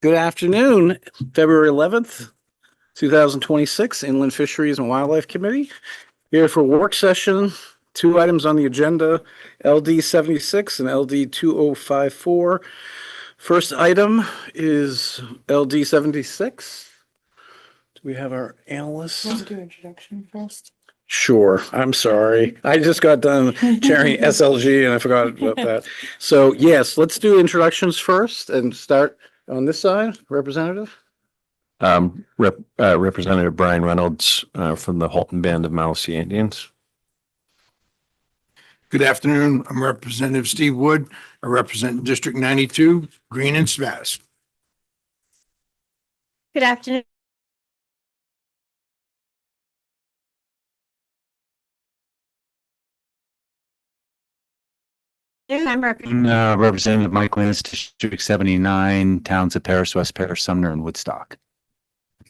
Good afternoon, February 11th, 2026, Inland Fisheries and Wildlife Committee. Here for work session, two items on the agenda, LD 76 and LD 2054. First item is LD 76. Do we have our analyst? Want to do introduction first? Sure, I'm sorry. I just got done chairing SLG and I forgot about that. So yes, let's do introductions first and start on this side, Representative. Representative Brian Reynolds, from the Halton Band of Malice Indians. Good afternoon. I'm Representative Steve Wood. I represent District 92, Green and Spass. Good afternoon. I'm Representative Mike Linus, District 79, towns of Paris, West Paris, Sumner, and Woodstock.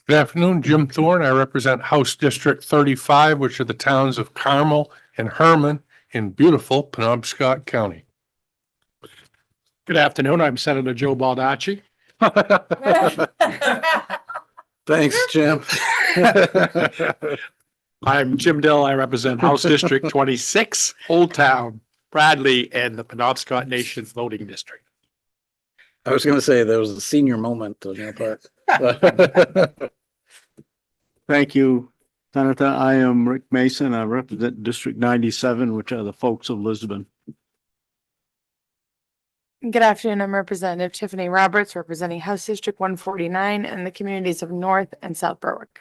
Good afternoon, Jim Thorne. I represent House District 35, which are the towns of Carmel and Herman in beautiful Penobscot County. Good afternoon. I'm Senator Joe Baldacci. Thanks, Jim. I'm Jim Dill. I represent House District 26, Old Town, Bradley, and the Penobscot Nation Voting District. I was going to say there was a senior moment on your part. Thank you, Senator. I am Rick Mason. I represent District 97, which are the folks of Lisbon. Good afternoon. I'm Representative Tiffany Roberts, representing House District 149 and the communities of North and South Berwick.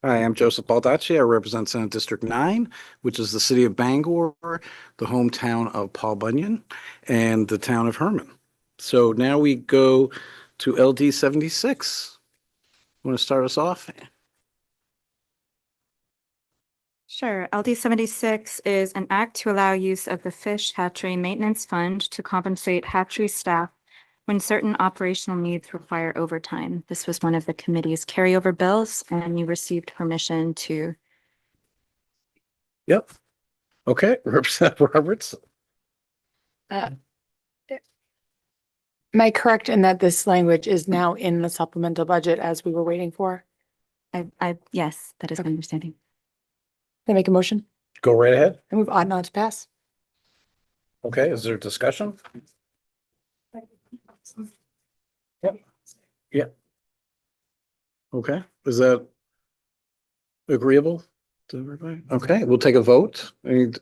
Hi, I'm Joseph Baldacci. I represent Senate District 9, which is the city of Bangor, the hometown of Paul Bunyan, and the town of Herman. So now we go to LD 76. Want to start us off? Sure. LD 76 is an act to allow use of the Fish Hatchery Maintenance Fund to compensate hatchery staff when certain operational needs require overtime. This was one of the committee's carryover bills, and you received permission to. Yep. Okay, Representative Roberts. Am I correct in that this language is now in the supplemental budget as we were waiting for? Yes, that is my understanding. Can I make a motion? Go right ahead. I move ought not to pass. Okay, is there discussion? Yep. Yeah. Okay, is that agreeable to everybody? Okay, we'll take a vote. You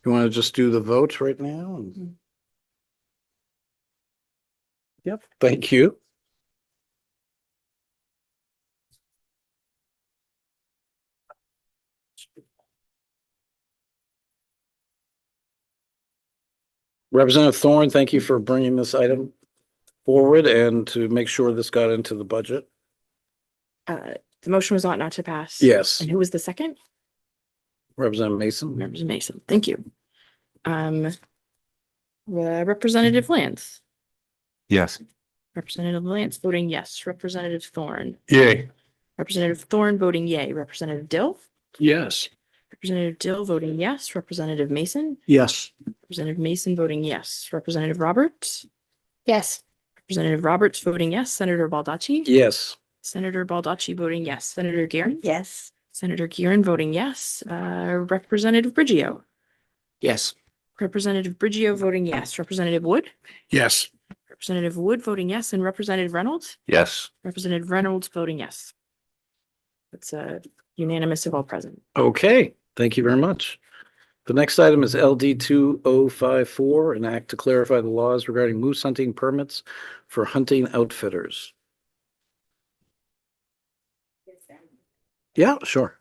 want to just do the vote right now? Yep, thank you. Representative Thorne, thank you for bringing this item forward and to make sure this got into the budget. The motion was ought not to pass. Yes, And who was the second? Representative Mason. Representative Mason. Thank you. Representative Lance. Yes. Representative Lance voting yes. Representative Thorne. Yay. Representative Thorne voting yay. Representative Dill. Yes. Representative Dill voting yes. Representative Mason. Yes. Representative Mason voting yes. Representative Roberts. Yes. Representative Roberts voting yes. Senator Baldacci. Yes. Senator Baldacci voting yes. Senator Guerin. Yes. Senator Guerin voting yes. Representative Briggio. Yes. Representative Briggio voting yes. Representative Wood. Yes. Representative Wood voting yes. And Representative Reynolds. Yes. Representative Reynolds voting yes. It's a unanimous of all present. Okay, thank you very much. The next item is LD 2054, an act to clarify the laws regarding moose hunting permits for hunting outfitters. Yeah, sure.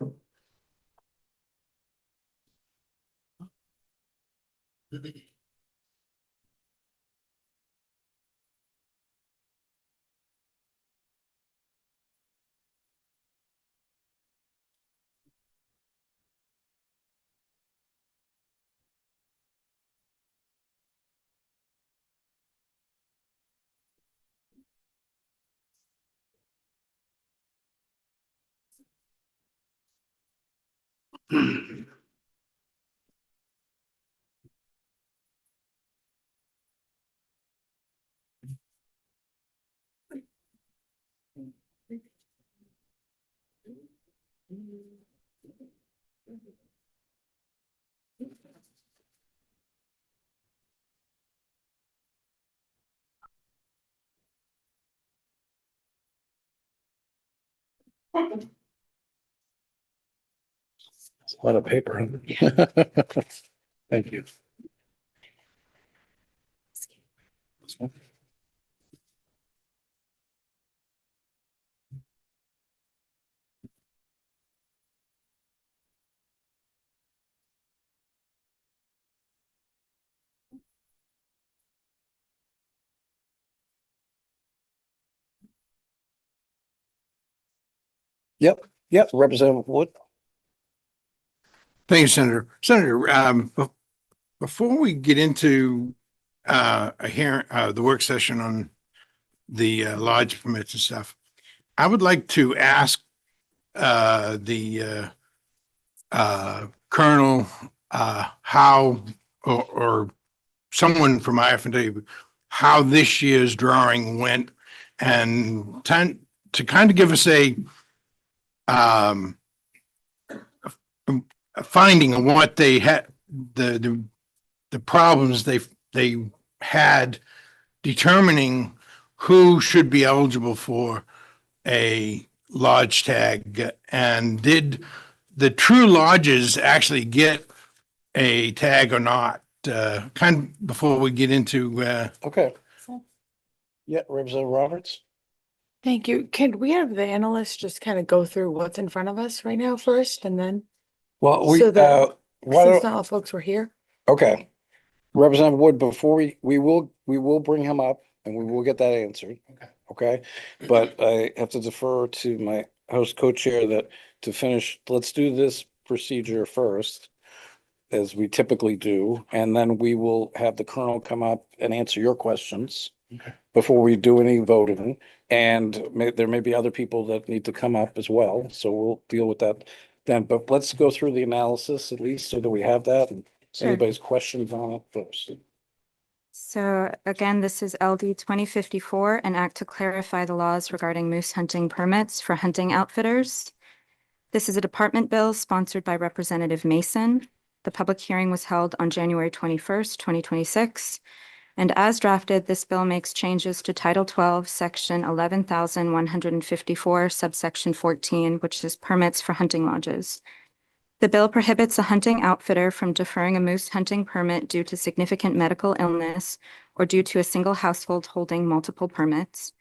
A lot of paper. Thank you. Yep, Representative Wood. Thank you, Senator. Senator, before we get into a hearing, the work session on the lodge permits and stuff, I would like to ask the Colonel how or someone from IF&W how this year's drawing went and to kind of give us um, a finding of what they had, the problems they had determining who should be eligible for a lodge tag, and did the true lodges actually get a tag or not? Kind of before we get into Okay. Yeah, Representative Roberts. Thank you. Can we have the analyst just kind of go through what's in front of us right now first and then, Well, So that- why since don't, not all folks were here? okay. Representative Wood, before we will bring him up and we will get that answered. Okay, but I have to defer to my host co-chair that to finish, let's do this procedure first, as we typically do, and then we will have the colonel come up and answer your questions before we do any voting. And there may be other people that need to come up as well, so we'll deal with that then. But let's go through the analysis at least so that we have that and Sure. anybody's questions on it first. So again, this is LD 2054, an act to clarify the laws regarding moose hunting permits for hunting outfitters. This is a department bill sponsored by Representative Mason. The public hearing was held on January 21st, 2026. And as drafted, this bill makes changes to Title 12, Section 11,154, subsection 14, which is permits for hunting lodges. The bill prohibits a hunting outfitter from deferring a moose hunting permit due to significant medical illness or due to a single household holding multiple permits.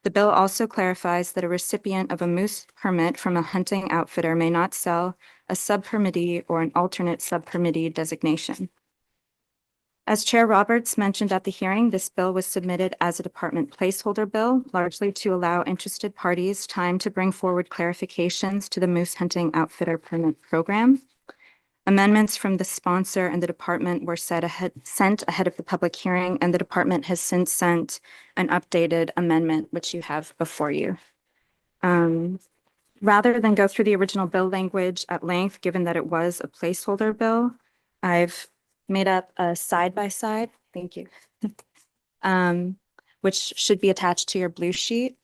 The bill also clarifies that a recipient of a moose permit from a hunting outfitter may not sell a sub-permittee or an alternate sub-permittee designation. As Chair Roberts mentioned at the hearing, this bill was submitted as a department placeholder bill, largely to allow interested parties time to bring forward clarifications to the moose hunting outfitter permit program. Amendments from the sponsor and the department were sent ahead of the public hearing, and the department has since sent an updated amendment, which you have before you. Rather than go through the original bill language at length, given that it was a placeholder bill, I've made up a side-by-side, thank you, which should be attached to your blue sheet.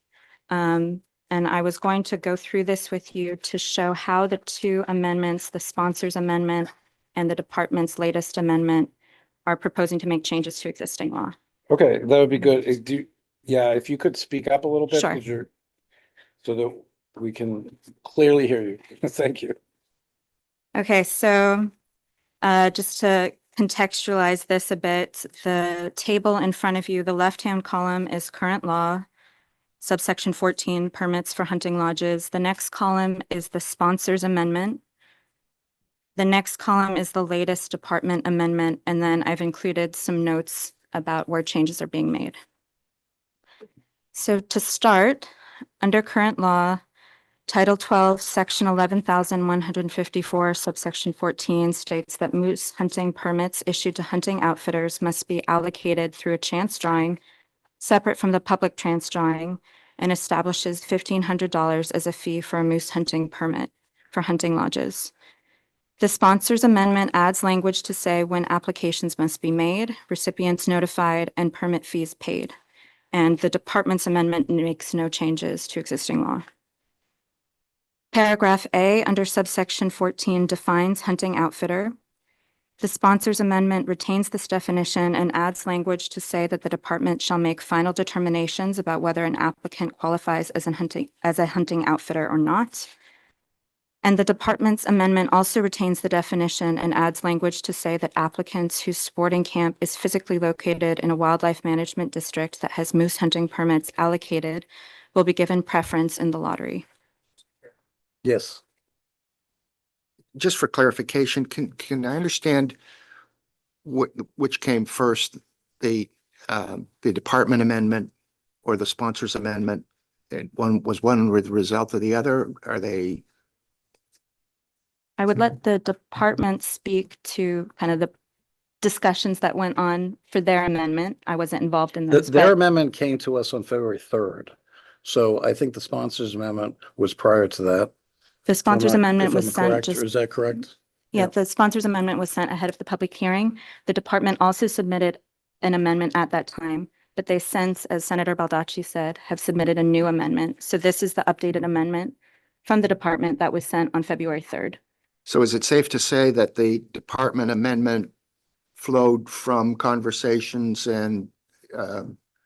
And I was going to go through this with you to show how the two amendments, the sponsor's amendment and the department's latest amendment, are proposing to make changes to existing law. Okay, that would be good. Yeah, if you could speak up a little bit, Sure. because so that we can clearly hear you. Thank you. Okay, so just to contextualize this a bit, the table in front of you, the left-hand column is current law, subsection 14, permits for hunting lodges. The next column is the sponsor's amendment. The next column is the latest department amendment, and then I've included some notes about where changes are being made. So to start, under current law, Title 12, Section 11,154, subsection 14 states that moose hunting permits issued to hunting outfitters must be allocated through a chance drawing separate from the public chance drawing, and establishes $1,500 as a fee for a moose hunting permit for hunting lodges. The sponsor's amendment adds language to say when applications must be made, recipients notified, and permit fees paid. And the department's amendment makes no changes to existing law. Paragraph A under subsection 14 defines hunting outfitter. The sponsor's amendment retains this definition and adds language to say that the department shall make final determinations about whether an applicant qualifies as a hunting outfitter or not. And the department's amendment also retains the definition and adds language to say that applicants whose sporting camp is physically located in a wildlife management district that has moose hunting permits allocated will be given preference in the lottery. Yes. Just for clarification, can I understand which came first, the department amendment or the sponsor's amendment? And one with the result of the other? Are they? I would let the department speak to kind of the discussions that went on for their amendment. I wasn't involved in those. Their but amendment came to us on February 3rd. So I think the sponsor's amendment was prior to that. The sponsor's amendment was sent Correct, just. or is that correct? Yeah, Yeah. the sponsor's amendment was sent ahead of the public hearing. The department also submitted an amendment at that time, but they since, as Senator Baldacci said, have submitted a new amendment. So this is the updated amendment from the department that was sent on February 3rd. So is it safe to say that the department amendment flowed from conversations and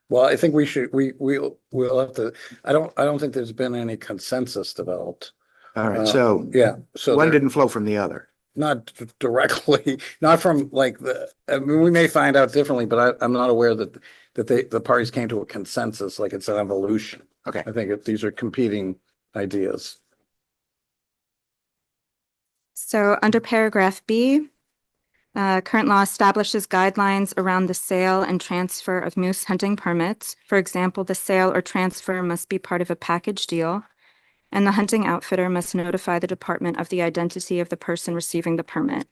Well, I think we'll have to, I don't think there's been any consensus developed. all right, so Yeah, so one there- didn't flow from the other? not directly, not from like I mean, we may find out differently, but I'm not aware that the parties came to a consensus, like it's an evolution. Okay. I think these are competing ideas. So under paragraph B, current law establishes guidelines around the sale and transfer of moose hunting permits. For example, the sale or transfer must be part of a package deal, and the hunting outfitter must notify the department of the identity of the person receiving the permit.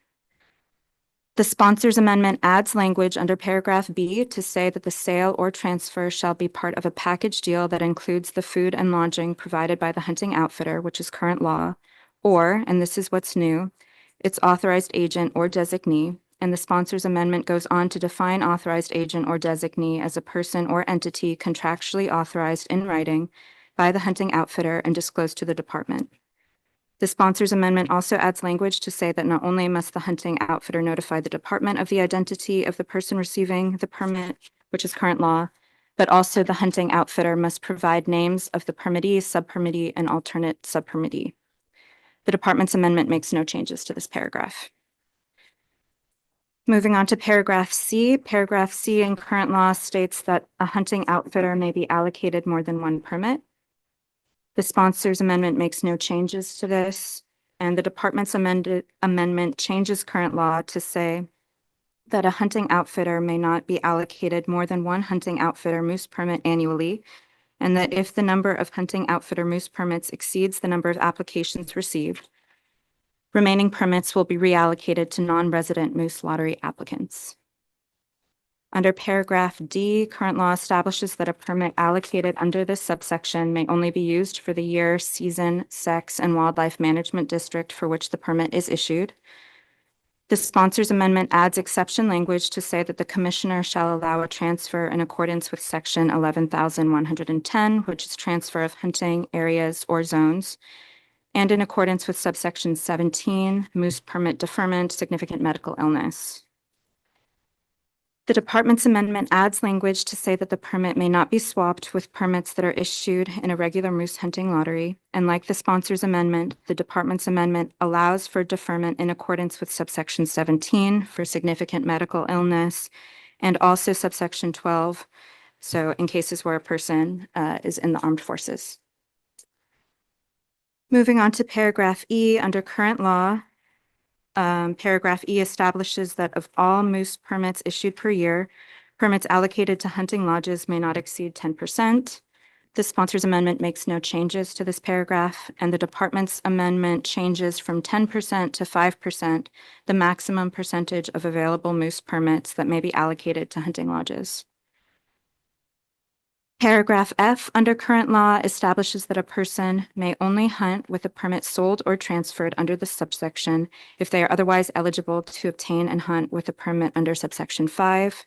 The sponsor's amendment adds language under paragraph B to say that the sale or transfer shall be part of a package deal that includes the food and lodging provided by the hunting outfitter, which is current law, or, and this is what's new, its authorized agent or designee, and the sponsor's amendment goes on to define authorized agent or designee as a person or entity contractually authorized in writing by the hunting outfitter and disclosed to the department. The sponsor's amendment also adds language to say that not only must the hunting outfitter notify the department of the identity of the person receiving the permit, which is current law, but also the hunting outfitter must provide names of the permittee, subpermittee, and alternate subpermittee. The department's amendment makes no changes to this paragraph. Moving on to paragraph C. Paragraph C in current law states that a hunting outfitter may be allocated more than one permit. The sponsor's amendment makes no changes to this, and the department's amendment changes current law to say that a hunting outfitter may not be allocated more than one hunting outfitter moose permit annually, and that if the number of hunting outfitter moose permits exceeds the number of applications received, remaining permits will be reallocated to non-resident moose lottery applicants. Under paragraph D, current law establishes that a permit allocated under this subsection may only be used for the year, season, sex, and wildlife management district for which the permit is issued. The sponsor's amendment adds exception language to say that the commissioner shall allow a transfer in accordance with section 11,110, which is transfer of hunting areas or zones, and in accordance with subsection 17, moose permit deferment, significant medical illness. The department's amendment adds language to say that the permit may not be swapped with permits that are issued in a regular moose hunting lottery. And like the sponsor's amendment, the department's amendment allows for deferment in accordance with subsection 17 for significant medical illness and also subsection 12. So in cases where a person is in the armed forces. Moving on to paragraph E under current law. Paragraph E establishes that of all moose permits issued per year, permits allocated to hunting lodges may not exceed 10%. The sponsor's amendment makes no changes to this paragraph, and the department's amendment changes from 10% to 5%, the maximum percentage of available moose permits that may be allocated to hunting lodges. Paragraph F under current law establishes that a person may only hunt with a permit sold or transferred under the subsection if they are otherwise eligible to obtain and hunt with a permit under subsection 5.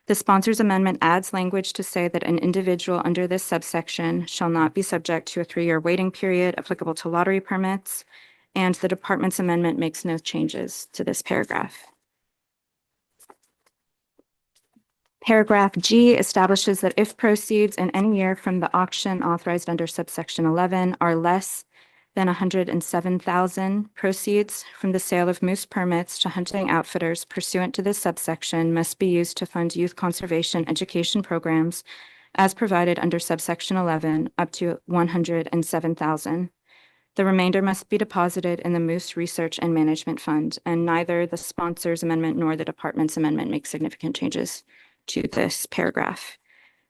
The sponsors amendment adds language to say that an individual under this subsection shall not be subject to a 3-year waiting period applicable to lottery permits, and the department's amendment makes no changes to this paragraph. Paragraph G establishes that if proceeds in any year from the auction authorized under subsection 11 are less than 107,000, proceeds from the sale of moose permits to hunting outfitters pursuant to this subsection must be used to fund youth conservation education programs as provided under subsection 11 up to 107,000. The remainder must be deposited in the Moose Research and Management Fund, and neither the sponsor's amendment nor the department's amendment make significant changes to this paragraph.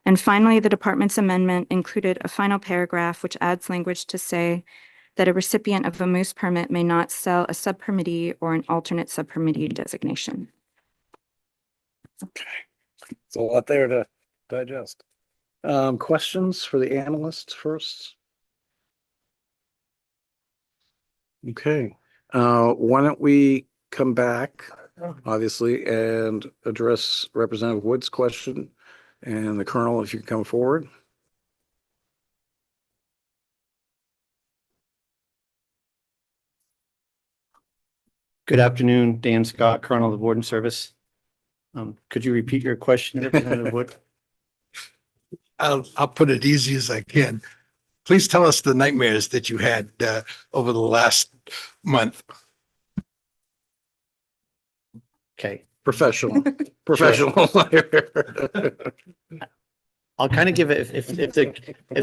And finally, the department's amendment included a final paragraph which adds language to say that a recipient of a moose permit may not sell a subpermittee or an alternate subpermittee designation. Okay. It's a lot there to digest. Questions for the analysts first? Okay, why don't we come back, obviously, and address Representative Wood's question and the Colonel, if you can come forward. Good afternoon, Dan Scott, Colonel of the Warden Service. Could you repeat your question, Representative Wood? I'll put it easy as I can. Please tell us the nightmares that you had over the last month. Okay, Professional. I'll kind of give it, if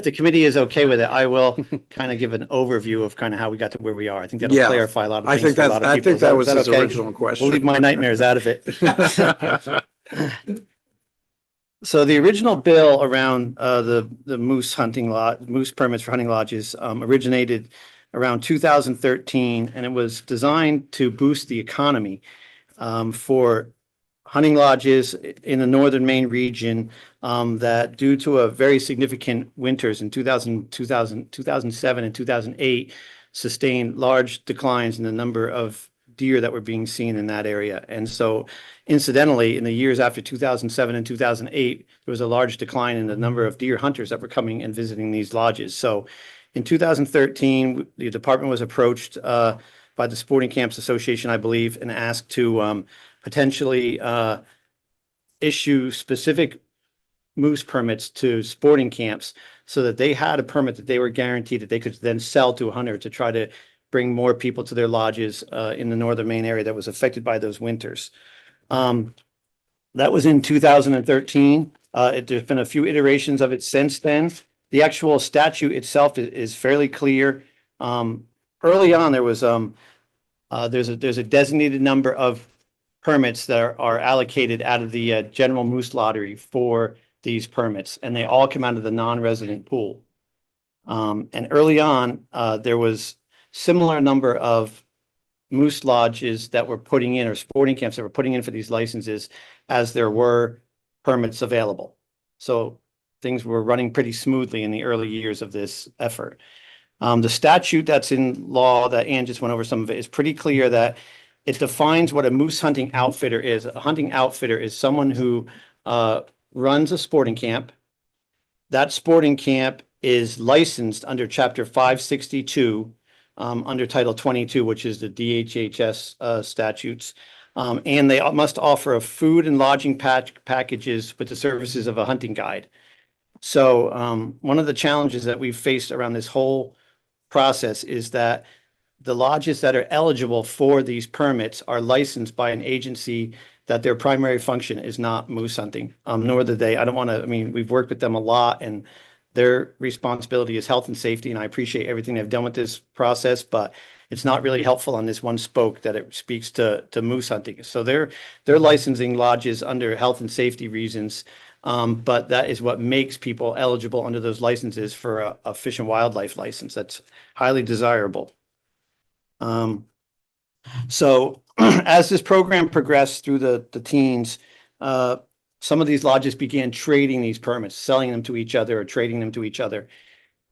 the committee is okay with it, I will kind of give an overview of kind of how we got to where we are. I think that'll Yeah. clarify a lot of I things think for a that's, lot of I people. think Is that was is his okay? original question. We'll leave my nightmares out of it. So the original bill around the moose permits for hunting lodges originated around 2013, and it was designed to boost the economy for hunting lodges in the northern Maine region that due to a very significant winters in 2007 and 2008 sustained large declines in the number of deer that were being seen in that area. And so incidentally, in the years after 2007 and 2008, there was a large decline in the number of deer hunters that were coming and visiting these lodges. So in 2013, the department was approached by the Sporting Camps Association, I believe, and asked to potentially issue specific moose permits to sporting camps so that they had a permit that they were guaranteed that they could then sell to a hunter to try to bring more people to their lodges in the northern Maine area that was affected by those winters. That was in 2013. There's been a few iterations of it since then. The actual statute itself is fairly clear. Early on, there was there's a designated number of permits that are allocated out of the general moose lottery for these permits, and they all come out of the non-resident pool. And early on, there was similar number of moose lodges that were putting in, or sporting camps that were putting in for these licenses as there were permits available. So things were running pretty smoothly in the early years of this effort. The statute that's in law that Ann just went over some of it is pretty clear that it defines what a moose hunting outfitter is. A hunting outfitter is someone who runs a sporting camp. That sporting camp is licensed under Chapter 562 under Title 22, which is the DHHS statutes. And they must offer a food and lodging packages with the services of a hunting guide. So one of the challenges that we've faced around this whole process is that the lodges that are eligible for these permits are licensed by an agency that their primary function is not moose hunting, nor do they, I mean, we've worked with them a lot and their responsibility is health and safety. And I appreciate everything they've done with this process, but it's not really helpful on this one spoke that it speaks to moose hunting. So they're licensing lodges under health and safety reasons. But that is what makes people eligible under those licenses for a fish and wildlife license. That's highly desirable. So as this program progressed through the teens, some of these lodges began trading these permits, selling them to each other or trading them to each other.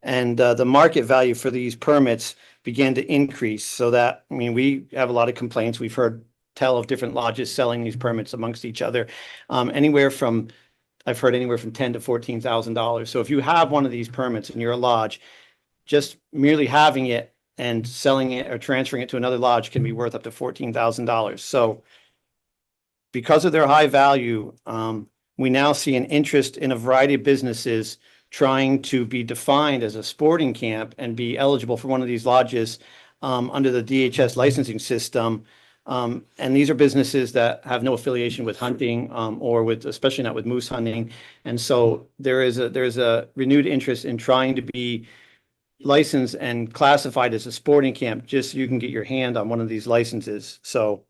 And the market value for these permits began to increase so that, I mean, we have a lot of complaints. We've heard tell of different lodges selling these permits amongst each other. I've heard anywhere from $10,000 to $14,000. So if you have one of these permits and you're a lodge, just merely having it and selling it or transferring it to another lodge can be worth up to $14,000. So because of their high value, we now see an interest in a variety of businesses trying to be defined as a sporting camp and be eligible for one of these lodges under the DHS licensing system. And these are businesses that have no affiliation with hunting or with, especially not with moose hunting. And so there's a renewed interest in trying to be licensed and classified as a sporting camp, just so you can get your hand on one of these licenses. So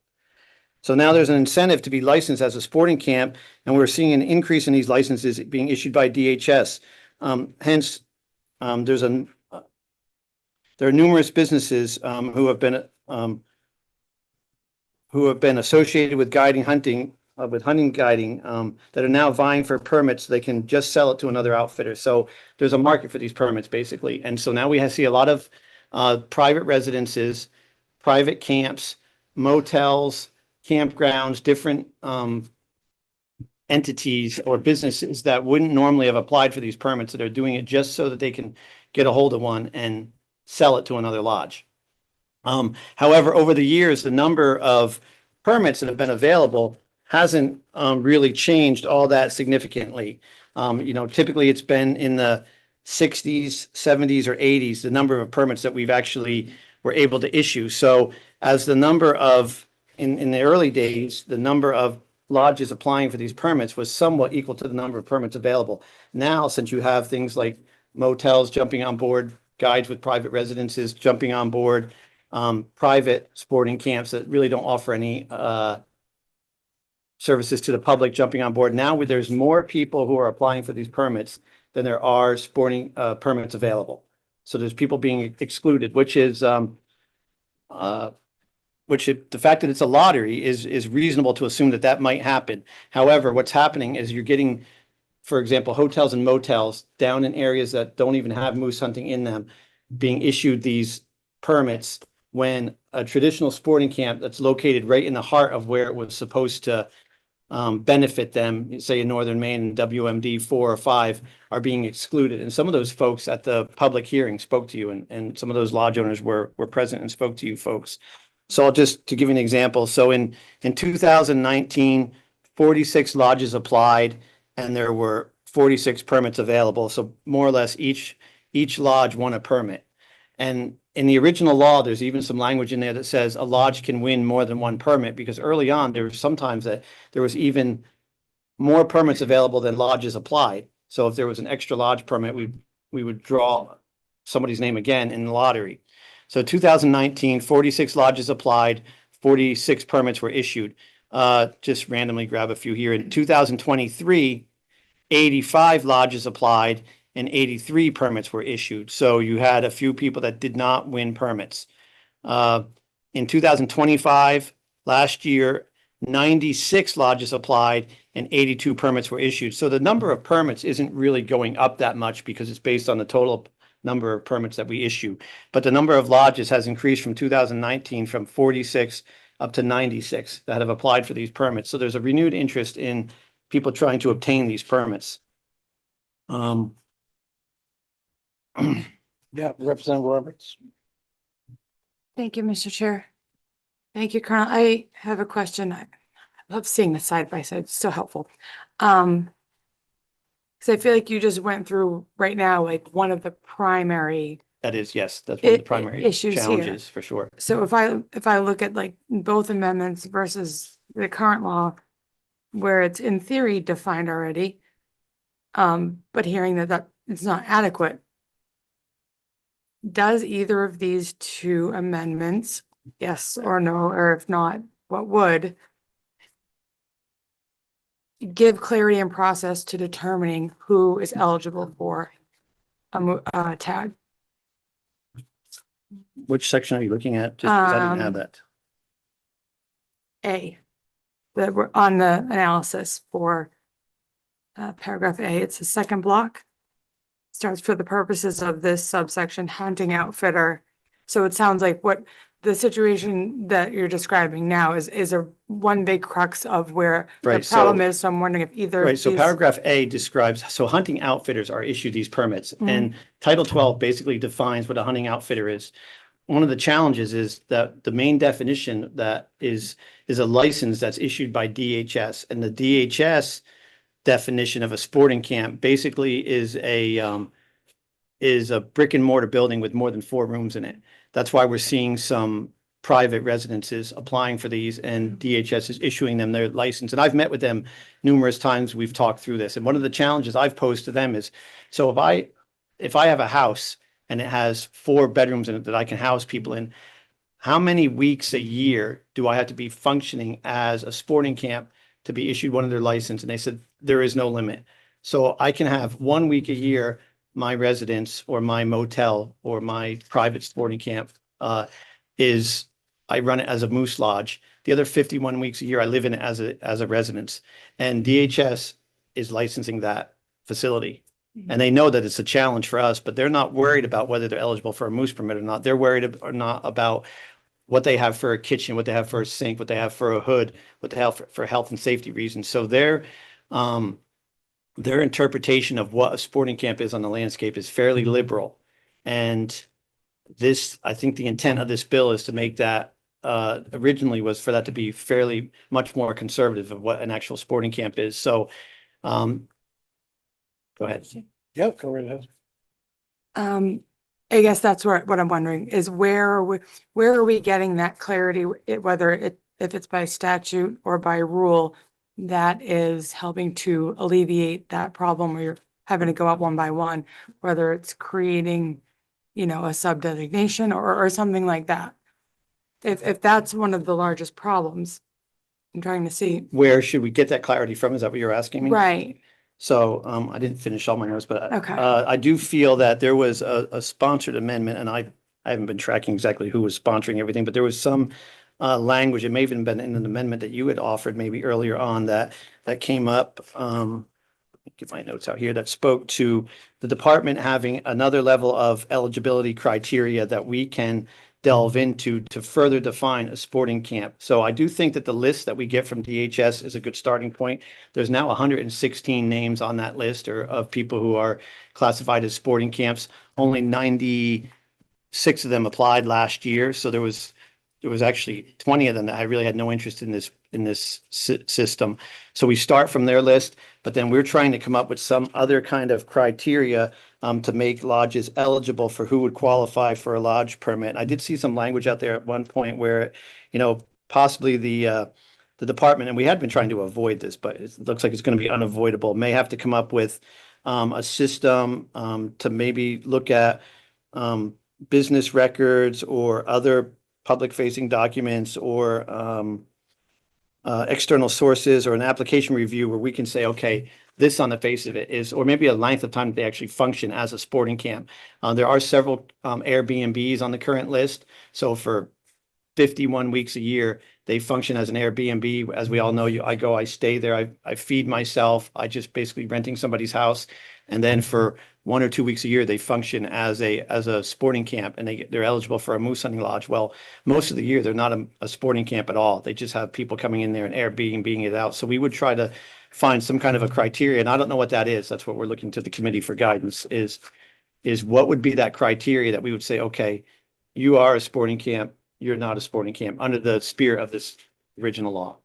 now there's an incentive to be licensed as a sporting camp, and we're seeing an increase in these licenses being issued by DHS. Hence, there are numerous businesses who have been associated with guiding hunting, with hunting guiding, that are now vying for permits so they can just sell it to another outfitter. So there's a market for these permits, basically. And so now we see a lot of private residences, private camps, motels, campgrounds, different entities or businesses that wouldn't normally have applied for these permits that are doing it just so that they can get a hold of one and sell it to another lodge. However, over the years, the number of permits that have been available hasn't really changed all that significantly. Typically it's been in the 60s, 70s, or 80s, the number of permits that we've actually were able to issue. So as the number of, in the early days, the number of lodges applying for these permits was somewhat equal to the number of permits available. Now, since you have things like motels jumping on board, guides with private residences jumping on board, private sporting camps that really don't offer any services to the public jumping on board. Now there's more people who are applying for these permits than there are sporting permits available. So there's people being excluded, which is the fact that it's a lottery is reasonable to assume that might happen. However, what's happening is you're getting, for example, hotels and motels down in areas that don't even have moose hunting in them being issued these permits when a traditional sporting camp that's located right in the heart of where it was supposed to benefit them, say in Northern Maine, WMD 4 or 5, are being excluded. And some of those folks at the public hearing spoke to you, and some of those lodge owners were present and spoke to you folks. So I'll just to give you an example. So in 2019, 46 lodges applied and there were 46 permits available. So more or less each lodge won a permit. And in the original law, there's even some language in there that says a lodge can win more than one permit, because early on, there was sometimes that there was even more permits available than lodges applied. So if there was an extra lodge permit, we would draw somebody's name again in the lottery. So 2019, 46 lodges applied, 46 permits were issued. Just randomly grab a few here. In 2023, 85 lodges applied and 83 permits were issued. So you had a few people that did not win permits. In 2025, last year, 96 lodges applied and 82 permits were issued. So the number of permits isn't really going up that much because it's based on the total number of permits that we issue. But the number of lodges has increased from 2019 from 46 up to 96 that have applied for these permits. So there's a renewed interest in people trying to obtain these permits. Yeah, Representative Roberts. Thank you, Mr. Chair. Thank you, Colonel. I have a question. I love seeing the side by side. It's so helpful. Because I feel like you just went through right now, like one of the primary. That is, yes, that's one of the primary issues here. challenges for sure. So if I look at like both amendments versus the current law, where it's in theory defined already, but hearing that it's not adequate, does either of these two amendments, yes or no, or if not, what would give clarity and process to determining who is eligible for a tag? Which section are you looking at? Just because I didn't have that. A, that we're on the analysis for paragraph A. It's the second block. Starts for the purposes of this subsection, hunting outfitter. So it sounds like what the situation that you're describing now is a one big crux of where the Right, so- problem is. So I'm wondering if either. Right, so these- paragraph A describes, so hunting outfitters are issued these permits, Mhm. and Title 12 basically defines what a hunting outfitter is. One of the challenges is that the main definition that is a license that's issued by DHS, and the DHS definition of a sporting camp basically is a brick and mortar building with more than 4 rooms in it. That's why we're seeing some private residences applying for these, and DHS is issuing them their license. And I've met with them numerous times. We've talked through this. And one of the challenges I've posed to them is, so if I have a house and it has 4 bedrooms in it that I can house people in, how many weeks a year do I have to be functioning as a sporting camp to be issued one of their license? And they said, there is no limit. So I can have 1 week a year, my residence or my motel or my private sporting camp I run it as a moose lodge. The other 51 weeks a year, I live in it as a residence. And DHS is licensing that facility. And they know that it's a challenge for us, but they're not worried about whether they're eligible for a moose permit or not. They're worried or not about what they have for a kitchen, what they have for a sink, what they have for a hood, what they have for health and safety reasons. So their interpretation of what a sporting camp is on the landscape is fairly liberal. And I think the intent of this bill is to make that, originally was for that to be fairly much more conservative of what an actual sporting camp is. So, go ahead. Yep, go right ahead. I guess that's what I'm wondering is where are we getting that clarity, whether if it's by statute or by rule, that is helping to alleviate that problem where you're having to go out one by one, whether it's creating, a sub designation or something like that. If that's one of the largest problems, I'm trying to see. Where should we get that clarity from? Is that what you're asking me? Right. So, I didn't finish all my notes, but Okay. I do feel that there was a sponsored amendment, and I haven't been tracking exactly who was sponsoring everything, but there was some language, it may have even been in an amendment that you had offered maybe earlier on that came up. Get my notes out here, that spoke to the department having another level of eligibility criteria that we can delve into to further define a sporting camp. So I do think that the list that we get from DHS is a good starting point. There's now 116 names on that list of people who are classified as sporting camps. Only 96 of them applied last year. So there was actually 20 of them that I really had no interest in this system. So we start from their list, but then we're trying to come up with some other kind of criteria to make lodges eligible for who would qualify for a lodge permit. I did see some language out there at one point where, possibly the department, and we had been trying to avoid this, but it looks like it's going to be unavoidable, may have to come up with a system to maybe look at business records or other public-facing documents or external sources or an application review where we can say, okay, this on the face of it is, or maybe a length of time that they actually function as a sporting camp. There are several Airbnbs on the current list. So for 51 weeks a year, they function as an Airbnb. As we all know, I stay there. I feed myself. I just basically renting somebody's house. And then for 1 or 2 weeks a year, they function as a sporting camp, and they're eligible for a moose hunting lodge. Well, most of the year, they're not a sporting camp at all. They just have people coming in there and Airbnb it out. So we would try to find some kind of a criteria, and I don't know what that is. That's what we're looking to the committee for guidance is what would be that criteria that we would say, okay, you are a sporting camp, you're not a sporting camp under the spirit of this original law.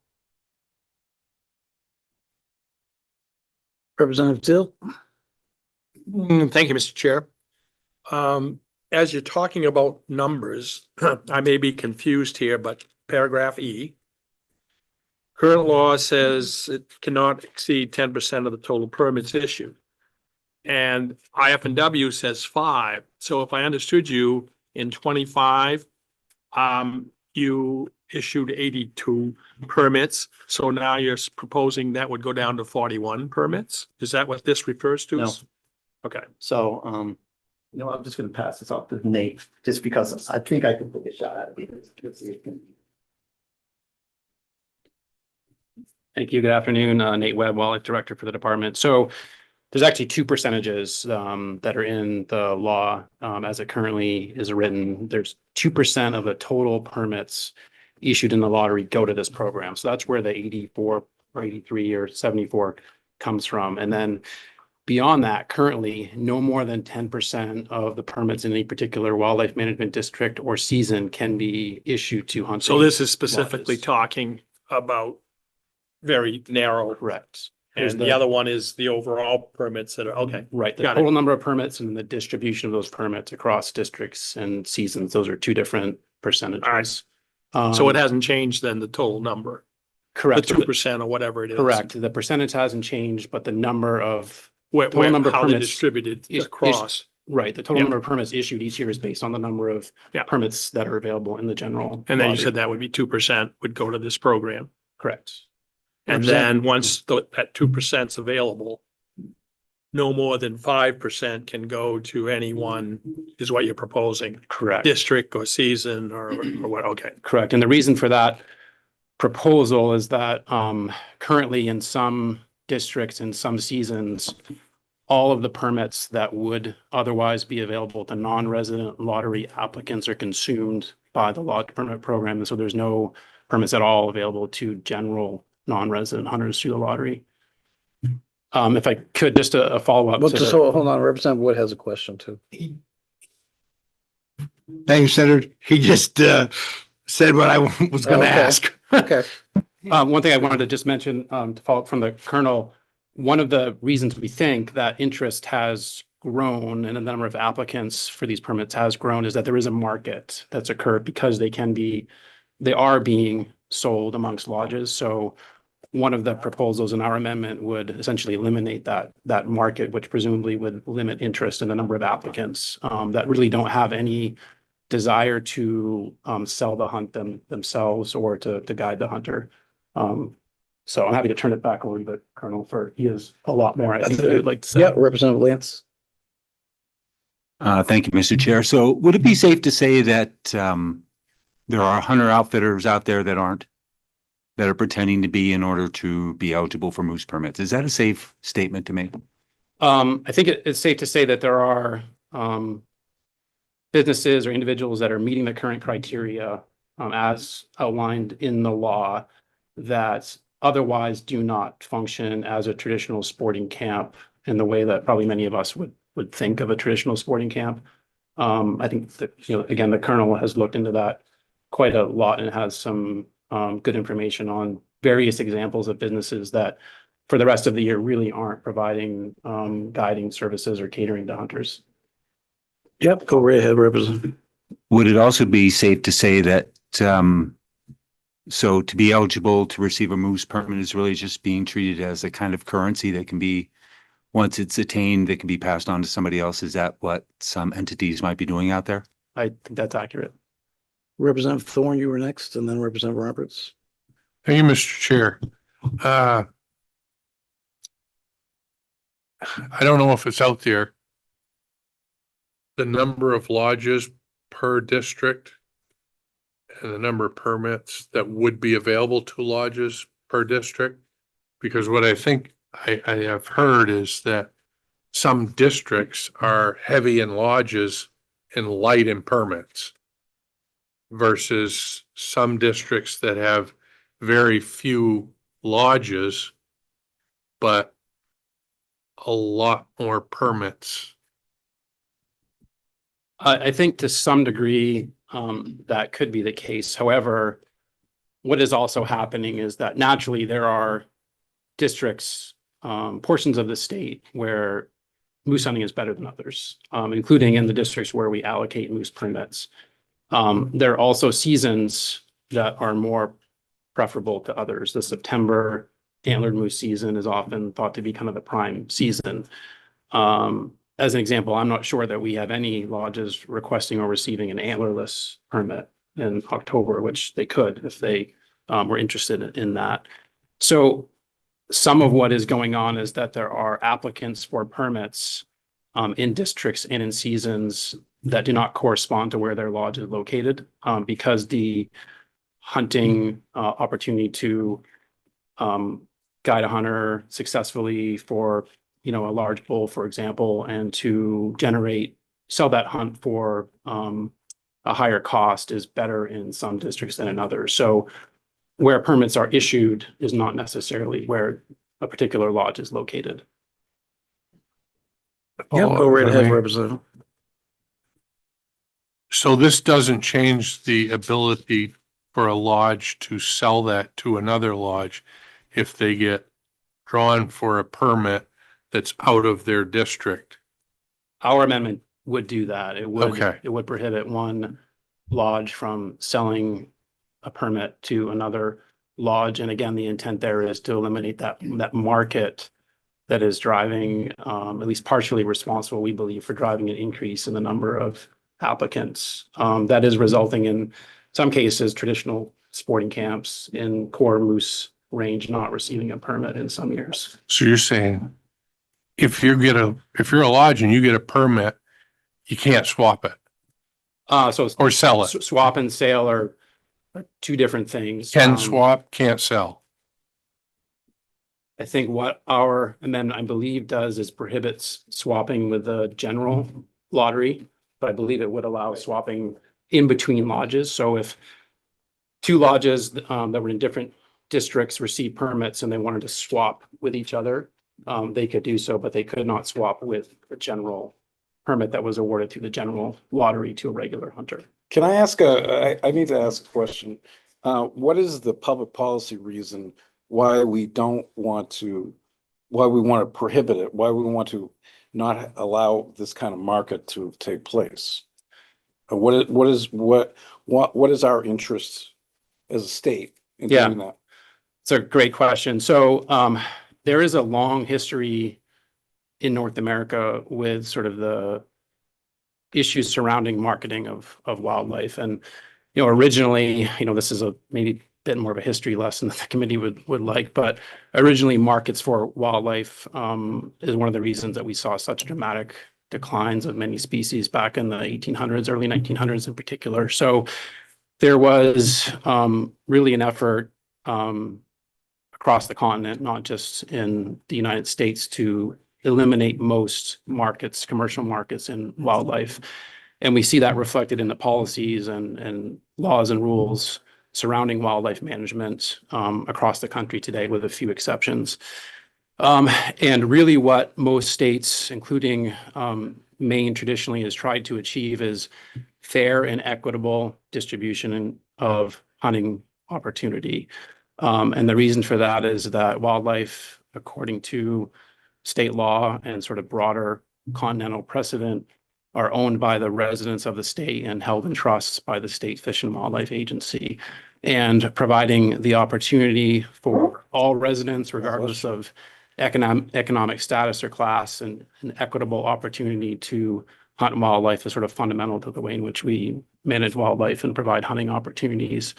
Representative Dill? Thank you, Mr. Chair. As you're talking about numbers, I may be confused here, but paragraph E. Current law says it cannot exceed 10% of the total permits issued. And IF&W says 5. So if I understood you, in 25, you issued 82 permits. So now you're proposing that would go down to 41 permits? Is that what this refers to? No. Okay. So, I'm just going to pass this off to Nate, just because I think I can take a shot at it. Let's see. Thank you. Good afternoon. Nate Webb, Wildlife Director for the department. So there's actually two percentages that are in the law as it currently is written. There's 2% of the total permits issued in the lottery go to this program. So that's where the 84 or 83 or 74 comes from. And then beyond that, currently, no more than 10% of the permits in any particular wildlife management district or season can be issued to hunting. So this is specifically lodges. talking about very narrow. Correct. And the other one is the overall permits that are, okay. Right, the Got it. total number of permits and the distribution of those permits across districts and seasons, those are two different percentages. So it hasn't changed then the total number, the Correct. 2% or whatever it is. Correct. The percentage hasn't changed, but the number of, Where, total number of how they're permits distributed is- across. right, the total Yeah. number of permits issued each year is based on the number of Yeah. permits that are available in the general. And then you lottery. said that would be 2% would go to this program. Correct. And then once that 2% is available, no more than 5% can go to anyone, is what you're proposing, Correct. district or season or what, okay. Correct. And the reason for that proposal is that currently in some districts and some seasons, all of the permits that would otherwise be available to non-resident lottery applicants are consumed by the lodge permit program. And so there's no permits at all available to general non-resident hunters through the lottery. If I could, just a follow-up. Well, to just the- hold on, Representative Wood has a question too. Thank you, Senator. He just said what I was going to Okay. ask. Okay. One thing I wanted to just mention, to follow up from the Colonel, one of the reasons we think that interest has grown and the number of applicants for these permits has grown is that there is a market that's occurred because they are being sold amongst lodges. So one of the proposals in our amendment would essentially eliminate that market, which presumably would limit interest in the number of applicants that really don't have any desire to sell the hunt themselves or to guide the hunter. So I'm happy to turn it back over to the Colonel for, he has a lot more I think that he'd like to say. Yeah, Representative Lance. Thank you, Mr. Chair. So would it be safe to say that there are hunter outfitters out there that are pretending to be in order to be eligible for moose permits? Is that a safe statement to make? I think it's safe to say that there are businesses or individuals that are meeting the current criteria as outlined in the law that otherwise do not function as a traditional sporting camp in the way that probably many of us would think of a traditional sporting camp. I think that, again, the Colonel has looked into that quite a lot and has some good information on various examples of businesses that for the rest of the year really aren't providing guiding services or catering to hunters. Yep, go right ahead, Representative. Would it also be safe to say that so to be eligible to receive a moose permit is really just being treated as a kind of currency that can be, once it's attained, that can be passed on to somebody else? Is that what some entities might be doing out there? I think that's accurate. Representative Thorne, you were next, and then Representative Roberts. Thank you, Mr. Chair. I don't know if it's out there. The number of lodges per district and the number of permits that would be available to lodges per district. Because what I think I have heard is that some districts are heavy in lodges and light in permits versus some districts that have very few lodges, but a lot more permits. I think to some degree, that could be the case. However, what is also happening is that naturally there are districts, portions of the state where moose hunting is better than others, including in the districts where we allocate moose permits. There are also seasons that are more preferable to others. The September antlered moose season is often thought to be kind of the prime season. As an example, I'm not sure that we have any lodges requesting or receiving an antlerless permit in October, which they could if they were interested in that. So some of what is going on is that there are applicants for permits in districts and in seasons that do not correspond to where their lodge is located, because the hunting opportunity to guide a hunter successfully for you know, a large bull, for example, and to sell that hunt for a higher cost is better in some districts than in others. So where permits are issued is not necessarily where a particular lodge is located. Yeah, go right ahead, Representative. So this doesn't change the ability for a lodge to sell that to another lodge if they get drawn for a permit that's out of their district. Our amendment would do that. Okay. It would prohibit one lodge from selling a permit to another lodge. And again, the intent there is to eliminate that market that is driving, at least partially responsible, we believe, for driving an increase in the number of applicants. That is resulting in some cases, traditional sporting camps in core moose range not receiving a permit in some years. So you're saying if you're a lodge and you get a permit, you can't swap it So or sell it. swap and sale are two different things. Can swap, can't sell. I think what our amendment, I believe, does is prohibits swapping with the general lottery, but I believe it would allow swapping in between lodges. So if two lodges that were in different districts received permits and they wanted to swap with each other, they could do so, but they could not swap with a general permit that was awarded through the general lottery to a regular hunter. Can I ask I need to ask a question. What is the public policy reason why we want to prohibit it? Why we want to not allow this kind of market to take place? What is our interest as a state in Yeah. doing that? It's a great question. So there is a long history in North America with sort of the issues surrounding marketing of wildlife. And, you know, originally, you know, this is a maybe bit more of a history lesson that the committee would like, but originally markets for wildlife is one of the reasons that we saw such dramatic declines of many species back in the 1800s, early 1900s in particular. So there was really an effort across the continent, not just in the United States, to eliminate most markets, commercial markets in wildlife. And we see that reflected in the policies and laws and rules surrounding wildlife management across the country today, with a few exceptions. And really what most states, including Maine, traditionally has tried to achieve is fair and equitable distribution of hunting opportunity. And the reason for that is that wildlife, according to state law and sort of broader continental precedent, are owned by the residents of the state and held in trusts by the state Fish and Wildlife Agency, and providing the opportunity for all residents, regardless of economic status or class, and an equitable opportunity to hunt wildlife is sort of fundamental to the way in which we manage wildlife and provide hunting opportunities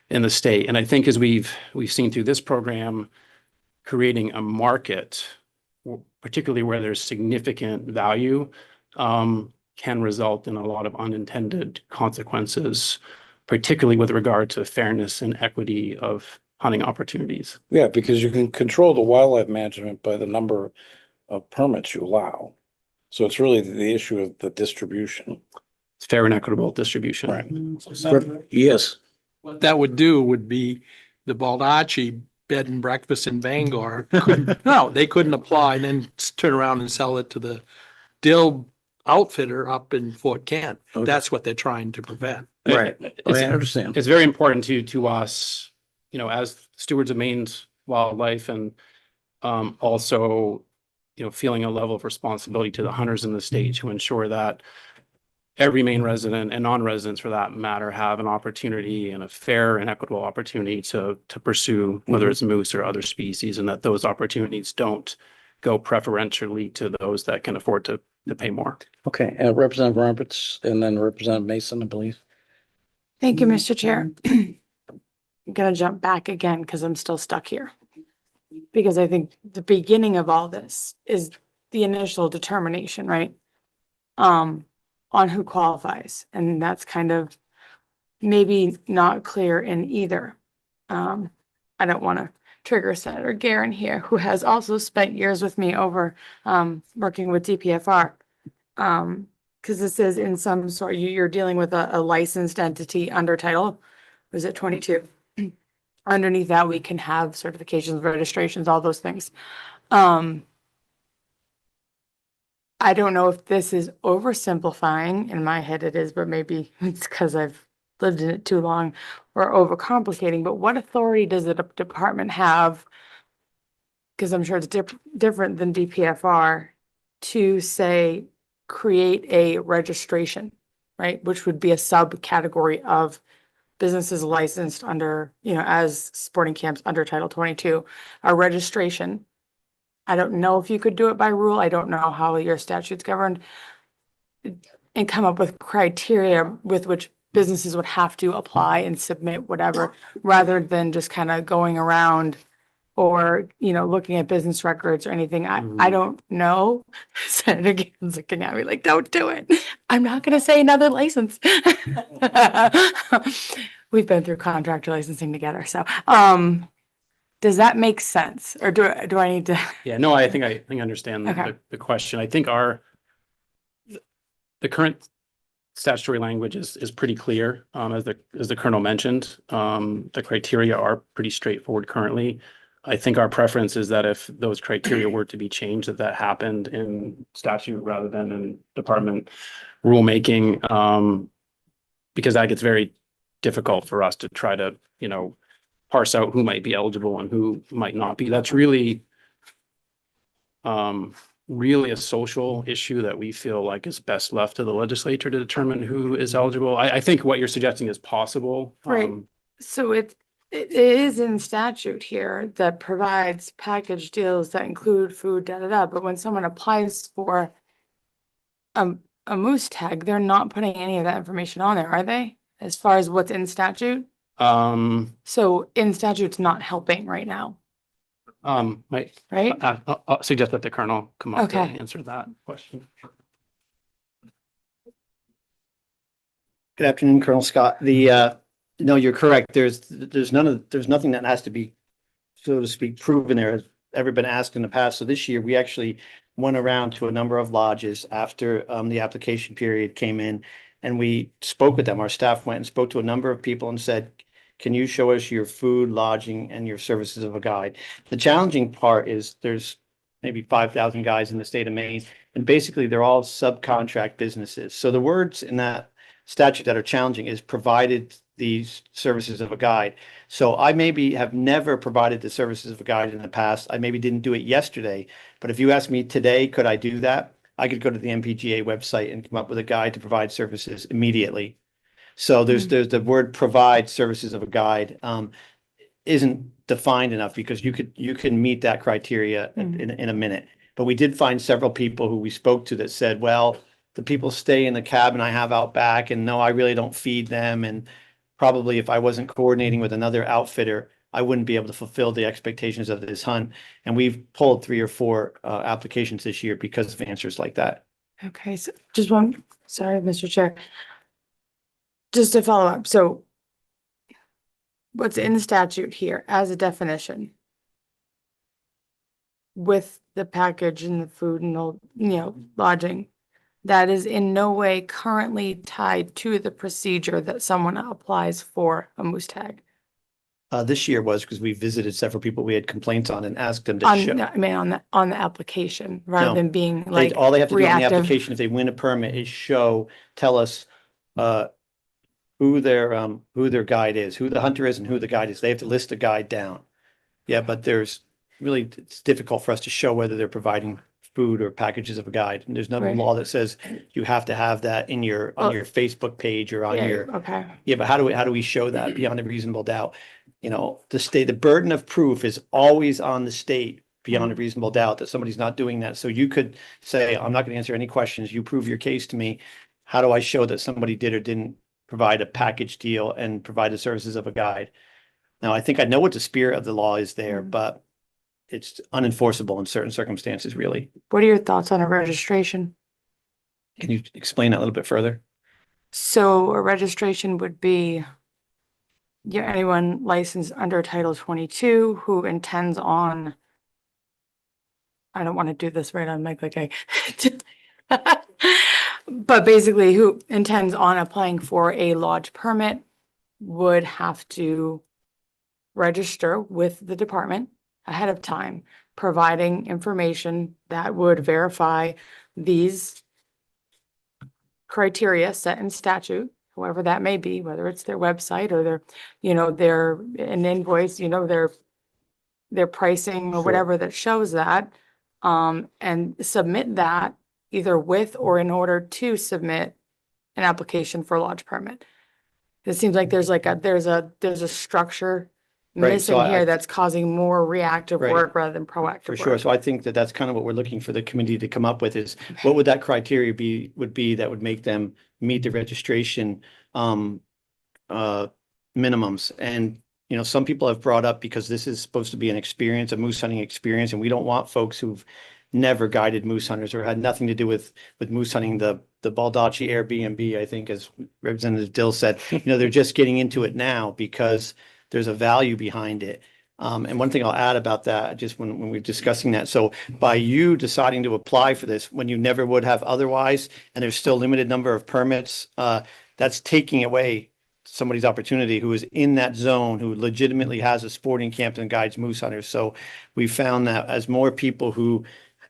in the state. And I think as we've seen through this program, creating a market, particularly where there's significant value, can result in a lot of unintended consequences, particularly with regard to fairness and equity of hunting opportunities. Yeah, because you can control the wildlife management by the number of permits you allow. So it's really the issue of the distribution. It's fair and equitable distribution. Right. Yes. What that would do would be the Baldacci bed and breakfast in Bangor. They couldn't apply and then turn around and sell it to the Dill outfitter up in Fort Kent. Okay. That's what they're trying to prevent. Right. It's- I understand. It's very important to us, you know, as stewards of Maine's wildlife, and also, you know, feeling a level of responsibility to the hunters in the state to ensure that every Maine resident and non-residents for that matter have an opportunity and a fair and equitable opportunity to pursue, whether it's moose or other species, and that those opportunities don't go preferentially to those that can afford to pay more. Okay, Representative Roberts and then Representative Mason, I believe. Thank you, Mr. Chair. I'm gonna jump back again because I'm still stuck here. Because I think the beginning of all this is the initial determination, right? On who qualifies, and that's kind of maybe not clear in either. I don't want to trigger Senator Garen here, who has also spent years with me over working with DPFR. Because this is in some sort, you're dealing with a licensed entity under title, was it 22? Underneath that, we can have certifications, registrations, all those things. I don't know if this is oversimplifying. In my head it is, but maybe it's because I've lived in it too long, or overcomplicating. But what authority does the department have? Because I'm sure it's different than DPFR, to say, create a registration, right? Which would be a subcategory of businesses licensed under, as sporting camps under Title 22, a registration. I don't know if you could do it by rule. I don't know how your statute's governed. And come up with criteria with which businesses would have to apply and submit whatever, rather than just kind of going around or, looking at business records or anything. I don't know. Senator Gaines looking at me like, don't do it. I'm not going to say another license. We've been through contractor licensing together. So, does that make sense? Or do I need to? Yeah, no, I think I understand Okay. the question. I think the current statutory language is pretty clear, as the Colonel mentioned. The criteria are pretty straightforward currently. I think our preference is that if those criteria were to be changed, that happened in statute rather than in department rulemaking, because that gets very difficult for us to try to, parse out who might be eligible and who might not be. That's really a social issue that we feel like is best left to the legislature to determine who is eligible. I think what you're suggesting is possible. Right. So it is in statute here that provides package deals that include food, but when someone applies for a moose tag, they're not putting any of that information on there, are they? As far as what's in statute? So in statute's not helping right now, Right. right? I'll suggest that the Colonel come up to Okay. answer that question. Good afternoon, Colonel Scott. No, you're correct. There's nothing that has to be, so to speak, proven there, has ever been asked in the past. So this year, we actually went around to a number of lodges after the application period came in, and we spoke with them. Our staff went and spoke to a number of people and said, can you show us your food, lodging, and your services of a guide? The challenging part is there's maybe 5,000 guides in the state of Maine, and basically they're all subcontract businesses. So the words in that statute that are challenging is provided these services of a guide. So I maybe have never provided the services of a guide in the past. I maybe didn't do it yesterday, but if you ask me today, could I do that? I could go to the MPGA website and come up with a guide to provide services immediately. So there's the word provide services of a guide isn't defined enough, because you can meet that criteria in a minute. But we did find several people who we spoke to that said, well, the people stay in the cabin I have out back, and no, I really don't feed them. And probably if I wasn't coordinating with another outfitter, I wouldn't be able to fulfill the expectations of this hunt. And we've pulled 3 or 4 applications this year because of answers like that. Okay, so just one, sorry, Mr. Chair. Just to follow up, so what's in statute here as a definition with the package and the food and the, lodging, that is in no way currently tied to the procedure that someone applies for a moose tag? This year was because we visited several people we had complaints on and asked them to show. I mean, on the application, rather No. than being They- like all they have to do on the reactive. application, if they win a permit, is tell us who their guide is, who the hunter is, and who the guide is. They have to list the guide down. Yeah, but it's difficult for us to show whether they're providing food or packages of a guide. And there's no Right. law that says you have to have that on your Facebook page or on Yeah, your. okay, Yeah, but how do we show that beyond a reasonable doubt? The burden of proof is always on the state beyond a reasonable doubt that somebody's not doing that. So you could say, I'm not going to answer any questions. You prove your case to me. How do I show that somebody did or didn't provide a package deal and provide the services of a guide? Now, I think I know what the spirit of the law is there, but it's unenforceable in certain circumstances, really. what are your thoughts on a registration? Can you explain that a little bit further? So a registration would be yeah, anyone licensed under Title 22 who intends on, I don't want to do this right on mic like but basically who intends on applying for a lodge permit would have to register with the department ahead of time, providing information that would verify these criteria set in statute, however that may be, whether it's their website or their, their an invoice, their pricing or Sure. whatever that shows that, and submit that either with or in order to submit an application for a lodge permit. It seems like there's a structure Right, so missing I here that's causing more reactive Right. work rather than proactive For sure. work. So I think that that's kind of what we're looking for the committee to come up with is what would that criteria would be that would make them meet the registration uh minimums. And some people have brought up, because this is supposed to be an experience, a moose hunting experience, and we don't want folks who've never guided moose hunters or had nothing to do with moose hunting. The Baldacci Airbnb, I think, as Representative Dill said, they're just getting into it now because there's a value behind it. And one thing I'll add about that, just when we're discussing that, so by you deciding to apply for this when you never would have otherwise, and there's still limited number of permits, that's taking away somebody's opportunity who is in that zone, who legitimately has a sporting camp and guides moose hunters. So we found that as more people who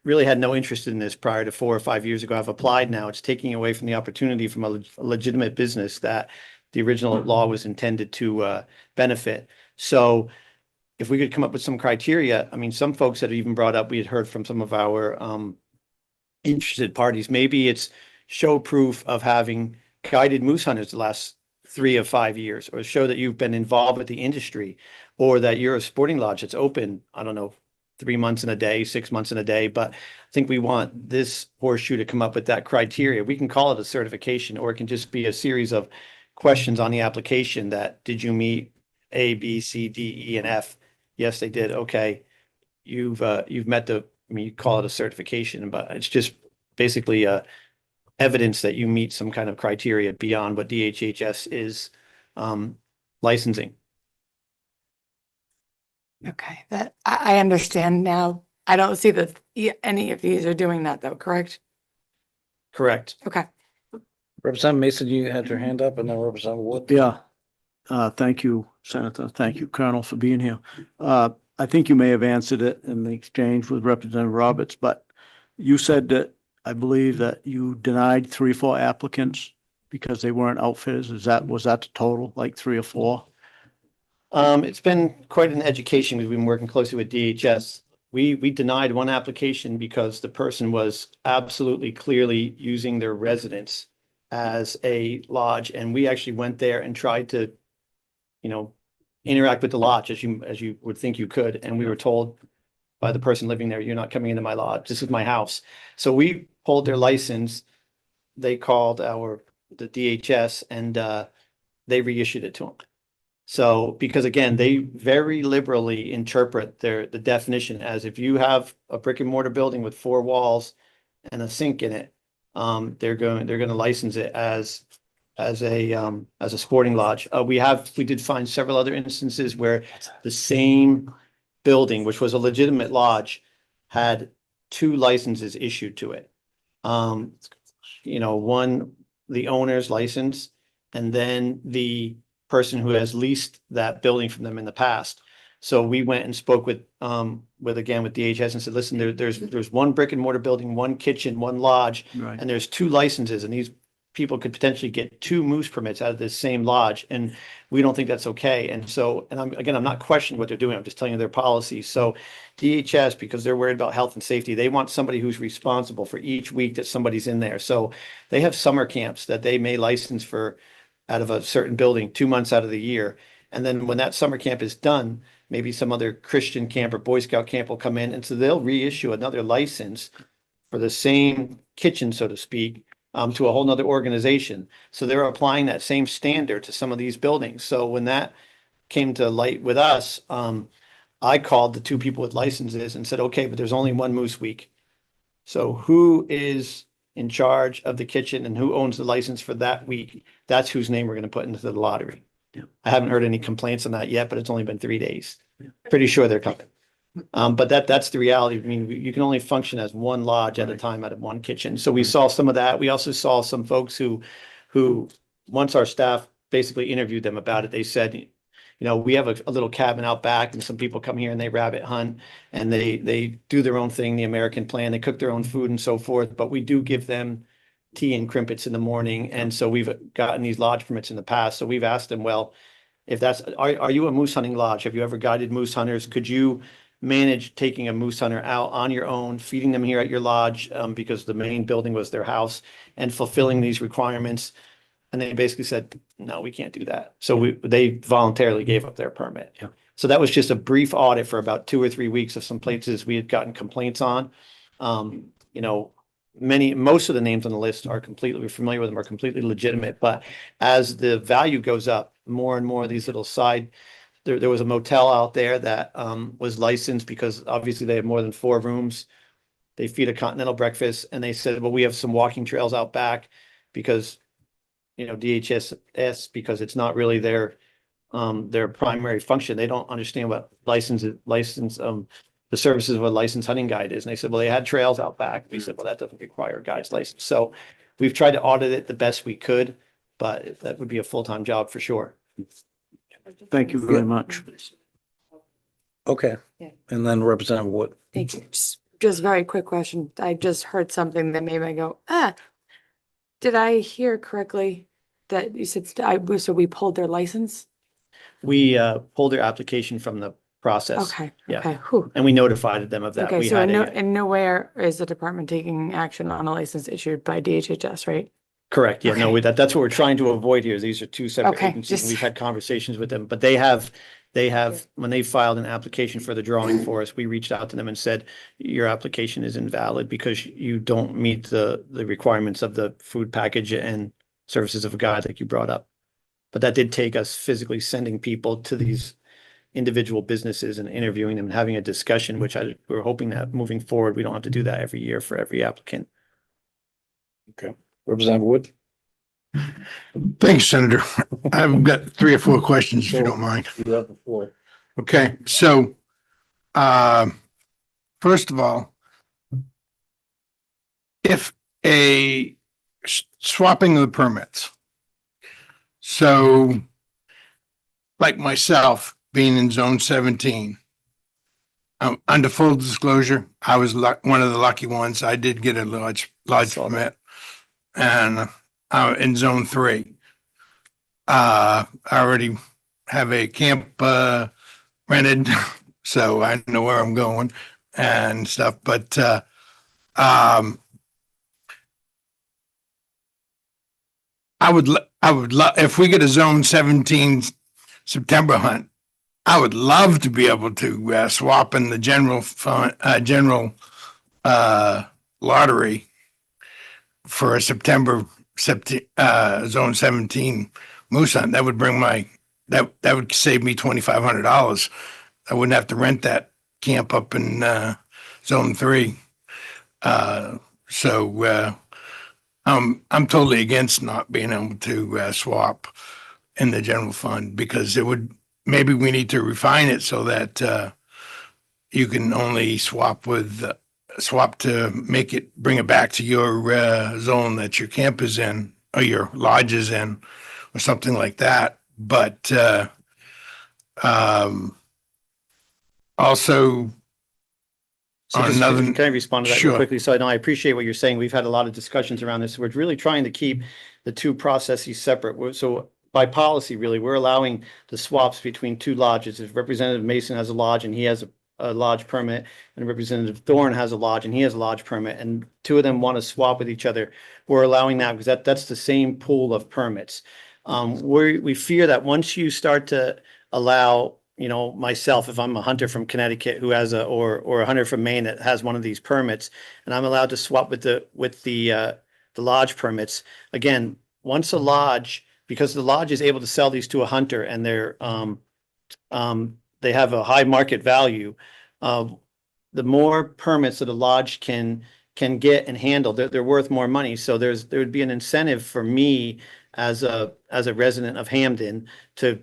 really had no interest in this prior to 4 or 5 years ago have applied now, it's taking away from the opportunity from a legitimate business that the original law was intended to benefit. So if we could come up with some criteria, I mean, some folks that even brought up, we had heard from some of our interested parties, maybe it's show proof of having guided moose hunters the last 3 of 5 years, or show that you've been involved with the industry, or that you're a sporting lodge that's open, I don't know, 3 months in a day, 6 months in a day. But I think we want this horseshoe to come up with that criteria. We can call it a certification, or it can just be a series of questions on the application that, did you meet A, B, C, D, E, and F? Yes, they did. Okay. You've met you call it a certification, but it's just basically evidence that you meet some kind of criteria beyond what DHHS is licensing. Okay, that I understand now. I don't see that any of these are doing that though, correct? Correct. Okay. Representative Mason, you had your hand up, and then Representative Wood. Yeah. Thank you, Senator. Thank you, Colonel, for being here. I think you may have answered it in the exchange with Representative Roberts, but you said that, I believe that you denied 3 or 4 applicants because they weren't outfitters. Was that the total, like 3 or 4? It's been quite an education. We've been working closely with DHS. We denied one application because the person was absolutely clearly using their residence as a lodge, and we actually went there and tried to, interact with the lodge as you would think you could, and we were told by the person living there, "You're not coming into my lodge. This is my house." So we pulled their license. They called the DHS, and they reissued it to them. So, because again, they very liberally interpret the definition as, if you have a brick and mortar building with 4 walls and a sink in it, they're going to license it as a sporting lodge. We did find several other instances where the same building, which was a legitimate lodge, had 2 licenses issued to it. One, the owner's license, and then the person who has leased that building from them in the past. So we went and spoke with DHS and said, listen, there's one brick and mortar building, 1 kitchen, 1 lodge, Right. and there's 2 licenses, and these people could potentially get 2 moose permits out of this same lodge, and we don't think that's okay. And so, and I'm not questioning what they're doing. I'm just telling you their policy. So DHS, because they're worried about health and safety, they want somebody who's responsible for each week that somebody's in there. So they have summer camps that they may license for out of a certain building 2 months out of the year. And then when that summer camp is done, maybe some other Christian camp or Boy Scout camp will come in. And so they'll reissue another license for the same kitchen, so to speak, to a whole nother organization. So they're applying that same standard to some of these buildings. So when that came to light with us, I called the 2 people with licenses and said, okay, but there's only 1 moose week. So who is in charge of the kitchen and who owns the license for that week? That's whose name we're going to put into the lottery. Yeah. I haven't heard any complaints on that yet, but it's only been 3 days. Pretty sure they're coming. But that's the reality. I mean, you can only function as one lodge at a time out of one kitchen. So we saw some of that. We also saw some folks who, once our staff basically interviewed them about it, they said, you know, we have a little cabin out back and some people come here and they rabbit hunt and they do their own thing, the American plan, they cook their own food and so forth, but we do give them tea and crimpets in the morning. And so we've gotten these lodge permits in the past. So we've asked them, well, if that's, are you a moose hunting lodge? Have you ever guided moose hunters? Could you manage taking a moose hunter out on your own, feeding them here at your lodge, because the main building was their house, and fulfilling these requirements? And they basically said, no, we can't do that. So they voluntarily gave up their permit. Yeah. So that was just a brief audit for about 2 or 3 weeks of some places we had gotten complaints on. You know, most of the names on the list are completely, we're familiar with them, are completely legitimate, but as the value goes up, more and more of these little side, there was a motel out there that was licensed because obviously they have more than 4 rooms. They feed a continental breakfast, and they said, well, we have some walking trails out back because, you know, DHS, because it's not really their primary function. They don't understand what the services of a licensed hunting guide is. And they said, well, they had trails out back. We said, well, that doesn't require a guide's license. So we've tried to audit it the best we could, but that would be a full-time job for sure. Thank you very much. Okay. Yeah. And then Representative Wood. Thank you. Just very quick question. I just heard something that made me go, did I hear correctly that you said, so we pulled their license? We pulled their application from the process. Okay, Yeah. okay. Whew. And we notified them of that. Okay, We so had in nowhere is the department taking action on a license issued by DHHS, right? Correct. Yeah, no, Okay. that's what we're trying to avoid here. These are 2 separate Okay, agencies. and just- We've had conversations with them, but they have, when they filed an application for the drawing for us, we reached out to them and said, your application is invalid because you don't meet the requirements of the food package and services of a guide like you brought up. But that did take us physically sending people to these individual businesses and interviewing them and having a discussion, which we're hoping that moving forward, we don't have to do that every year for every applicant. Okay. Representative Wood. Thanks, Senator. I've got 3 or 4 questions, if you don't mind. You have the floor. Okay, so, first of all, if swapping of the permits. So, like myself, being in zone 17, under full disclosure, I was one of the lucky ones. I did get a large permit, and in zone 3. I already have a camp rented, so I know where I'm going and stuff. But I would love, if we get a zone 17 September hunt, I would love to be able to swap in the general lottery for a September zone 17 moose hunt. That would bring that would save me $2,500. I wouldn't have to rent that camp up in zone 3. So I'm totally against not being able to swap in the general fund, because maybe we need to refine it so that you can only swap to bring it back to your zone that your camp is in or your lodge is in or something like that. But also So just, another, can I respond to that Sure. real quickly? So I know I appreciate what you're saying. We've had a lot of discussions around this. We're really trying to keep the 2 processes separate. So by policy, really, we're allowing the swaps between 2 lodges. If Representative Mason has a lodge and he has a lodge permit, and Representative Thorne has a lodge and he has a lodge permit, and 2 of them want to swap with each other, we're allowing that because that's the same pool of permits. We fear that once you start to allow, you know, myself, if I'm a hunter from Connecticut who has or a hunter from Maine that has one of these permits, and I'm allowed to swap with the lodge permits. Again, once a lodge, because the lodge is able to sell these to a hunter and they have a high market value, the more permits that a lodge can get and handle, they're worth more money. So there would be an incentive for me as a resident of Hamden to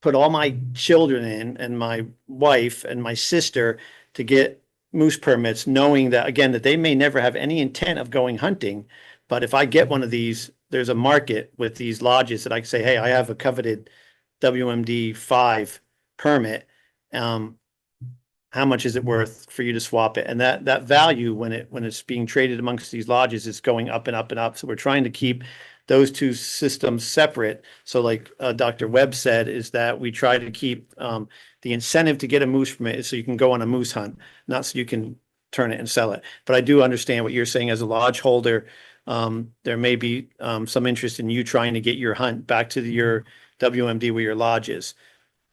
put all my children in and my wife and my sister to get moose permits, knowing that, again, that they may never have any intent of going hunting. But if I get one of these, there's a market with these lodges that I can say, hey, I have a coveted WMD 5 permit. How much is it worth for you to swap it? And that value, when it's being traded amongst these lodges, is going up and up and up. So we're trying to keep those two systems separate. So like Dr. Webb said, is that we try to keep the incentive to get a moose permit is so you can go on a moose hunt, not so you can turn it and sell it. But I do understand what you're saying as a lodge holder. There may be some interest in you trying to get your hunt back to your WMD where your lodge is.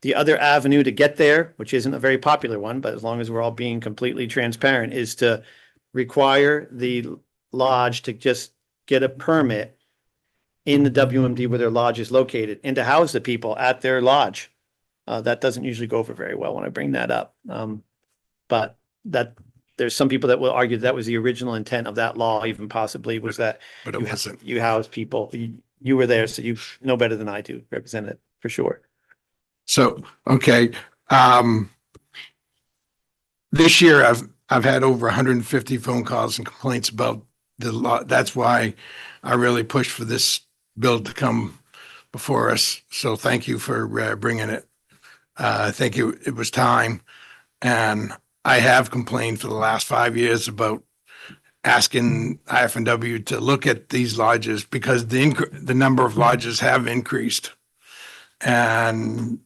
The other avenue to get there, which isn't a very popular one, but as long as we're all being completely transparent, is to require the lodge to just get a permit in the WMD where their lodge is located and to house the people at their lodge. That doesn't usually go over very well when I bring that up. But there's some people that will argue that was the original intent of that law, even possibly was that But it wasn't. you house people. You were there, so you know better than I do, represent it for sure. So, okay, this year I've had over 150 phone calls and complaints about the law. That's why I really pushed for this bill to come before us. So thank you for bringing it. I think it was time. And I have complained for the last 5 years about asking IF&W to look at these lodges because the number of lodges have increased. And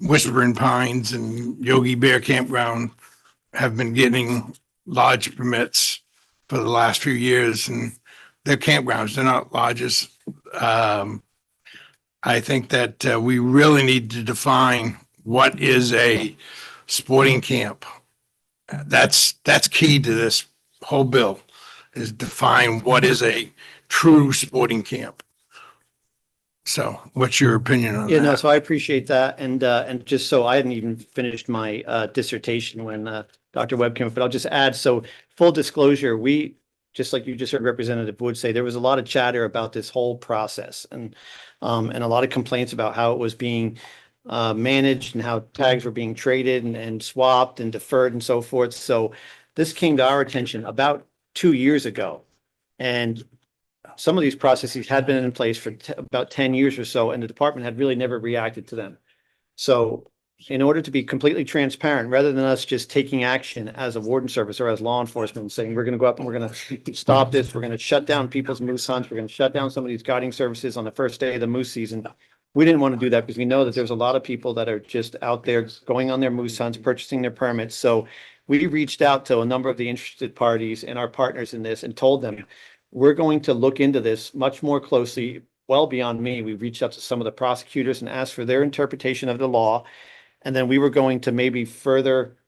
Whispering Pines and Yogi Bear Campground have been getting lodge permits for the last few years, and they're campgrounds, they're not lodges. I think that we really need to define what is a sporting camp. That's key to this whole bill, is define what is a true sporting camp. So what's your opinion on Yeah, no, that? so I appreciate that. And just so I hadn't even finished my dissertation when Dr. Webb came up, but I'll just add, so full disclosure, we, just like you just heard Representative Wood say, there was a lot of chatter about this whole process and a lot of complaints about how it was being managed and how tags were being traded and swapped and deferred and so forth. So this came to our attention about 2 years ago. And some of these processes had been in place for about 10 years or so, and the department had really never reacted to them. So in order to be completely transparent, rather than us just taking action as a warden service or as law enforcement and saying, we're going to go up and we're going to stop this, we're going to shut down people's moose hunts, we're going to shut down some of these guiding services on the first day of the moose season. We didn't want to do that because we know that there's a lot of people that are just out there going on their moose hunts, purchasing their permits. So we reached out to a number of the interested parties and our partners in this and told them, we're going to look into this much more closely, well beyond me. We reached out to some of the prosecutors and asked for their interpretation of the law. And then we were going to maybe further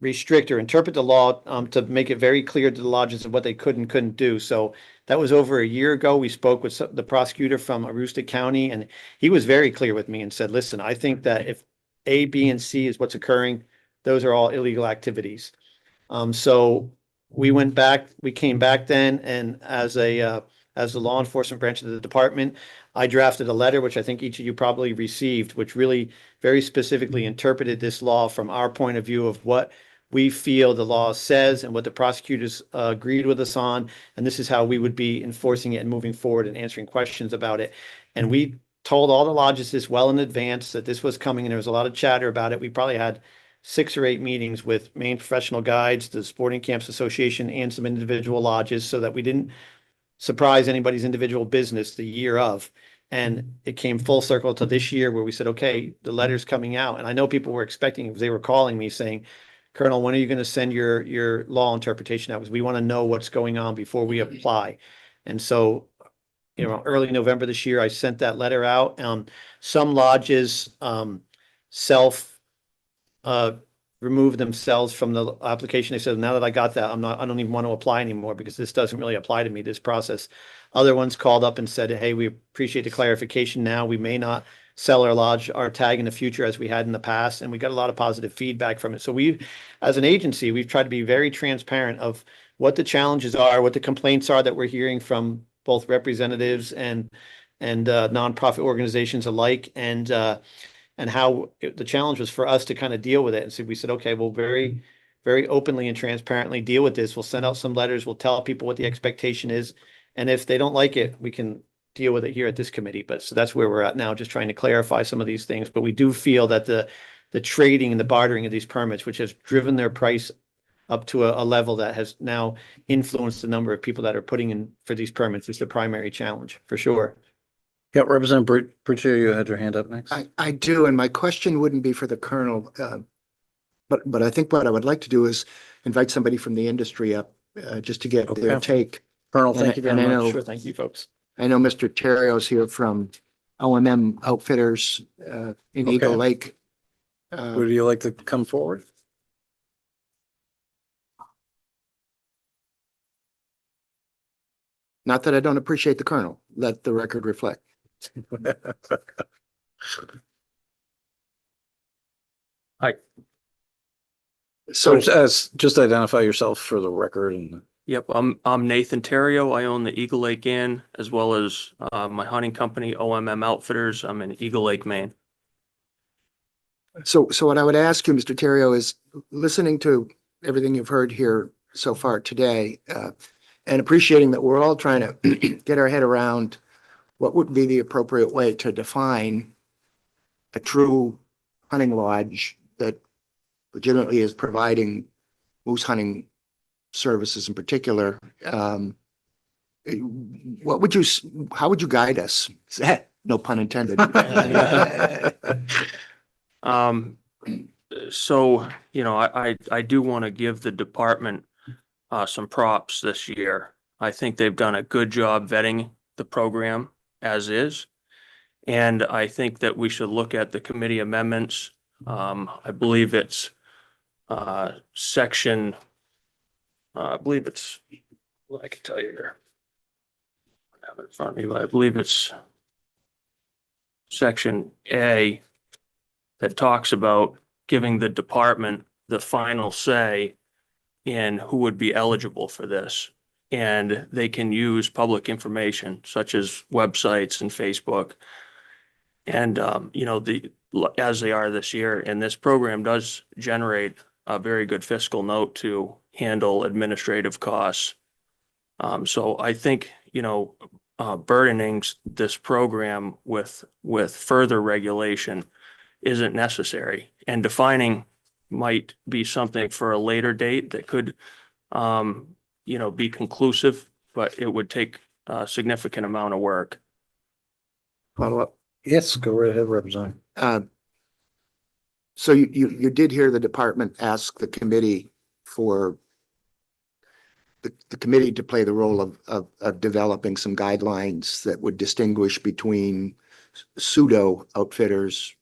restrict or interpret the law to make it very clear to the lodges of what they could and couldn't do. So that was over a year ago. We spoke with the prosecutor from Aroostook County, and he was very clear with me and said, listen, I think that if A, B, and C is what's occurring, those are all illegal activities. So we came back then, and as the law enforcement branch of the department, I drafted a letter, which I think each of you probably received, which really very specifically interpreted this law from our point of view of what we feel the law says and what the prosecutors agreed with us on. And this is how we would be enforcing it and moving forward and answering questions about it. And we told all the lodges this well in advance that this was coming, and there was a lot of chatter about it. We probably had 6 or 8 meetings with Maine Professional Guides, the Sporting Camps Association, and some individual lodges so that we didn't surprise anybody's individual business the year of. And it came full circle to this year where we said, okay, the letter's coming out. And I know people were expecting, because they were calling me saying, Colonel, when are you going to send your law interpretation out? Because we want to know what's going on before we apply. And so, early November this year, I sent that letter out. Some lodges remove themselves from the application. They said, now that I got that, I don't even want to apply anymore because this doesn't really apply to me, this process. Other ones called up and said, hey, we appreciate the clarification now. We may not sell our tag in the future as we had in the past. And we got a lot of positive feedback from it. So as an agency, we've tried to be very transparent of what the challenges are, what the complaints are that we're hearing from both representatives and nonprofit organizations alike, and how the challenge was for us to kind of deal with it. And so we said, okay, we'll very openly and transparently deal with this. We'll send out some letters. We'll tell people what the expectation is. And if they don't like it, we can deal with it here at this committee. But so that's where we're at now, just trying to clarify some of these things. But we do feel that the trading and the bartering of these permits, which has driven their price up to a level that has now influenced the number of people that are putting in for these permits, is the primary challenge, for sure. Yeah, Representative Pritchard, you had your hand up next. I do, and my question wouldn't be for the Colonel, but I think what I would like to do is invite somebody from the industry up, just to get their Okay. take. Colonel, And thank you very I much. know- Sure, thank you, folks. I know Mr. Terrio's here from OMM Outfitters, in Eagle Okay. Lake. Would you like to come forward? Not that I don't appreciate the Colonel, let the record reflect. So So, just identify yourself for the record and. Yep, I'm Nathan Terrio. I own the Eagle Lake Inn as well as my hunting company, OMM Outfitters. I'm in Eagle Lake, Maine. so what I would ask you, Mr. Terrio, is listening to everything you've heard here so far today, and appreciating that we're all trying to get our head around what would be the appropriate way to define a true hunting lodge that legitimately is providing moose hunting services in particular. What would you, how would you guide us? No pun intended. So, I do want to give the department some props this year. I think they've done a good job vetting the program as is. And I think that we should look at the committee amendments. I believe it's section, I believe it's, well, I can tell you here. I have it in front of me, but I believe it's section A that talks about giving the department the final say in who would be eligible for this. And they can use public information such as websites and Facebook. And, as they are this year, and this program does generate a very good fiscal note to handle administrative costs. So I think, burdening this program with further regulation isn't necessary, and defining might be something for a later date that could, be conclusive, but it would take a significant amount of work. Follow up. Yes, go right ahead, Representative. So you did hear the department ask the committee for the committee to play the role of developing some guidelines that would distinguish between pseudo outfitters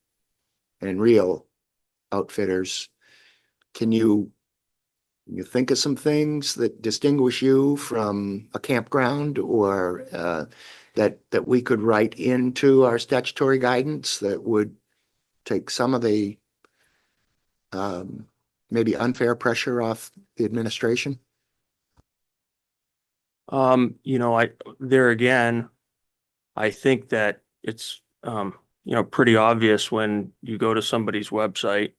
and real outfitters. Can you think of some things that distinguish you from a campground, or that we could write into our statutory guidance that would take some of the maybe unfair pressure off the administration? There again, I think that it's, pretty obvious when you go to somebody's website,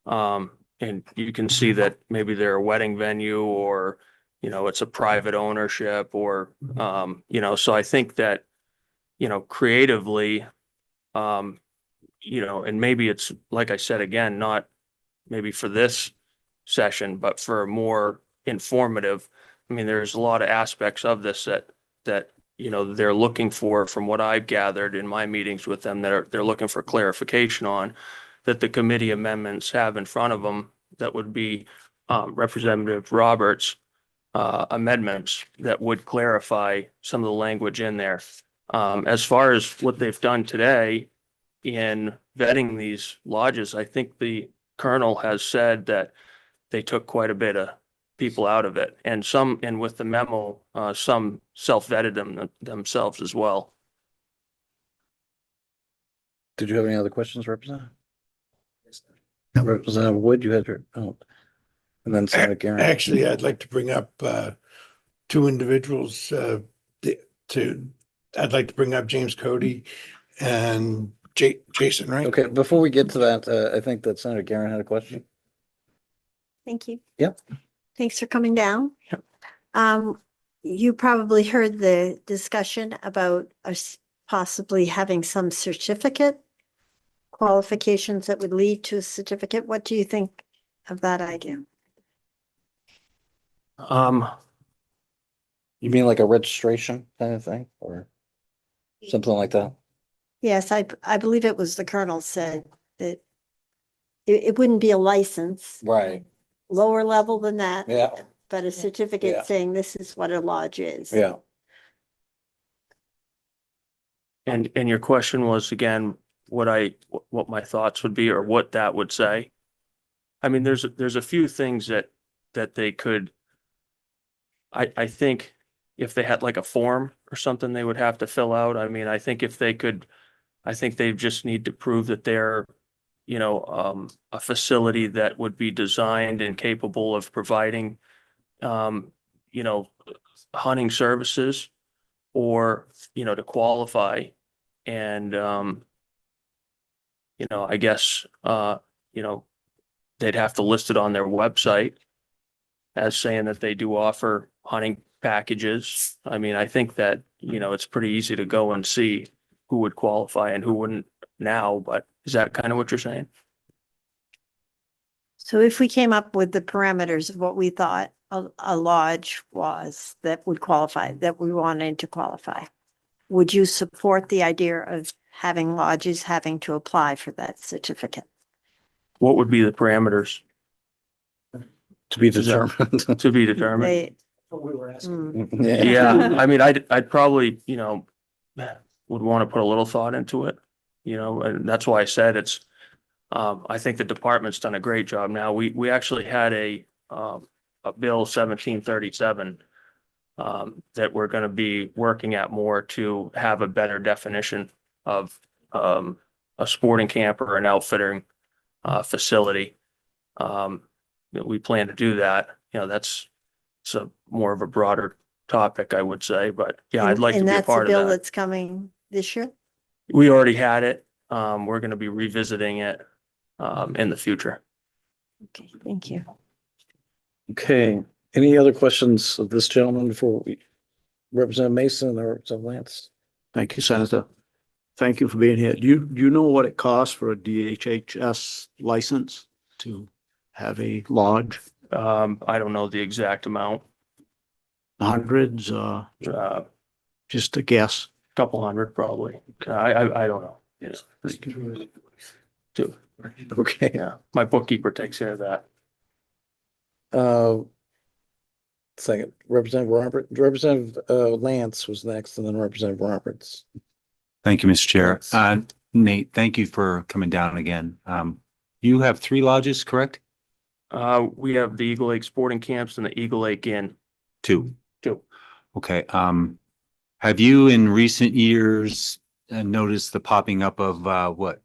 and you can see that maybe they're a wedding venue, or, it's a private ownership, or, so I think that, creatively, and maybe it's, like I said, again, not maybe for this session, but for a more informative. I mean, there's a lot of aspects of this that they're looking for, from what I've gathered in my meetings with them, they're looking for clarification on, that the committee amendments have in front of them, that would be Representative Roberts' amendments that would clarify some of the language in there. As far as what they've done today in vetting these lodges, I think the Colonel has said that they took quite a bit of people out of it, and with the memo, some self-vetted themselves as well. Did you have any other questions, Representative? Representative Wood, you had your, and then Senator Garrett. Actually, I'd like to bring up two individuals. I'd like to bring up James Cody and Jason, right? Okay, before we get to that, I think that Senator Garen had a question. Thank you. Yep. Thanks for coming down. You probably heard the discussion about us possibly having some certificate qualifications that would lead to a certificate. What do you think of that idea? You mean like a registration kind of thing or something like that? Yes, I believe it was the colonel said that it wouldn't be a license, Right. lower level than that. Yeah. But a Yeah. certificate saying this is what a lodge is. Yeah. And your question was again, what my thoughts would be or what that would say? I mean, there's a few things that they could. I think if they had like a form or something they would have to fill out. I mean, I think if they could, I think they just need to prove that they're, a facility that would be designed and capable of providing, hunting services or, to qualify. And, I guess, they'd have to list it on their website as saying that they do offer hunting packages. I mean, I think that, it's pretty easy to go and see who would qualify and who wouldn't now, but is that kind of what you're saying? So if we came up with the parameters of what we thought a lodge was that would qualify, that we wanted to qualify, would you support the idea of having lodges having to apply for that certificate? What would be the parameters To be determined. to be determined? They, Yeah, I mean, I'd probably, would want to put a little thought into it, and that's why I said it's, I think the department's done a great job. Now, we actually had a bill 1737 that we're going to be working at more to have a better definition of a sporting camp or an outfitting facility. We plan to do that. It's a more of a broader topic, I would say, but yeah, I'd like to and be a that's part the of bill that. that's coming this year? We already had it. We're going to be revisiting it in the future. Okay, thank you. Okay, any other questions of this gentleman before we Representative Mason or Representative Lance? Thank you, Senator. Thank you for being here. Do you know what it costs for a DHHS license to have a lodge? I don't know the exact amount, Hundreds, just a guess. couple hundred probably. I don't know. Yes. Two. Okay. Yeah, my bookkeeper takes care of that. Second, Representative Lance was next and then Representative Roberts. Thank you, Mr. Chair. Yes. Nate, thank you for coming down again. You have 3 lodges, correct? We have the Eagle Lake Sporting Camps and the Eagle Lake Inn. 2. 2. Okay. Have you in recent years noticed the popping up of what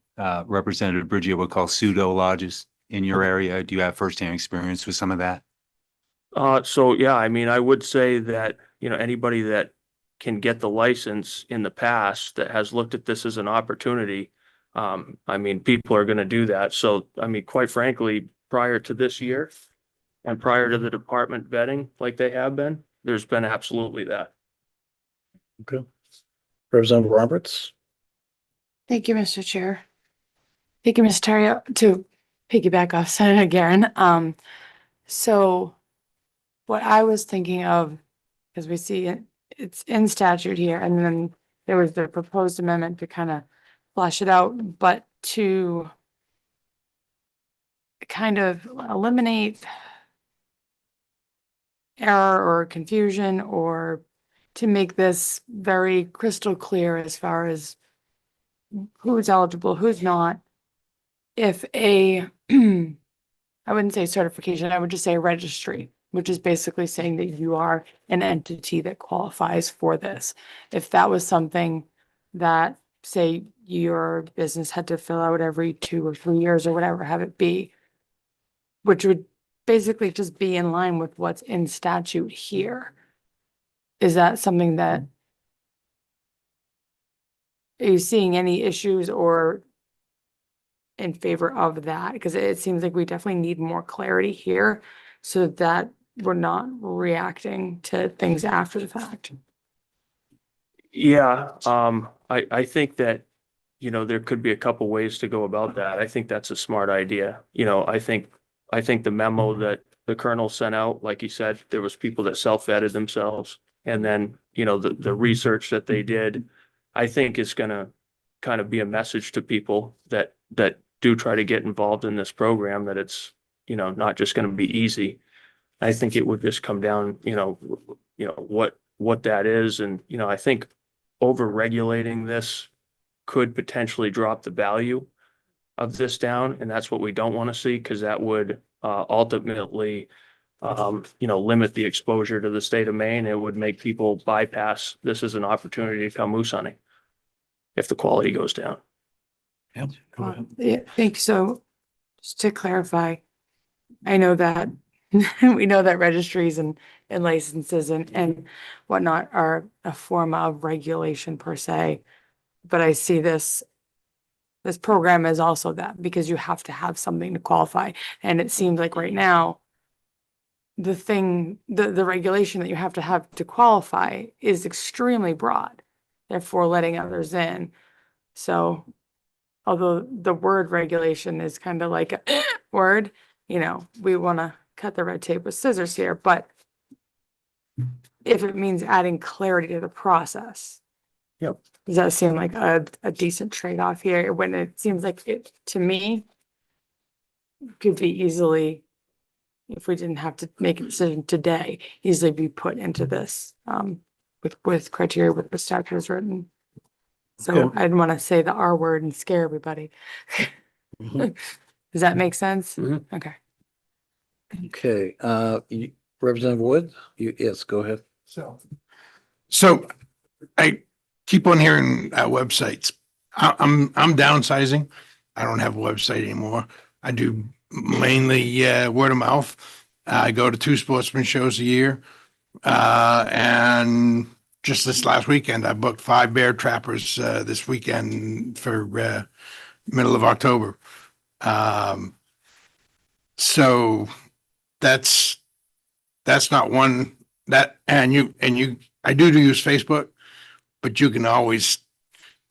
Representative Bridget would call pseudo lodges in your area? Do you have firsthand experience with some of that? So yeah, I mean, I would say that, anybody that can get the license in the past that has looked at this as an opportunity, I mean, people are going to do that. So, I mean, quite frankly, prior to this year and prior to the department vetting like they have been, there's been absolutely that. Okay. Representative Roberts. Thank you, Mr. Chair. Thank you, Ms. Terry. To piggyback off Senator Garen, so what I was thinking of, because we see it's in statute here, and then there was the proposed amendment to kind of flesh it out, but to kind of eliminate error or confusion, or to make this very crystal clear as far as who's eligible, who's not. If I wouldn't say certification, I would just say registry, which is basically saying that you are an entity that qualifies for this. If that was something that, say, your business had to fill out every 2 or 3 years or whatever, have it be, which would basically just be in line with what's in statute here. Is that something that are you seeing any issues or in favor of that? Because it seems like we definitely need more clarity here so that we're not reacting to things after the fact. Yeah, I think that, you know, there could be a couple ways to go about that. I think that's a smart idea. You know, I think the memo that the colonel sent out, like he said, there was people that self-vetted themselves. And then, you know, the research that they did, I think is gonna kind of be a message to people that do try to get involved in this program, that it's, you know, not just gonna be easy. I think it would just come down, what that is. And, you know, I think over regulating this could potentially drop the value of this down. And that's what we don't want to see, because that would ultimately, limit the exposure to the state of Maine. It would make people bypass this as an opportunity to come moose hunting if the quality goes down. Yep. Yeah, thank you. So just to clarify, I know that we know that registries and licenses and whatnot are a form of regulation per se. But I see this program is also that, because you have to have something to qualify. And it seems like right now, the regulation that you have to qualify is extremely broad, therefore letting others in. So although the word regulation is kind of like a word, you know, we want to cut the red tape with scissors here, but if it means adding clarity to the process. Yep. Does that seem like a decent trade-off here, when it seems like it, to me, could be easily, if we didn't have to make a decision today, easily be put into this, with criteria with the statute is written. So Okay. I didn't want to say the R word and scare everybody. Mhm. Does that make sense? Mhm. Okay. Okay, Representative Wood, yes, go ahead. So I keep on hearing websites. I'm downsizing. I don't have a website anymore. I do mainly word of mouth. I go to 2 sportsman shows a year. And just this last weekend, I booked 5 bear trappers this weekend for middle of October. So that's not one that, and you I do use Facebook, but you can always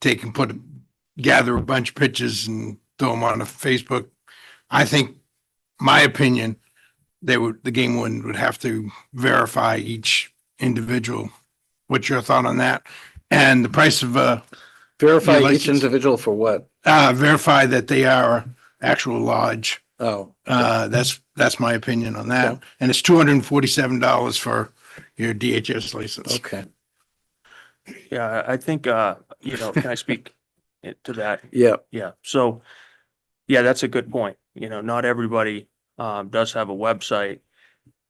take and gather a bunch of pictures and throw them on a Facebook. I think, my opinion, the game warden would have to verify each individual. What's your thought on that? And the price of Verify your each license? individual for what? Verify that they are actual lodge. Oh, That's my opinion on that. Okay. And it's $247 for your DHS license. okay, Yeah, I think, can I speak to that? yeah, Yeah, so, yeah, that's a good point. You know, not everybody does have a website.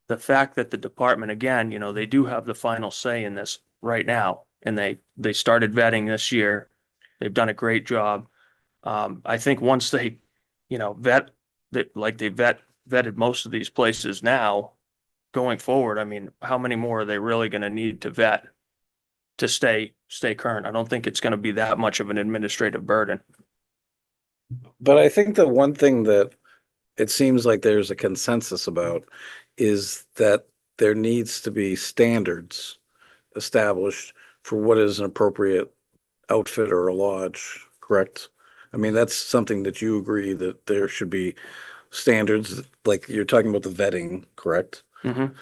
The fact that the department, again, you know, they do have the final say in this right now, and they started vetting this year. They've done a great job. I think once they, vet that, like they vetted most of these places now, going forward, I mean, how many more are they really going to need to vet to stay current? I don't think it's going to be that much of an administrative burden. but I think the one thing that it seems like there's a consensus about is that there needs to be standards established for what is an appropriate outfit or a lodge, correct? I mean, that's something that you agree that there should be standards, like you're talking about the vetting, correct? Mhm.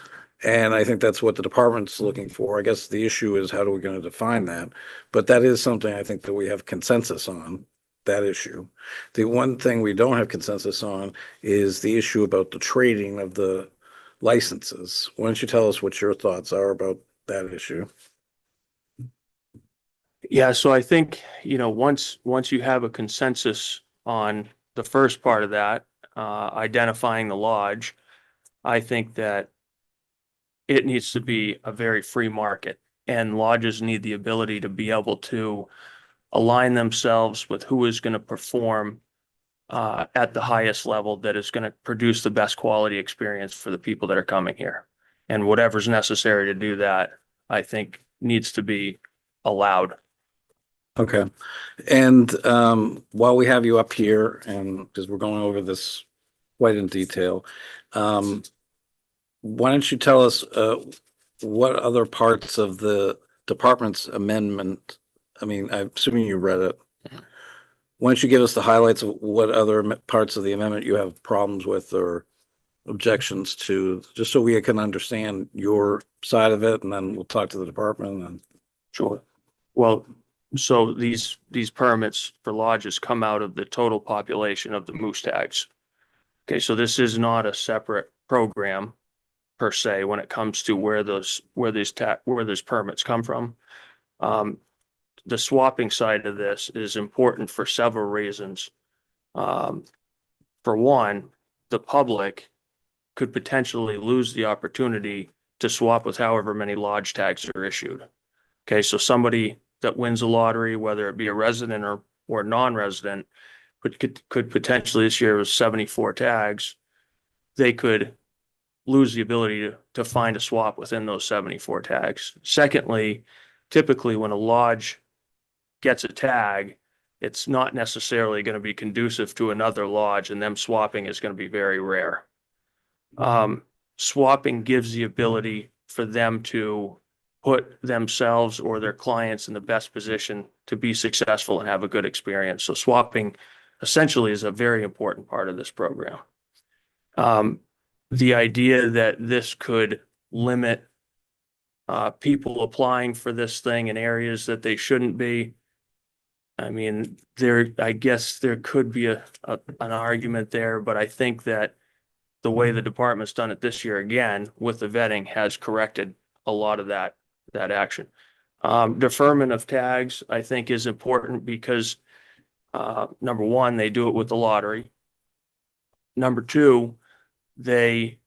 And I think that's what the department's looking for. I guess the issue is how are we going to define that? But that is something I think that we have consensus on, that issue. The one thing we don't have consensus on is the issue about the trading of the licenses. Why don't you tell us what your thoughts are about that issue? Yeah, so I think, once you have a consensus on the first part of that, identifying the lodge, I think that it needs to be a very free market, and lodges need the ability to be able to align themselves with who is going to perform at the highest level, that is going to produce the best quality experience for the people that are coming here. And whatever's necessary to do that, I think needs to be allowed. Okay. And while we have you up here, and because we're going over this quite in detail, why don't you tell us what other parts of the department's amendment, I mean, I'm assuming you read it. Why don't you give us the highlights of what other parts of the amendment you have problems with or objections to, just so we can understand your side of it, and then we'll talk to the department and. Sure. Well, so these permits for lodges come out of the total population of the moose tags. Okay, so this is not a separate program per se when it comes to where those permits come from. The swapping side of this is important for several reasons. For one, the public could potentially lose the opportunity to swap with however many lodge tags are issued. Okay, so somebody that wins a lottery, whether it be a resident or non-resident, could potentially this year with 74 tags, they could lose the ability to find a swap within those 74 tags. Secondly, typically when a lodge gets a tag, it's not necessarily going to be conducive to another lodge, and them swapping is going to be very rare. Swapping gives the ability for them to put themselves or their clients in the best position to be successful and have a good experience. So swapping essentially is a very important part of this program. The idea that this could limit people applying for this thing in areas that they shouldn't be, I mean, I guess there could be an argument there, but I think that the way the department's done it this year, again, with the vetting, has corrected a lot of that action. Deferment of tags, I think, is important because number one, they do it with the lottery. Number two, they,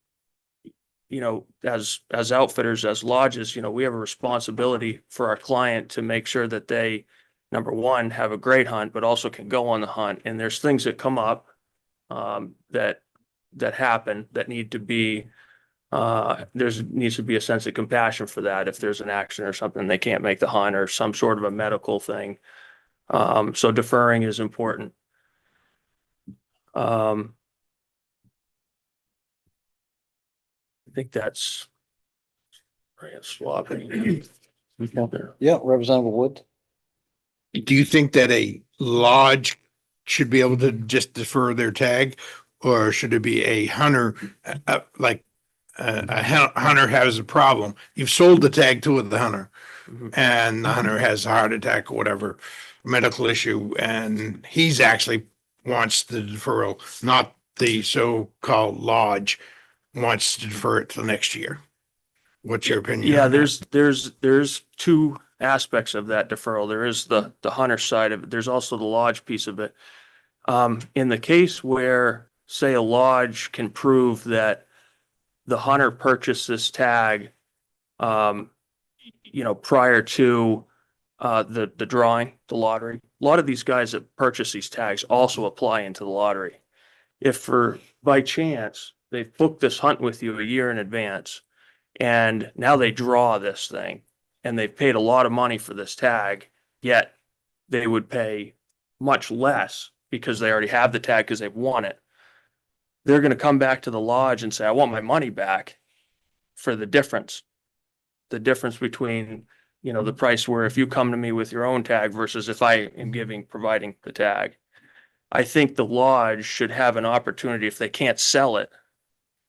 as outfitters, as lodges, we have a responsibility for our client to make sure that they, number one, have a great hunt, but also can go on the hunt. And there's things that come up that happen that need to be needs to be a sense of compassion for that. If there's an accident or something, they can't make the hunt or some sort of a medical thing. So deferring is important. I think that's swapping. Yeah, Representative Wood. Do you think that a lodge should be able to just defer their tag? Or should it be a hunter, like a hunter has a problem? You've sold the tag to the hunter and the hunter has a heart attack or whatever, medical issue, and he's actually wants the deferral, not the so-called lodge wants to defer it till next year. What's your opinion? Yeah, on that? there's two aspects of that deferral. There is the hunter side of it. There's also the lodge piece of it. In the case where, say, a lodge can prove that the hunter purchased this tag, prior to the drawing, the lottery. A lot of these guys that purchase these tags also apply into the lottery. If by chance they've booked this hunt with you a year in advance, and now they draw this thing, and they've paid a lot of money for this tag, yet they would pay much less because they already have the tag because they've won it. They're going to come back to the lodge and say, I want my money back for the difference. The difference between, the price where if you come to me with your own tag versus if I am providing the tag. I think the lodge should have an opportunity if they can't sell it,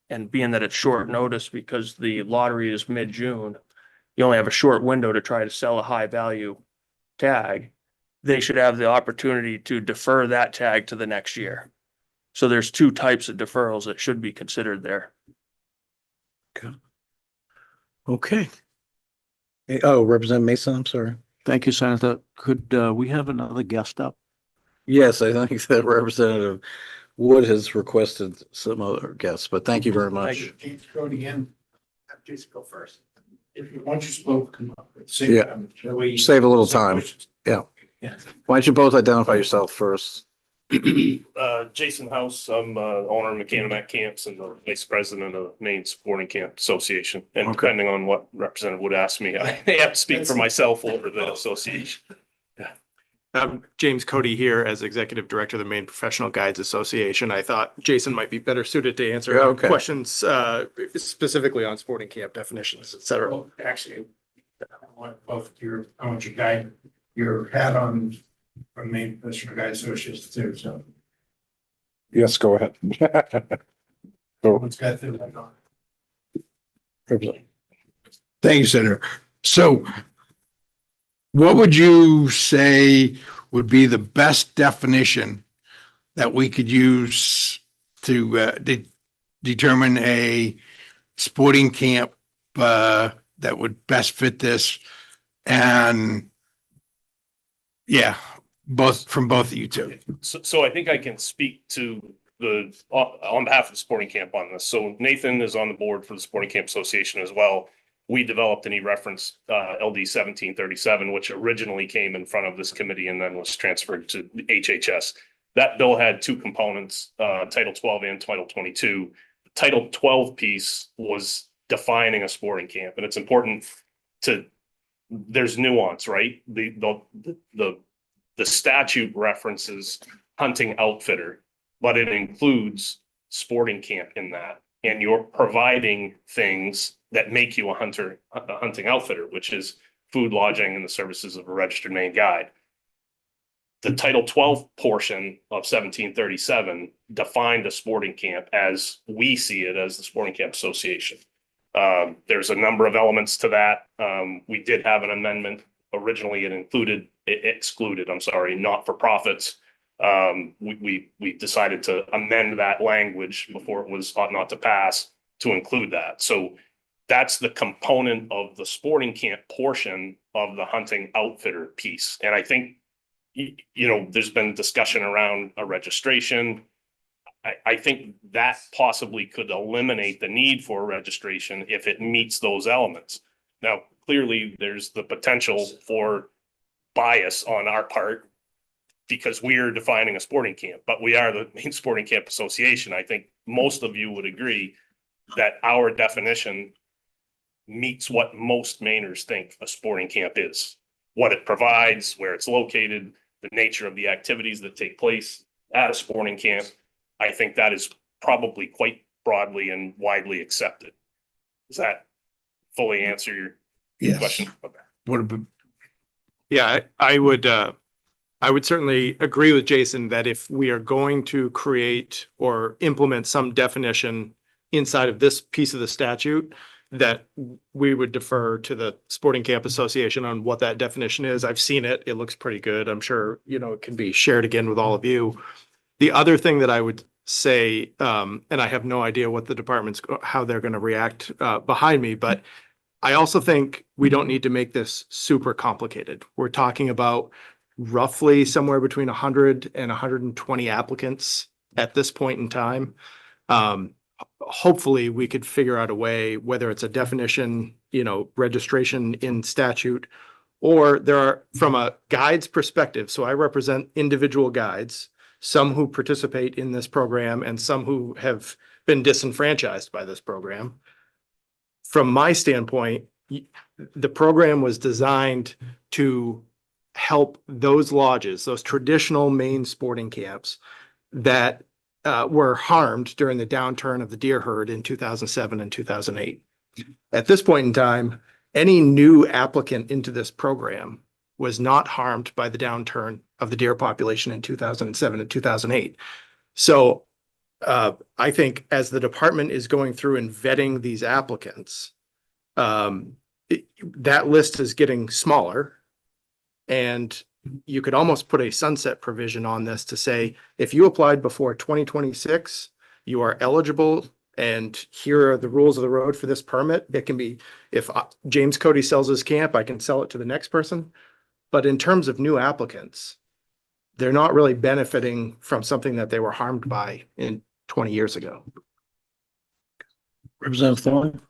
and being that it's short notice because the lottery is mid-June, you only have a short window to try to sell a high value tag. They should have the opportunity to defer that tag to the next year. So there's two types of deferrals that should be considered there. Okay. Oh, Representative Mason, I'm sorry. Thank you, Senator. Could we have another guest up? Yes, I think that Representative Wood has requested some other guests, but thank you very much. James, go again. Have Jason go first. Once you spoke, come up. Yeah. Save a little time. Yeah. Why don't you both identify yourself first? Jason House, I'm owner of Mechanimac Camps and the vice president of Maine Sporting Camp Association. And Okay. depending on what representative would ask me, I have to speak for myself over the association. James Cody here as Executive Director of the Maine Professional Guides Association. I thought Jason might be better suited to answer Yeah, okay. questions specifically on sporting camp definitions, et cetera. Actually, I want your guide, your hat on from Maine Professional Guide Association too, so. Yes, go ahead. Go. Let's get through that. Thank you, Senator. So what would you say would be the best definition that we could use to determine a sporting camp that would best fit this? And yeah, from both of you two. So I think I can speak to on behalf of the sporting camp on this. So Nathan is on the board for the Sporting Camp Association as well. We developed and he referenced LD 1737, which originally came in front of this committee and then was transferred to HHS. That bill had two components, Title 12 and Title 22. The Title 12 piece was defining a sporting camp, and it's important there's nuance, right? The statute references hunting outfitter, but it includes sporting camp in that. And you're providing things that make you a hunting outfitter, which is food, lodging, and the services of a registered Maine guide. The Title 12 portion of 1737 defined a sporting camp as we see it as the Sporting Camp Association. There's a number of elements to that. We did have an amendment. Originally, it excluded, not-for-profits. We decided to amend that language before it was ought not to pass to include that. So that's the component of the sporting camp portion of the hunting outfitter piece. And I think, there's been discussion around a registration. I think that possibly could eliminate the need for a registration if it meets those elements. Now, clearly, there's the potential for bias on our part because we are defining a sporting camp, but we are the Maine Sporting Camp Association. I think most of you would agree that our definition meets what most Mainers think a sporting camp is, what it provides, where it's located, the nature of the activities that take place at a sporting camp. I think that is probably quite broadly and widely accepted. Does that fully answer your question? Okay. What about? Yeah, I would certainly agree with Jason that if we are going to create or implement some definition inside of this piece of the statute, that we would defer to the Sporting Camp Association on what that definition is. I've seen it. It looks pretty good. I'm sure, it can be shared again with all of you. The other thing that I would say, and I have no idea what the department's, how they're going to react behind me, but I also think we don't need to make this super complicated. We're talking about roughly somewhere between 100 and 120 applicants at this point in time. Hopefully we could figure out a way, whether it's a definition, registration in statute, or there are, from a guide's perspective. So I represent individual guides, some who participate in this program and some who have been disenfranchised by this program. From my standpoint, the program was designed to help those lodges, those traditional Maine sporting camps that were harmed during the downturn of the deer herd in 2007 and 2008. At this point in time, any new applicant into this program was not harmed by the downturn of the deer population in 2007 and 2008. So I think as the department is going through and vetting these applicants, that list is getting smaller. And you could almost put a sunset provision on this to say, if you applied before 2026, you are eligible, and here are the rules of the road for this permit. It can be, if James Cody sells his camp, I can sell it to the next person. But in terms of new applicants, they're not really benefiting from something that they were harmed by in 20 years ago. Representative Thorne?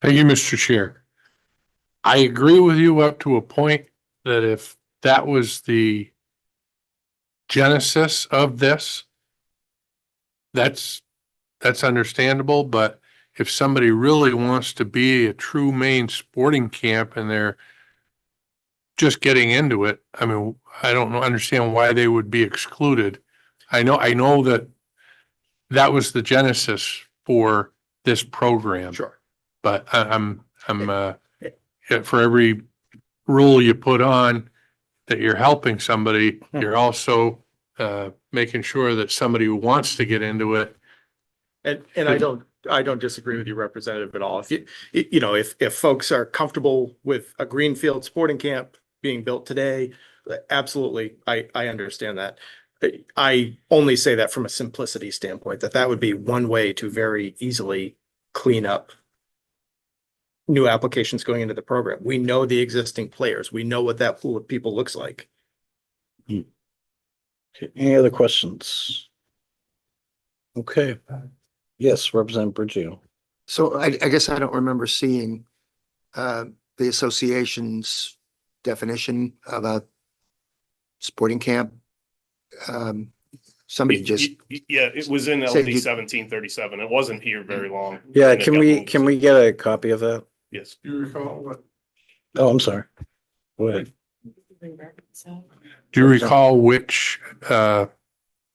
Thank you, Mr. Chair. I agree with you up to a point that if that was the genesis of this, that's understandable. But if somebody really wants to be a true Maine sporting camp and they're just getting into it, I mean, I don't understand why they would be excluded. I know that that was the genesis for this program. Sure. But for every rule you put on that you're helping somebody, you're also making sure that somebody who wants to get into it. And I don't disagree with you, Representative, at all. If if folks are comfortable with a greenfield sporting camp being built today, absolutely, I understand that. I only say that from a simplicity standpoint, that would be one way to very easily clean up new applications going into the program. We know the existing players. We know what that pool of people looks like. Okay, any other questions? Okay. Yes, Representative Bergio. So I guess I don't remember seeing the association's definition of a sporting camp. Somebody just, Yeah, it was in Say LD you- 1737. It wasn't here very long. Yeah, And it got can moved. we get a copy of that? Yes. Do you recall what? Oh, I'm sorry. Go ahead. Do you recall which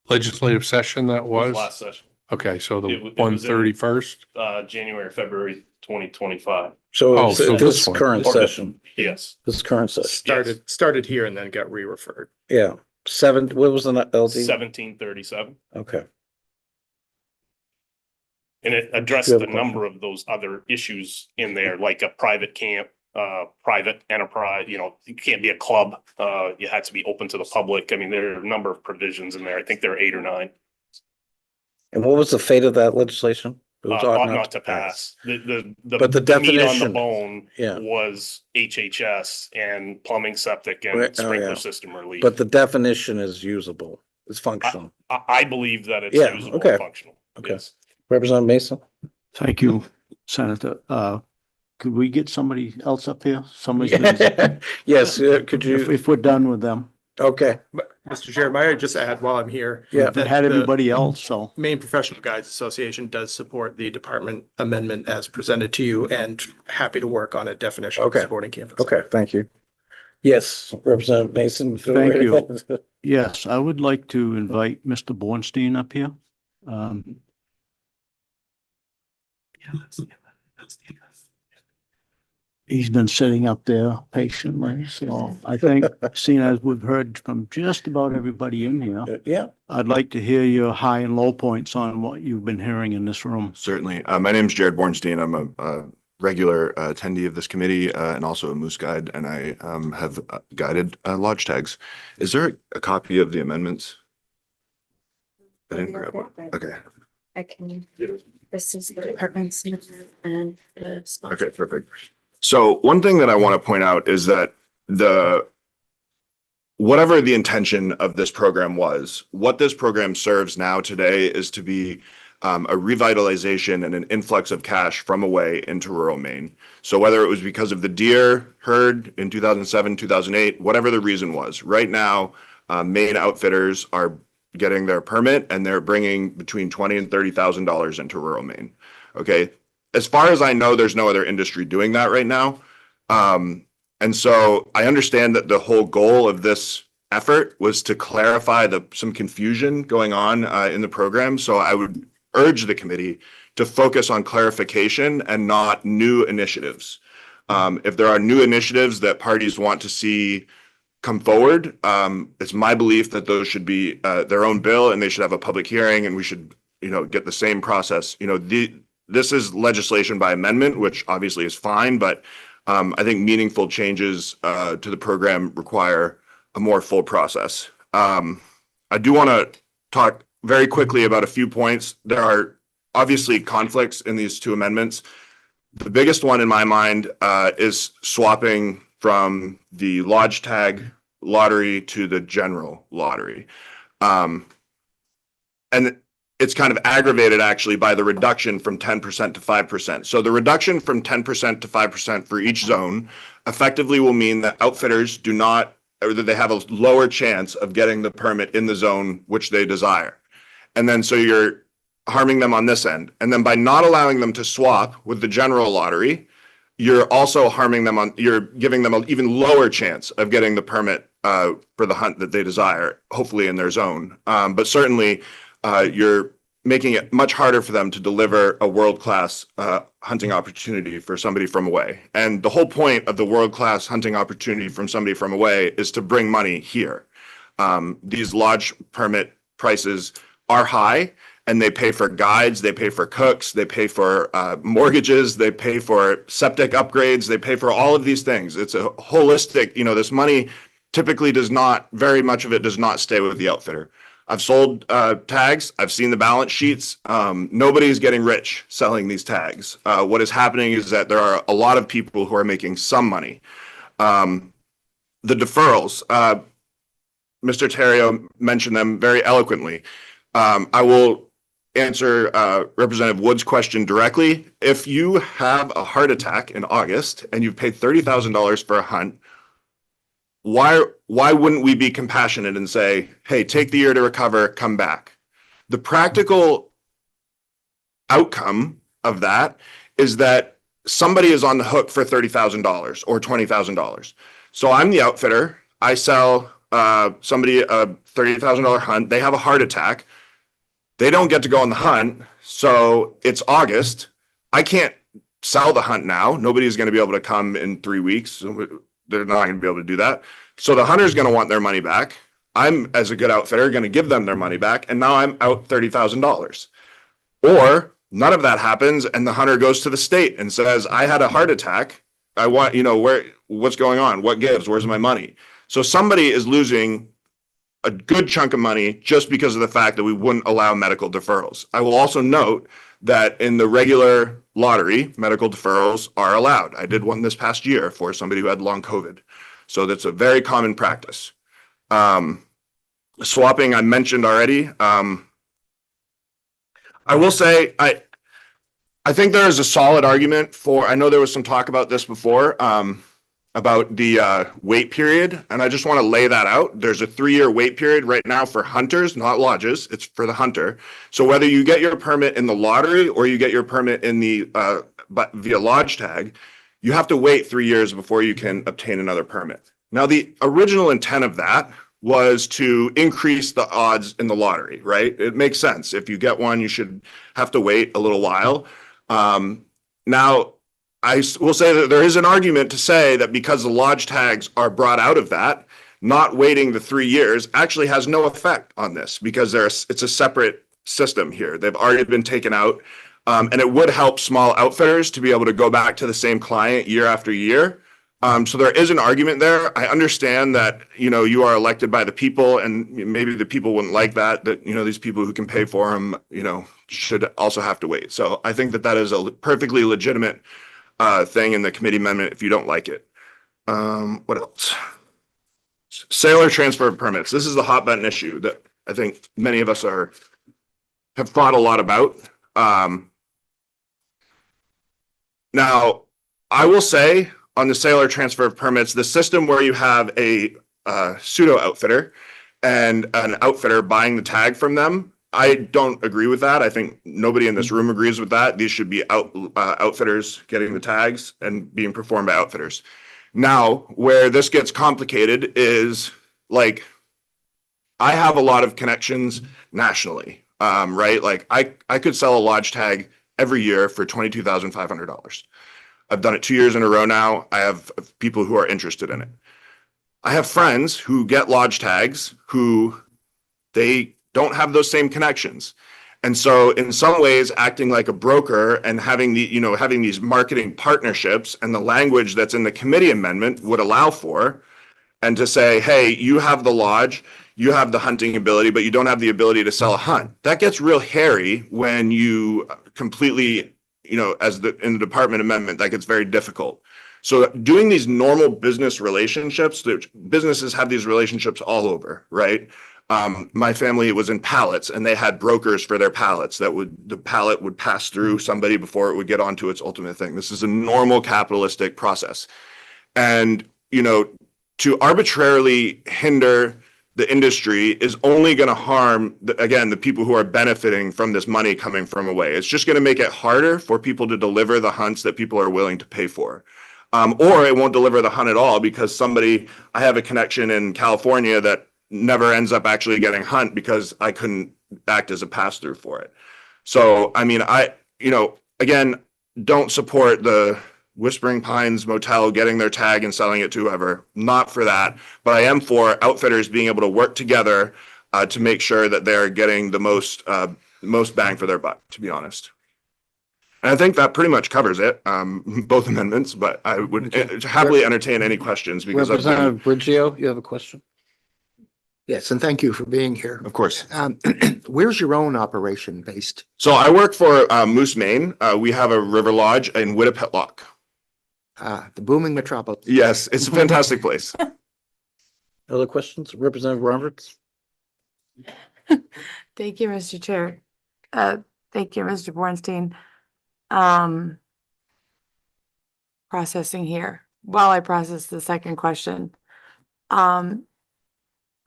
legislative session that It was was? last session, Okay, so the It was in- 131st? January, February 2025. So Oh, it's so this this one. current Or the- session, Yes. this current session. Started here and then got re-referred. Yeah, what was the LD? 1737. Okay, And it addressed You have a a number of those other issues in there, like a private camp, private enterprise, it can't be a club. You had to be open to the public. I mean, there are a number of provisions in there. I think there are 8 or 9. and what was the fate of that legislation? It was Ought not to pass. But the meat on the definition- bone Yeah. was HHS and plumbing, septic, Right, and oh, sprinkler yeah. system relief. But the definition is usable, it's functional. I believe that it's Yeah, usable okay. and functional. Okay. Yes. Representative Mason? Thank you, Senator. Could we get somebody else up here? Somebody's gonna, Yes, could you, if we're done with them. okay, But Mr. Chair, might I just add while I'm here? Yeah. That had the everybody else, so. Maine Professional Guides Association does support the department amendment as presented to you and happy to work on a definition of Okay. sporting camp. okay, thank you. Yes, Representative Mason. Thank you. Yes, I would like to invite Mr. Bornstein up here. He's been sitting up there patiently, so I think, seeing as we've heard from just about everybody in here, Yeah, I'd like to hear your high and low points on what you've been hearing in this room. Certainly. My name is Jared Bornstein. I'm a regular attendee of this committee and also a moose guide, and I have guided lodge tags. Is there a copy of the amendments? I didn't grab one. Okay. I can, this is the department's and the sponsor. Okay, perfect. So one thing that I want to point out is that whatever the intention of this program was, what this program serves now today is to be a revitalization and an influx of cash from away into rural Maine. So whether it was because of the deer herd in 2007, 2008, whatever the reason was, right now, Maine outfitters are getting their permit and they're bringing between $20,000 and $30,000 into rural Maine. Okay. As far as I know, there's no other industry doing that right now. And so I understand that the whole goal of this effort was to clarify some confusion going on in the program. So I would urge the committee to focus on clarification and not new initiatives. If there are new initiatives that parties want to see come forward, it's my belief that those should be their own bill and they should have a public hearing and we should, get the same process. This is legislation by amendment, which obviously is fine, but I think meaningful changes to the program require a more full process. I do want to talk very quickly about a few points. There are obviously conflicts in these two amendments. The biggest one in my mind is swapping from the lodge tag lottery to the general lottery. And it's kind of aggravated actually by the reduction from 10% to 5%. So the reduction from 10% to 5% for each zone effectively will mean that outfitters do not, or that they have a lower chance of getting the permit in the zone which they desire. And then so you're harming them on this end. And then by not allowing them to swap with the general lottery, you're also harming them you're giving them an even lower chance of getting the permit for the hunt that they desire, hopefully in their zone. But certainly you're making it much harder for them to deliver a world-class hunting opportunity for somebody from away. And the whole point of the world-class hunting opportunity from somebody from away is to bring money here. These lodge permit prices are high, and they pay for guides, they pay for cooks, they pay for mortgages, they pay for septic upgrades, they pay for all of these things. It's a holistic, this money typically very much of it does not stay with the outfitter. I've sold tags, I've seen the balance sheets. Nobody's getting rich selling these tags. What is happening is that there are a lot of people who are making some money. The deferrals, Mr. Terrio mentioned them very eloquently. I will answer Representative Wood's question directly. If you have a heart attack in August and you've paid $30,000 for a hunt, why wouldn't we be compassionate and say, hey, take the year to recover, come back? The practical outcome of that is that somebody is on the hook for $30,000 or $20,000. So I'm the outfitter. I sell somebody a $30,000 hunt. They have a heart attack. They don't get to go on the hunt. So it's August. I can't sell the hunt now. Nobody's going to be able to come in 3 weeks. They're not going to be able to do that. So the hunter's going to want their money back. I'm, as a good outfitter, going to give them their money back. And now I'm out $30,000. Or none of that happens. And the hunter goes to the state and says, I had a heart attack. I want, what's going on? What gives? Where's my money? So somebody is losing a good chunk of money just because of the fact that we wouldn't allow medical deferrals. I will also note that in the regular lottery, medical deferrals are allowed. I did one this past year for somebody who had long COVID. So that's a very common practice. Swapping, I mentioned already. I will say, I think there is a solid argument for, I know there was some talk about this before, about the wait period. And I just want to lay that out. There's a 3-year wait period right now for hunters, not lodges. It's for the hunter. So whether you get your permit in the lottery or you get your permit in the via lodge tag, you have to wait 3 years before you can obtain another permit. Now, the original intent of that was to increase the odds in the lottery, right? It makes sense. If you get one, you should have to wait a little while. Now, I will say that there is an argument to say that because the lodge tags are brought out of that, not waiting the 3 years actually has no effect on this because it's a separate system here. They've already been taken out. And it would help small outfitters to be able to go back to the same client year after year. So there is an argument there. I understand that, you are elected by the people and maybe the people wouldn't like that, these people who can pay for them, should also have to wait. So I think that is a perfectly legitimate thing in the committee amendment if you don't like it. What else? Sailor transfer permits. This is the hot button issue that I think many of us have thought a lot about. Now, I will say on the sailor transfer of permits, the system where you have a pseudo outfitter and an outfitter buying the tag from them, I don't agree with that. I think nobody in this room agrees with that. These should be outfitters getting the tags and being performed by outfitters. Now, where this gets complicated is like, I have a lot of connections nationally, right? Like I could sell a lodge tag every year for $22,500. I've done it 2 years in a row now. I have people who are interested in it. I have friends who get lodge tags who they don't have those same connections. And so in some ways, acting like a broker and having these marketing partnerships and the language that's in the committee amendment would allow for, and to say, hey, you have the lodge, you have the hunting ability, but you don't have the ability to sell a hunt. That gets real hairy when you completely, in the department amendment, that gets very difficult. So doing these normal business relationships, businesses have these relationships all over, right? My family was in pallets and they had brokers for their pallets the pallet would pass through somebody before it would get onto its ultimate thing. This is a normal capitalistic process. And, to arbitrarily hinder the industry is only going to harm, again, the people who are benefiting from this money coming from away. It's just going to make it harder for people to deliver the hunts that people are willing to pay for. Or it won't deliver the hunt at all because I have a connection in California that never ends up actually getting hunt because I couldn't act as a pass-through for it. So, I mean, again, don't support the Whispering Pines Motel getting their tag and selling it to whoever. Not for that, but I am for outfitters being able to work together to make sure that they're getting the most bang for their buck, to be honest. And I think that pretty much covers it, both amendments, but I would happily entertain any questions because Representative Brigio, you have a question? Yes, and thank you for being here. Of course. Where's your own operation based? So I work for Moose, Maine. We have a river lodge in Winnipetlock. The booming metropolis. Yes, it's a fantastic place. Other questions? Representative Roberts? Thank you, Mr. Chair. Thank you, Mr. Bornstein. Processing here. While I process the second question, I'm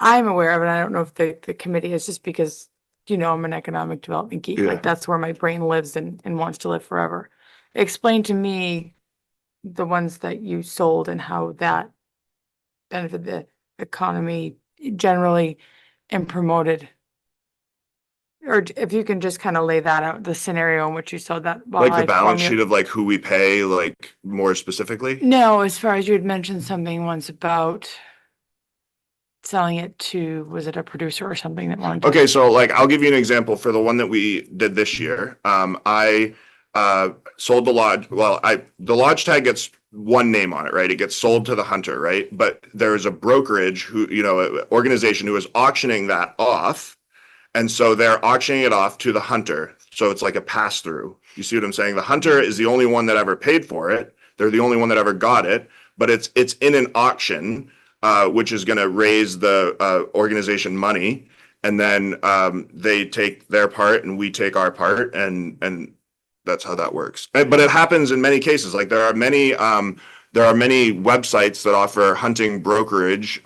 aware of it. I don't know if the committee is, just because, I'm an economic development geek. Yeah. Like, that's where my brain lives and wants to live forever. Explain to me the ones that you sold and how that benefited the economy generally and promoted. Or if you can just kind of lay that out, the scenario in which you sold that. Like the balance sheet of like who we pay, like more specifically? No, as far as you had mentioned something once about selling it to, was it a producer or something that wanted to? Okay, so like I'll give you an example for the one that we did this year. I sold the lodge. Well, the lodge tag gets one name on it, right? It gets sold to the hunter, right? But there is a brokerage who, an organization who is auctioning that off. And so they're auctioning it off to the hunter. So it's like a pass through. You see what I'm saying? The hunter is the only one that ever paid for it. They're the only one that ever got it, but it's in an auction, which is going to raise the organization money. And then they take their part and we take our part, and that's how that works. But it happens in many cases. Like there are many websites that offer hunting brokerage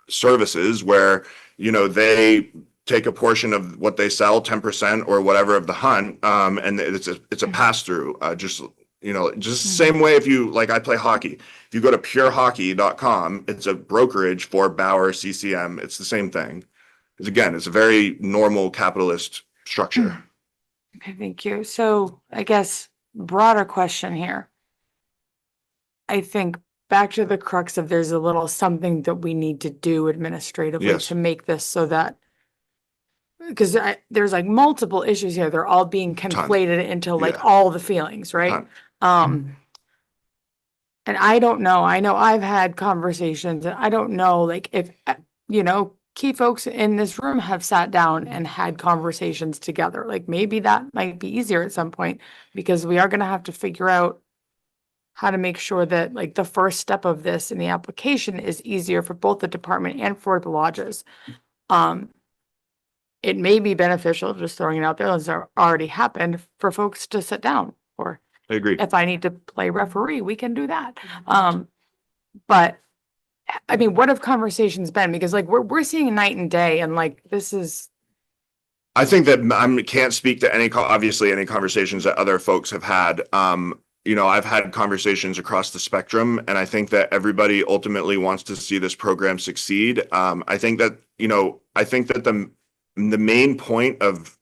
services where, they take a portion of what they sell, 10% or whatever of the hunt, and it's a pass through. Just the same way I play hockey. If you go to purehockey.com, it's a brokerage for Bauer CCM. It's the same thing. It's a very normal capitalist structure. Okay, thank you. So I guess broader question here. I think back to the crux of, there's a little something that we need to do administratively Yes. to make this so that, because there's like multiple issues here. They're all being conflated into like all the feelings, right? And I don't know. I know I've had conversations, and I don't know, like, if, key folks in this room have sat down and had conversations together. Like, maybe that might be easier at some point, because we are going to have to figure out how to make sure that, like, the first step of this in the application is easier for both the department and for the lodges. It may be beneficial, just throwing it out there, as already happened, for folks to sit down, or I agree. if I need to play referee, we can do that. But I mean, what have conversations been? Because like we're seeing night and day, and like this is. I think that I can't speak to any conversations that other folks have had. I've had conversations across the spectrum, and I think that everybody ultimately wants to see this program succeed. I think that the main point of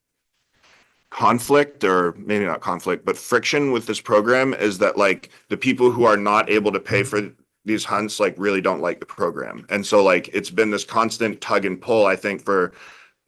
conflict, or maybe not conflict, but friction with this program is that like the people who are not able to pay for these hunts like really don't like the program. And so like it's been this constant tug and pull, I think, for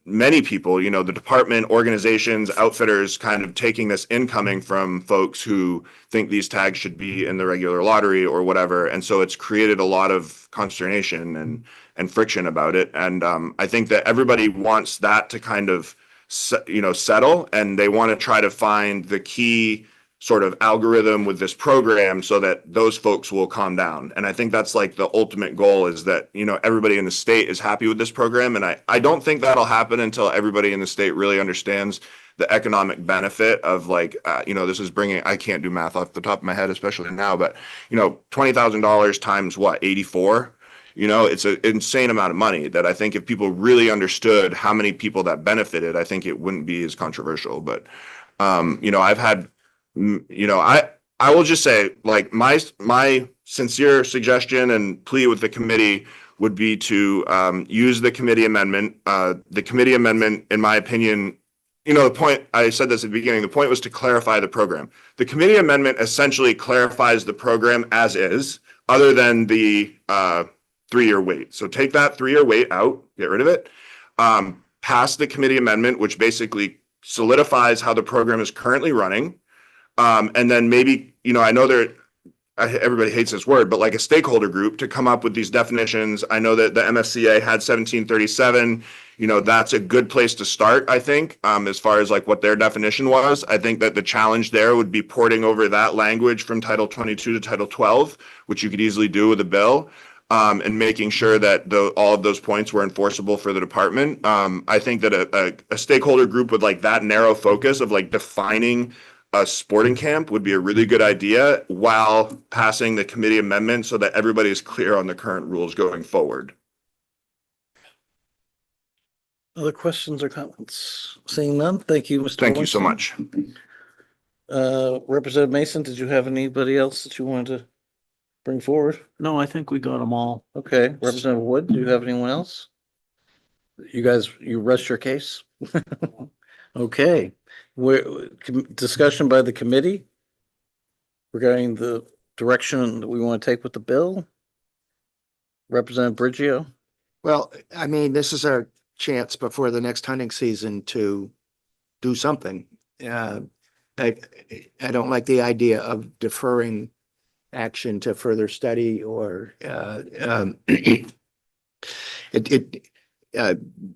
many people, the department, organizations, outfitters kind of taking this incoming from folks who think these tags should be in the regular lottery or whatever. And so it's created a lot of consternation and friction about it. And I think that everybody wants that to kind of, settle, and they want to try to find the key sort of algorithm with this program so that those folks will calm down. And I think that's like the ultimate goal, is that, everybody in the state is happy with this program. And I don't think that'll happen until everybody in the state really understands the economic benefit of like, this is bringing, I can't do math off the top of my head, especially now, but, $20,000 times what, 84? You know, it's an insane amount of money that I think if people really understood how many people that benefited, I think it wouldn't be as controversial. But, you know, I've had, you know, I will just say, like, my sincere suggestion and plea with the committee would be to use the committee amendment. The committee amendment, in my opinion, you know, the point, I said this at the beginning, the point was to clarify the program. The committee amendment essentially clarifies the program as is, other than the 3-year wait. So take that 3-year wait out, get rid of it. Pass the committee amendment, which basically solidifies how the program is currently running. And then maybe, you know, I know everybody hates this word, but like a stakeholder group to come up with these definitions. I know that the MFCA had 1737. You know, that's a good place to start, I think, as far as like what their definition was. I think that the challenge there would be porting over that language from Title 22 to Title 12, which you could easily do with a bill, and making sure that all of those points were enforceable for the department. I think that a stakeholder group with like that narrow focus of like defining a sporting camp would be a really good idea while passing the committee amendment so that everybody is clear on the current rules going forward. Other questions or comments? Seeing none, thank you, Mr. Thank you so Winston. much. Representative Mason, did you have anybody else that you wanted to bring forward? No, I think we got them all. Okay, Representative Wood, do you have anyone else? You guys, you rest your case? Okay, discussion by the committee regarding the direction that we want to take with the bill. Representative Brigio? Well, I mean, this is our chance before the next hunting season to do something. I don't like the idea of deferring action to further study or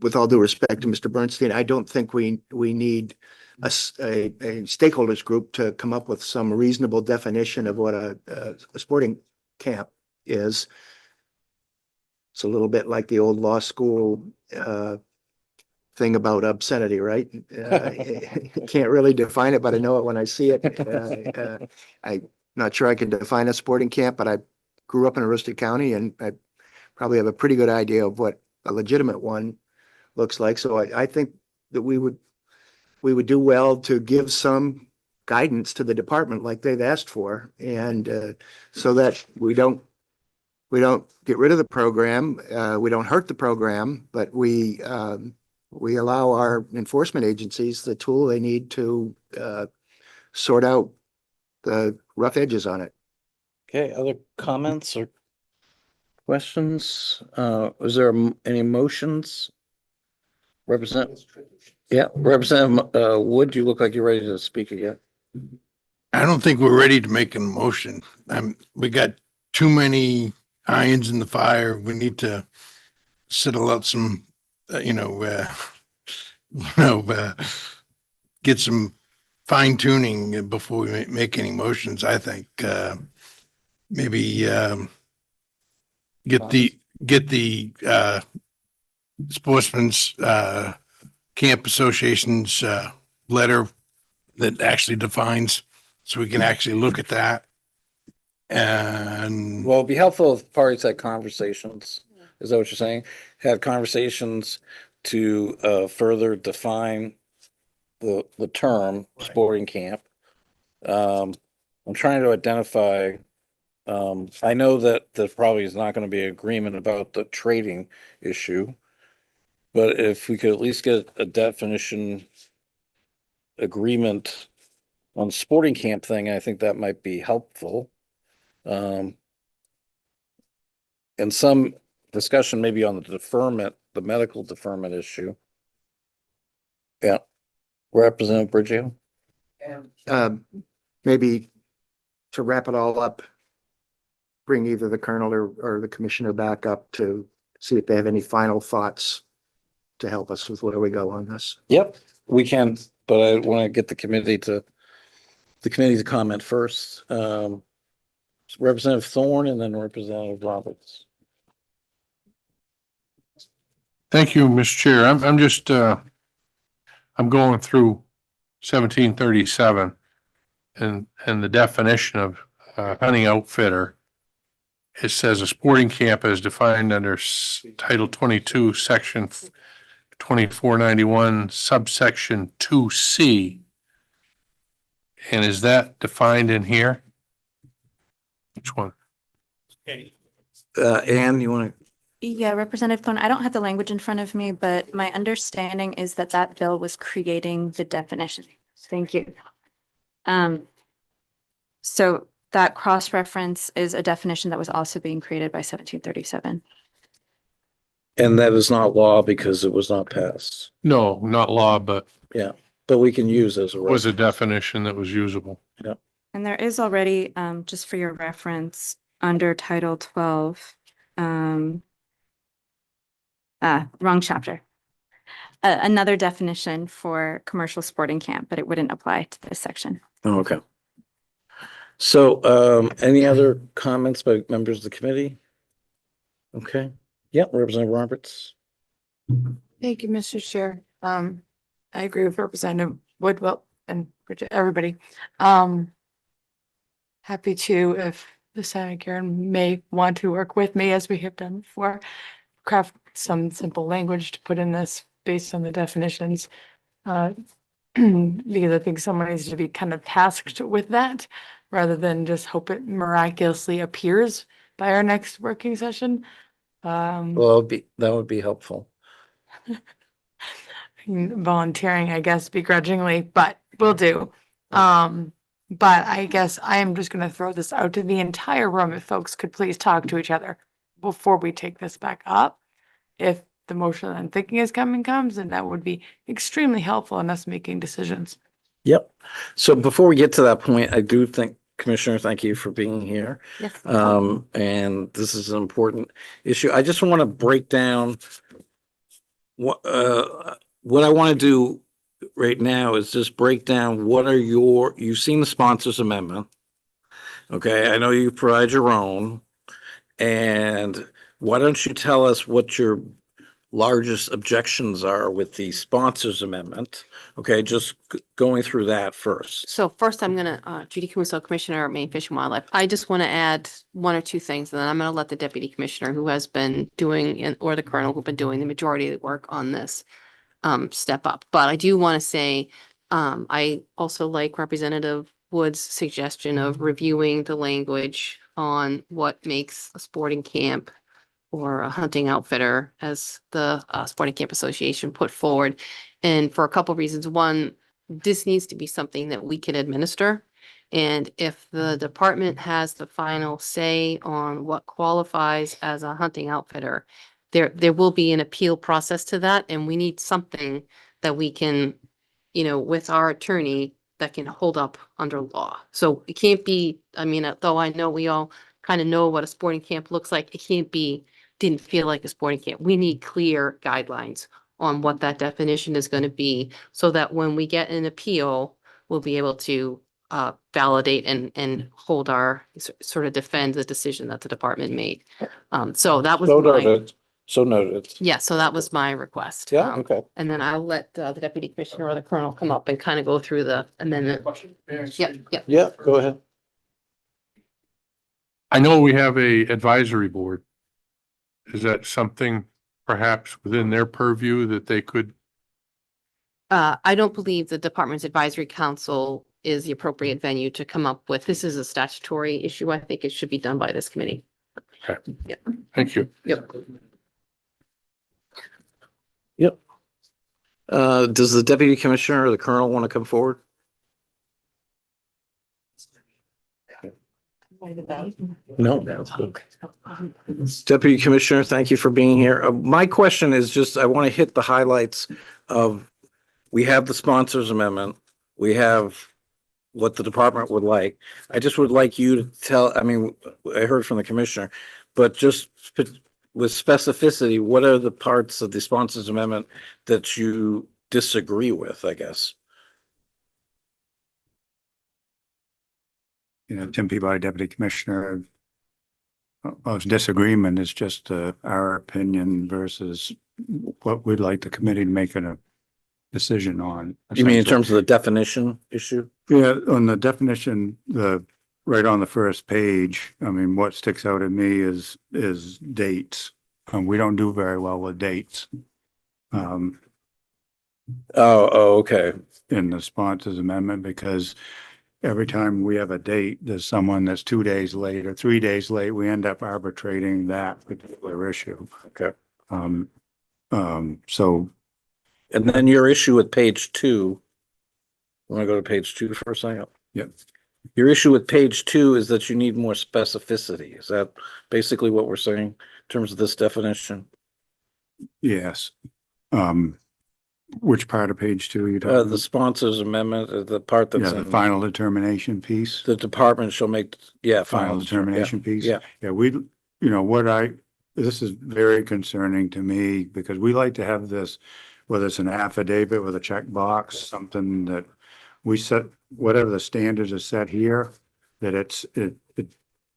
with all due respect to Mr. Bernstein, I don't think we need a stakeholders group to come up with some reasonable definition of what a sporting camp is. It's a little bit like the old law school thing about obscenity, right? Can't really define it, but I know it when I see it. I'm not sure I can define a sporting camp, but I grew up in Aroostook County and I probably have a pretty good idea of what a legitimate one looks like. So I think that we would do well to give some guidance to the department like they've asked for, and so that we don't get rid of the program, we don't hurt the program, but we allow our enforcement agencies the tool they need to sort out the rough edges on it. Okay, other comments or questions? Is there any motions? Representative Wood, you look like you're ready to speak again. I don't think we're ready to make a motion. We got too many irons in the fire. We need to settle out some, get some fine tuning before we make any motions. I think maybe get the Sportsman's Camp Association's letter that actually defines, so we can actually look at that. And well, it'd be helpful if parties had conversations. Is that what you're saying? Had conversations to further define the term sporting camp. I'm trying to identify. I know that there probably is not going to be agreement about the trading issue, but if we could at least get a definition agreement on the sporting camp thing, I think that might be helpful. And some discussion maybe on the deferment, the medical deferment issue. Yeah. Representative Brigio? Maybe to wrap it all up, bring either the colonel or the commissioner back up to see if they have any final thoughts to help us with where we go on this. Yep, we can, but I want to get the committee to comment first. Representative Thorne and then Representative Roberts. Thank you, Mr. Chair. I'm just I'm going through 1737 and the definition of hunting outfitter. it says a sporting camp as defined under Title 22, Section 2491, subsection 2C. And is that defined in here? Which one? Ann, you want to? Yeah, Representative Thorne, I don't have the language in front of me, but my understanding is that that bill was creating the definition. Thank you. So that cross-reference is a definition that was also being created by 1737. And that is not law because it was not passed. No, not law, but Yeah, but we can use as a. was a reference. definition that was usable. Yeah. And there is already, just for your reference, under Title 12, wrong chapter. Another definition for commercial sporting camp, but it wouldn't apply to this section. Oh, okay. So, any other comments by members of the committee? Okay. Yeah, Representative Roberts. Thank you, Mr. Chair. I agree with Representative Woodwell and everybody. Happy to, if the Senate Karen may want to work with me as we have done before, craft some simple language to put in this based on the definitions. Because I think someone needs to be kind of tasked with that rather than just hope it miraculously appears by our next working session. Well, that would be helpful. Volunteering, I guess, begrudgingly, but will do. But I guess I am just gonna throw this out to the entire room. If folks could please talk to each other before we take this back up. If the motion I'm thinking is comes, and that would be extremely helpful in us making decisions. Yep. So before we get to that point, I do think, Commissioner, thank you for being here. Yes. And this is an important issue. I just want to break down what I want to do right now is just break down what are you've seen the sponsors amendment. Okay, I know you provide your own. And why don't you tell us what your largest objections are with the sponsors amendment? Okay, just going through that first. So first, I'm gonna, Judy Caruso, Commissioner, Maine Fish and Wildlife. I just want to add one or two things, and then I'm gonna let the Deputy Commissioner, who has been doing, or the Colonel, who've been doing the majority of the work on this, step up. But I do want to say, I also like Representative Wood's suggestion of reviewing the language on what makes a sporting camp or a hunting outfitter, as the Sporting Camp Association put forward. And for a couple of reasons. One, this needs to be something that we can administer. And if the department has the final say on what qualifies as a hunting outfitter, there will be an appeal process to that. And we need something that we can, with our attorney, that can hold up under law. So it can't be, I mean, though I know we all kind of know what a sporting camp looks like, it can't be, didn't feel like a sporting camp. We need clear guidelines on what that definition is going to be, so that when we get an appeal, we'll be able to validate and hold our, sort of defend the decision that the department made. So that was So noted. yeah, so that was my request. Yeah, okay. And then I'll let the Deputy Commissioner or the Colonel come up and kind of go through the amendment. Yep, yep. Yeah, go ahead. I know we have a advisory board. Is that something perhaps within their purview that they could? I don't believe the Department's Advisory Council is the appropriate venue to come up with. This is a statutory issue. I think it should be done by this committee. Okay. Yeah. Thank you. Yep. Yep. Does the Deputy Commissioner or the Colonel want to come forward? No. Deputy Commissioner, thank you for being here. My question is just, I want to hit the highlights of, we have the sponsors amendment. We have what the department would like. I just would like you to tell, I mean, I heard from the commissioner, but just with specificity, what are the parts of the sponsors amendment that you disagree with, I guess? Tim Peabody, Deputy Commissioner. Most disagreement is just our opinion versus what we'd like the committee to make a decision on. You mean in terms of the definition issue? Yeah, on the definition, right on the first page, I mean, what sticks out at me is dates. We don't do very well with dates. Okay. In the sponsors amendment, because every time we have a date, there's someone that's 2 days late or 3 days late, we end up arbitrating that particular issue. Okay. So, And then your issue with page 2. Want to go to page 2 for a second? Yep. Your issue with page 2 is that you need more specificity. Is that basically what we're saying in terms of this definition? yes. Which part of page 2 are you talking The about? sponsors amendment, the part that's Yeah, the in final determination piece. the department shall make, Final determination piece. Yeah. Yeah, this is very concerning to me because we like to have this, whether it's an affidavit with a checkbox, something that we set, whatever the standards are set here, that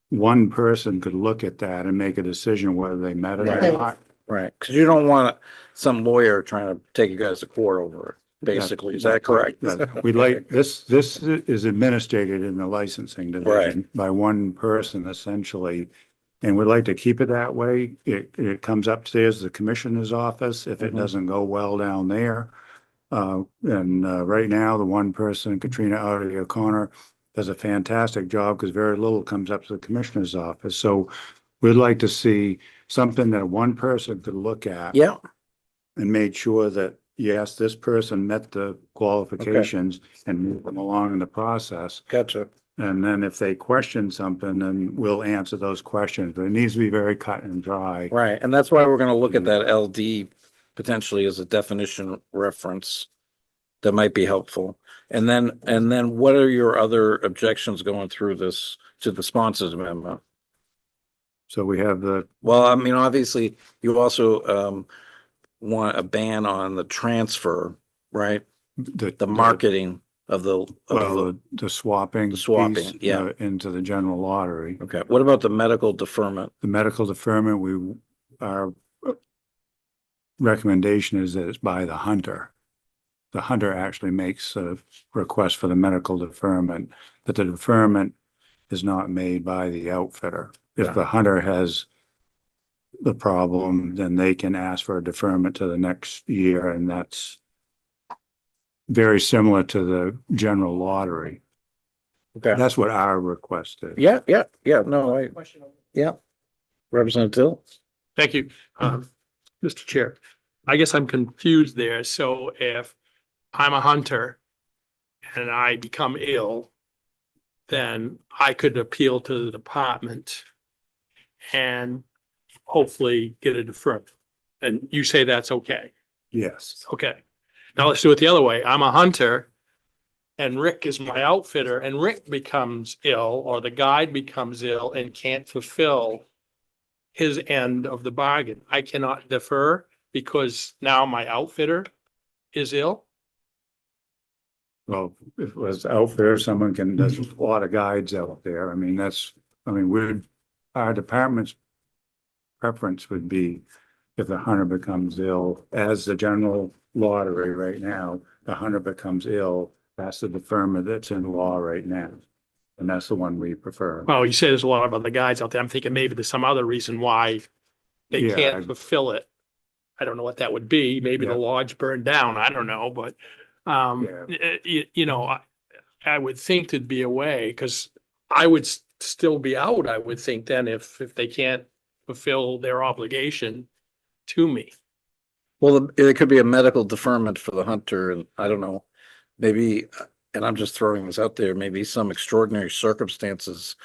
one person could look at that and make a decision whether they met it or not. Right, because you don't want some lawyer trying to take you guys to court over it, basically. Is that correct? We like, this is administrated in the licensing division by one person essentially. And we'd like to keep it that way. It comes upstairs to the commissioner's office if it doesn't go well down there. Right now, the one person, Katrina Audi O'Connor, does a fantastic job because very little comes up to the commissioner's office. So we'd like to see something that one person could look at. Yeah. And made sure that, yes, this person met the qualifications and move them along in the process. Gotcha. And then if they question something, then we'll answer those questions, but it needs to be very cut and dry. Right, and that's why we're going to look at that LD potentially as a definition reference that might be helpful. And then what are your other objections going through this to the sponsors amendment? So we have well, I mean, obviously you also want a ban on the transfer, right? The marketing of the swapping. The swapping, piece, yeah. Into the general lottery. Okay, what about the medical deferment? The medical deferment, our recommendation is that it's by the hunter. The hunter actually makes a request for the medical deferment, that the deferment is not made by the outfitter. If the hunter has the problem, then they can ask for a deferment to the next year, and that's very similar to the general lottery. Okay. That's what our request is. Yeah, no, Representative Dill? Thank you, Mr. Chair. I guess I'm confused there. So if I'm a hunter and I become ill, then I could appeal to the department and hopefully get a deferment. And you say that's okay? Yes. Okay. Now let's do it the other way. I'm a hunter and Rick is my outfitter and Rick becomes ill or the guide becomes ill and can't fulfill his end of the bargain. I cannot defer because now my outfitter is ill. Well, if it was outfitter, there's a lot of guides out there. I mean, our department's preference would be if the hunter becomes ill, as the general lottery right now, the hunter becomes ill, that's the deferment that's in law right now. And that's the one we prefer. Well, you say there's a lot of other guys out there. I'm thinking maybe there's some other reason why they Yeah, can't fulfill it. I don't know what that would be. Maybe the lodge burned down. I don't know, but I would think there'd be a way because I would still be out. I would think then if they can't fulfill their obligation to me. Well, it could be a medical deferment for the hunter, and I don't know, maybe, and I'm just throwing this out there, maybe some extraordinary circumstances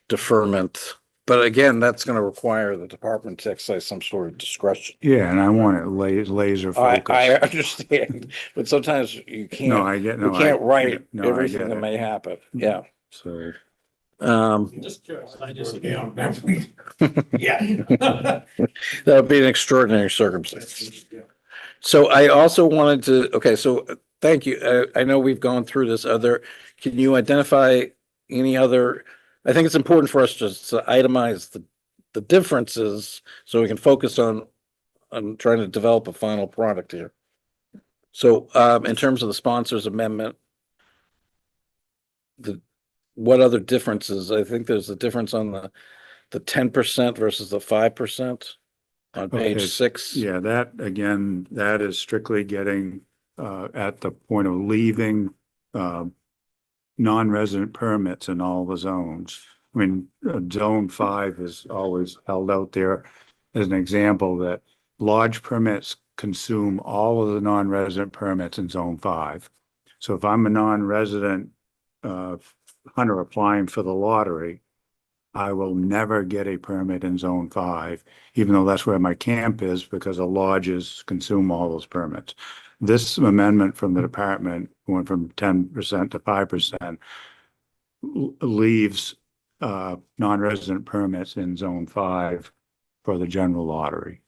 deferment. But again, that's going to require the department to exercise some sort of discretion. Yeah, and I want it laser focused. I understand, but sometimes you can't. No, I get, no, you can't write no, I everything get that it. may happen. Yeah. So, Just curious. I disagree on that. Yeah. That would be an extraordinary circumstance. So I also wanted to, okay, so thank you. I know we've gone through this can you identify any other, I think it's important for us just to itemize the differences so we can focus on trying to develop a final product here. So in terms of the sponsors amendment, what other differences? I think there's a difference on the 10% versus the 5% on page Okay, 6. Yeah, that, again, that is strictly getting at the point of leaving non-resident permits in all the zones. I mean, zone 5 is always held out there as an example that lodge permits consume all of the non-resident permits in zone 5. So if I'm a non-resident hunter applying for the lottery, I will never get a permit in zone 5, even though that's where my camp is, because the lodges consume all those permits. This amendment from the department went from 10% to 5%, leaves non-resident permits in zone 5 for the general lottery.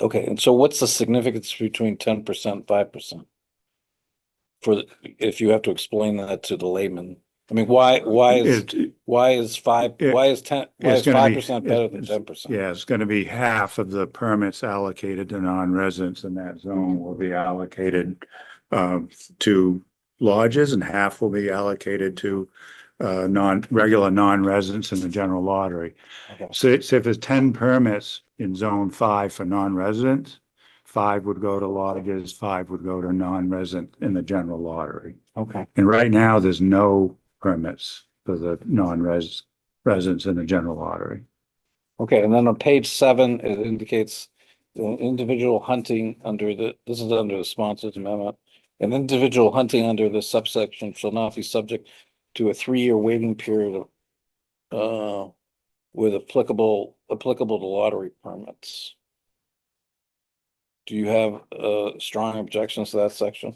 Okay, and so what's the significance between 10%, 5%? If you have to explain that to the layman, I mean, why is 10, why is 5% better than 10%? Yeah, it's going to be half of the permits allocated to non-residents in that zone will be allocated to lodges, and half will be allocated to regular non-residents in the general lottery. Okay. So if there's 10 permits in zone 5 for non-residents, 5 would go to lodges, 5 would go to non-resident in the general lottery. Okay. And right now, there's no permits for the residents in the general lottery. Okay, and then on page 7, it indicates the individual hunting this is under the sponsor's amendment. An individual hunting under this subsection shall not be subject to a 3-year waiting period with applicable to lottery permits. Do you have strong objections to that section?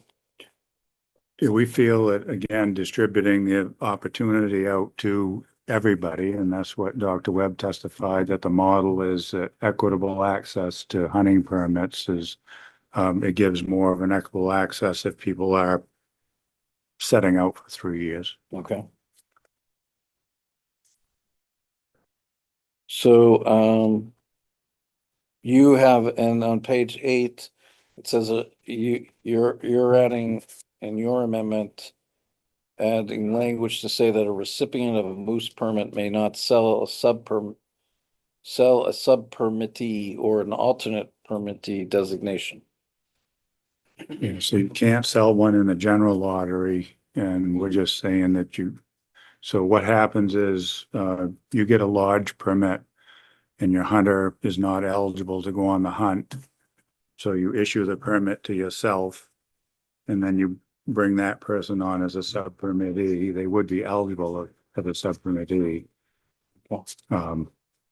We feel that, again, distributing the opportunity out to everybody, and that's what Dr. Webb testified, that the model is that equitable access to hunting permits is, it gives more of an equitable access if people are setting out for 3 years. Okay. So, you have, and on page 8, it says you're adding in your amendment, adding language to say that a recipient of a moose permit may not sell a sub-permittee or an alternate permittee designation. Yeah, so you can't sell one in the general lottery, and we're just saying that so what happens is you get a lodge permit and your hunter is not eligible to go on the hunt. So you issue the permit to yourself, and then you bring that person on as a sub-permittee. They would be eligible as a sub-permittee.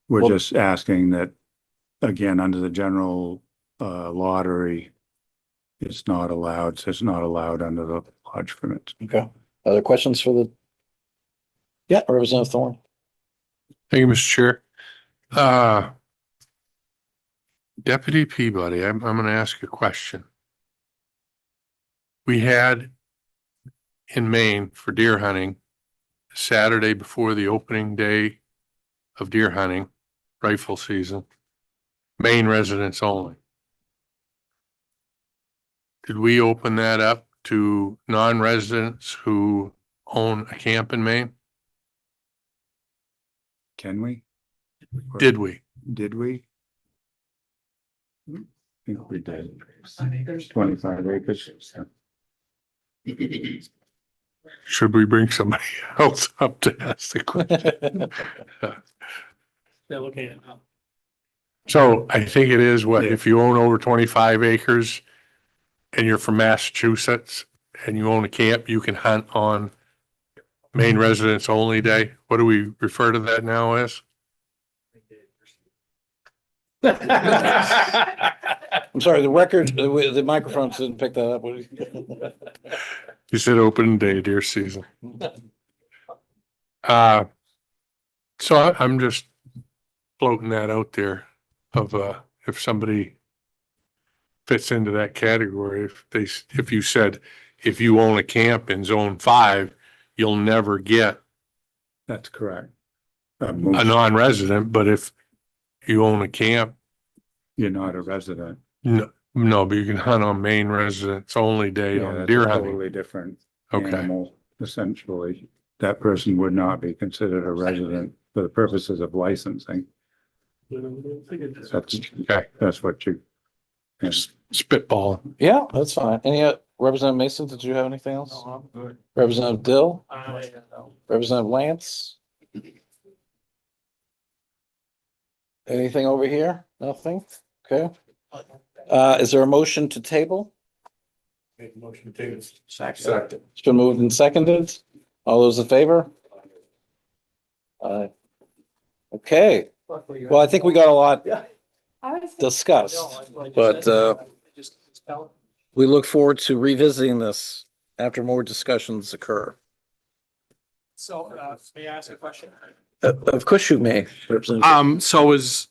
We're just asking that, again, under the general lottery, it's not allowed. So it's not allowed under the lodge permit. Okay. Other questions for Representative Thorne? Thank you, Mr. Chair. Deputy Peabody, I'm going to ask a question. We had in Maine for deer hunting, Saturday before the opening day of deer hunting, rifle season, Maine residents only. Did we open that up to non-residents who own a camp in Maine? Can we? Did we? Did we? I think we did. 25 acres. Should we bring somebody else up to ask the question? They're looking at it now. So I think it is if you own over 25 acres and you're from Massachusetts and you own a camp, you can hunt on Maine residents only day. What do we refer to that now as? I'm sorry, the microphones didn't pick that up. You said open day deer season. So I'm just floating that out there of if somebody fits into that category, if you said if you own a camp in zone 5, you'll never get. That's correct. A non-resident, but if you own a camp, you're not a resident. No, but you can hunt on Maine residents only day on that's deer a hunting. totally different Okay. animal, essentially. that person would not be considered a resident for the purposes of licensing. That's what you. Spitball. Yeah, that's fine. Representative Mason, did you have anything else? Representative Dill? Representative Lance? Anything over here? Nothing? Okay. Is there a motion to table? Make a motion to table. Second. It's been moved and seconded. All those in favor? Okay. Well, I think we got a lot discussed, but we look forward to revisiting this after more discussions occur. So, may I ask a question? Of course you may. So is,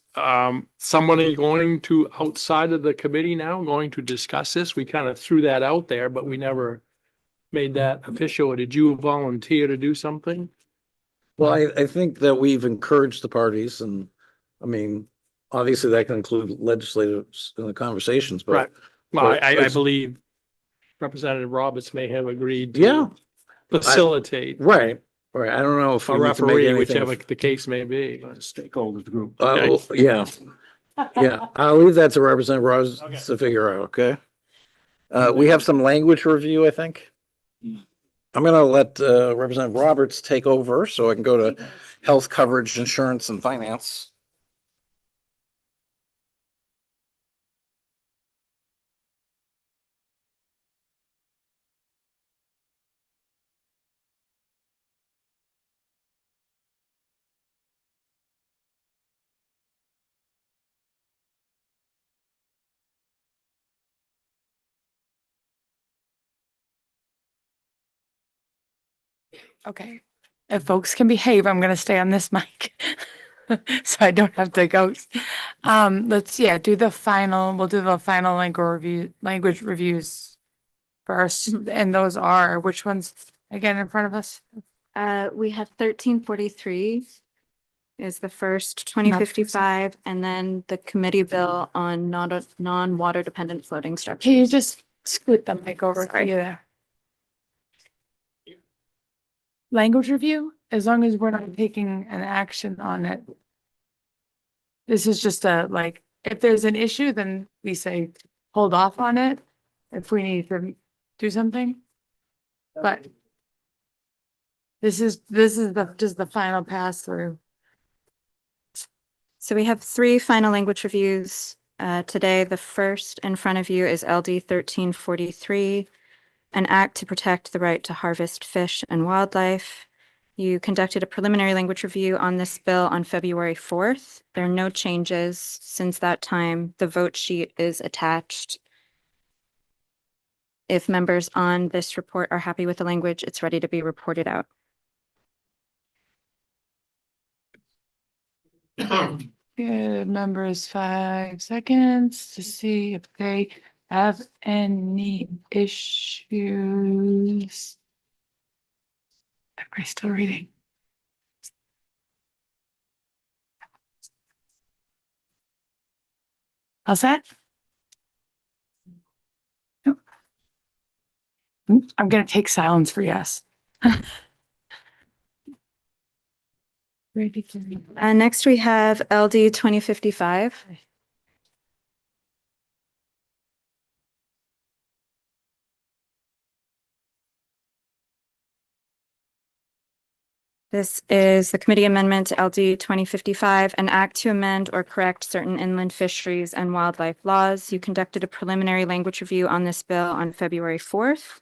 somebody going to, outside of the committee now, going to discuss this? We kind of threw that out there, but we never made that official. Did you volunteer to do something? Well, I think that we've encouraged the parties and, I mean, obviously that can include legislators in the conversations, but. Right. Well, I it's- believe Representative Roberts may have agreed Yeah. to facilitate. Right. I don't know if A we need to make referee, anything. whichever the case may be. Stakeholders group. Yeah. Yeah, I'll leave that to Representative Roberts to figure out, okay? We have some language review, I think. I'm gonna let Representative Roberts take over so I can go to health coverage, insurance and finance. Okay, if folks can behave, I'm gonna stay on this mic. So I don't have to go. Let's, we'll do the final language reviews first, and those are, which ones again in front of us? We have 1343 is the first, 2055, and then the committee bill on non-water dependent floating structures. Can you just scoot the mic over to you there? Language review, as long as we're not taking an action on it. This is just if there's an issue, then we say hold off on it if we need to do something. But this is just the final pass through. So we have 3 final language reviews today. The first in front of you is LD 1343, an act to protect the right to harvest fish and wildlife. You conducted a preliminary language review on this bill on February 4th. There are no changes since that time. The vote sheet is attached. If members on this report are happy with the language, it's ready to be reported out. Give members 5 seconds to see if they have any issues. Everybody's still reading. How's that? Nope. I'm gonna take silence for yes. Ready to read. Next, we have LD 2055. This is the committee amendment to LD 2055, an act to amend or correct certain inland fisheries and wildlife laws. You conducted a preliminary language review on this bill on February 4th.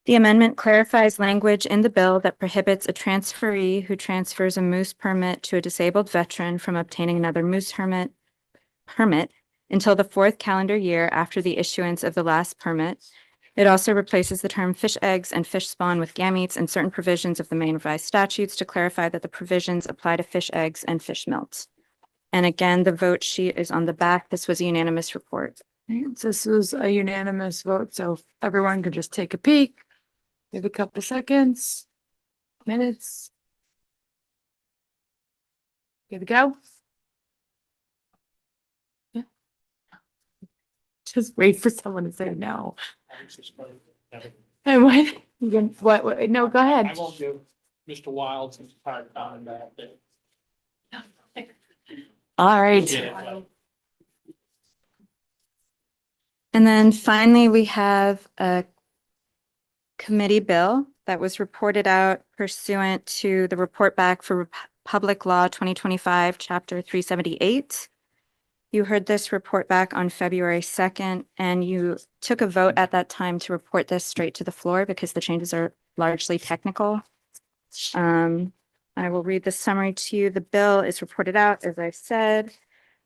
The amendment clarifies language in the bill that prohibits a transferee who transfers a moose permit to a disabled veteran from obtaining another moose permit until the 4th calendar year after the issuance of the last permit. It also replaces the term fish eggs and fish spawn with gametes and certain provisions of the Maine revised statutes to clarify that the provisions apply to fish eggs and fish melts. And again, the vote sheet is on the back. This was a unanimous report. This was a unanimous vote, so if everyone could just take a peek. Give a couple seconds, minutes. Good to go? Yeah. Just wait for someone to say no. And what? You can, no, go I ahead. won't give Mr. Wild some hard time about it. All right. Yeah. And then finally, we have a committee bill that was reported out pursuant to the report back for Public Law 2025, Chapter 378. You heard this report back on February 2nd, and you took a vote at that time to report this straight to the floor because the changes are largely technical. I will read the summary to you. The bill is reported out, as I said,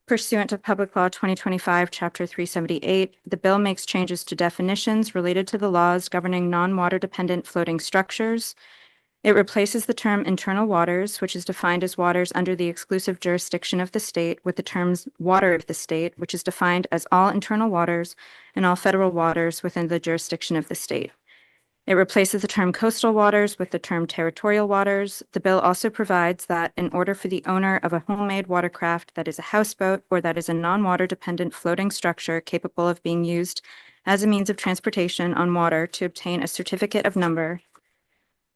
pursuant to Public Law 2025, Chapter 378. The bill makes changes to definitions related to the laws governing non-water dependent floating structures. It replaces the term internal waters, which is defined as waters under the exclusive jurisdiction of the state, with the terms water of the state, which is defined as all internal waters and all federal waters within the jurisdiction of the state. It replaces the term coastal waters with the term territorial waters. The bill also provides that in order for the owner of a homemade watercraft that is a houseboat or that is a non-water dependent floating structure capable of being used as a means of transportation on water to obtain a certificate of number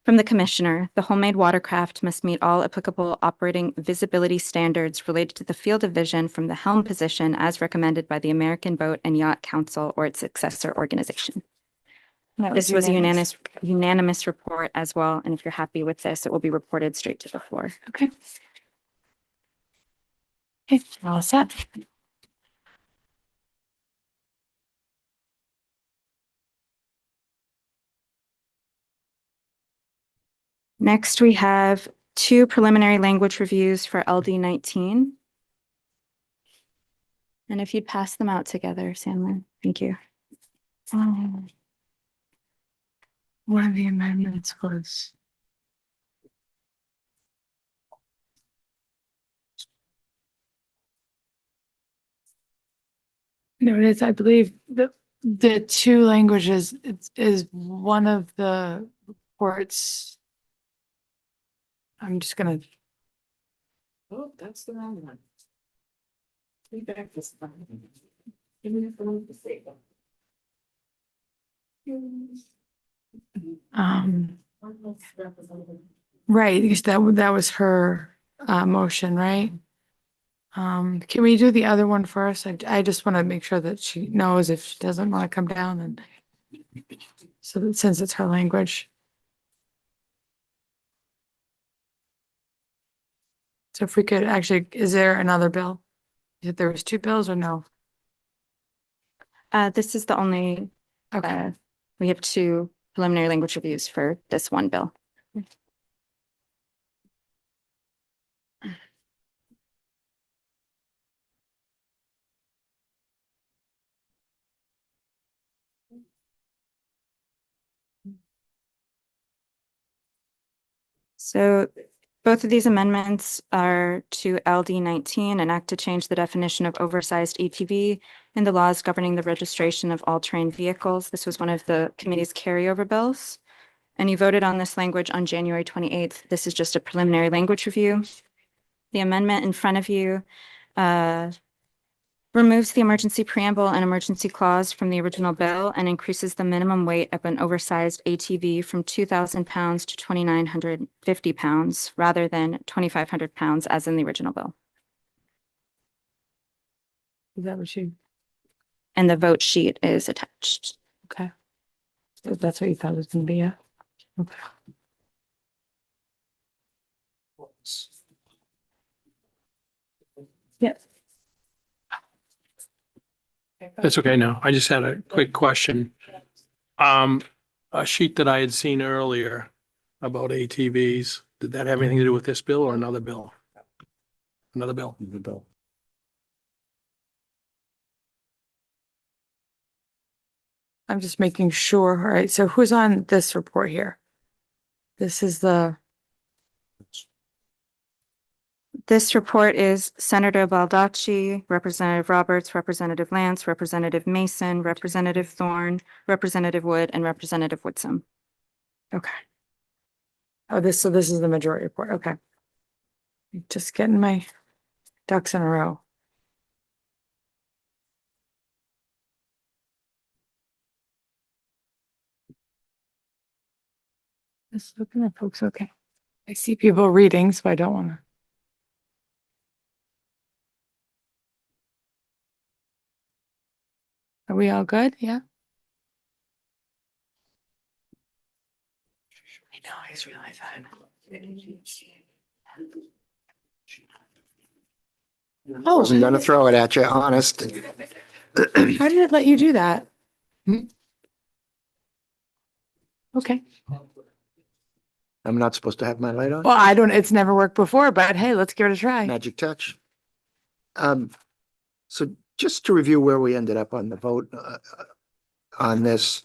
from the commissioner, the homemade watercraft must meet all applicable operating visibility standards related to the field of vision from the helm position as recommended by the American Boat and Yacht Council or its successor organization. This was a unanimous report as well, and if you're happy with this, it will be reported straight to the floor. Okay. Okay, all set. Next, we have 2 preliminary language reviews for LD 19. And if you'd pass them out together, Sandler, thank you. One of the amendments was. No, it is, I believe, the 2 languages is one of the reports. I'm just gonna. Oh, that's the wrong one. Read back this time. Give me the one to say that. Right, because that was her motion, right? Can we do the other one first? I just want to make sure that she knows if she doesn't want to come down and so that since it's her language. So if we could actually, is there another bill? If there was 2 bills or no? This is the only, we have 2 preliminary language reviews for this one bill. So both of these amendments are to LD 19, an act to change the definition of oversized ATV in the laws governing the registration of all-terrain vehicles. This was one of the committee's carryover bills, and you voted on this language on January 28th. This is just a preliminary language review. The amendment in front of you removes the emergency preamble and emergency clause from the original bill and increases the minimum weight of an oversized ATV from 2,000 pounds to 2,950 pounds rather than 2,500 pounds as in the original bill. Is that what you? And the vote sheet is attached. Okay. So that's what you thought it was gonna be, yeah? Okay. Yep. That's okay now. I just had a quick question. A sheet that I had seen earlier about ATVs, did that have anything to do with this bill or another bill? Another bill? The bill. I'm just making sure. All right, so who's on this report here? This is This report is Senator Baldacci, Representative Roberts, Representative Lance, Representative Mason, Representative Thorne, Representative Wood, and Representative Woodson. okay. Oh, so this is the majority report, okay. Just getting my ducks in a row. Just looking at folks, okay. I see people reading, so I don't want to. Are we all good? Yeah. I know, I just realized that. Oh, Wasn't gonna throw it at you, honest. how did it let you do that? Okay. I'm not supposed to have my light on? Well, I don't, it's never worked before, but hey, let's give it a try. Magic touch. So just to review where we ended up on the vote on this.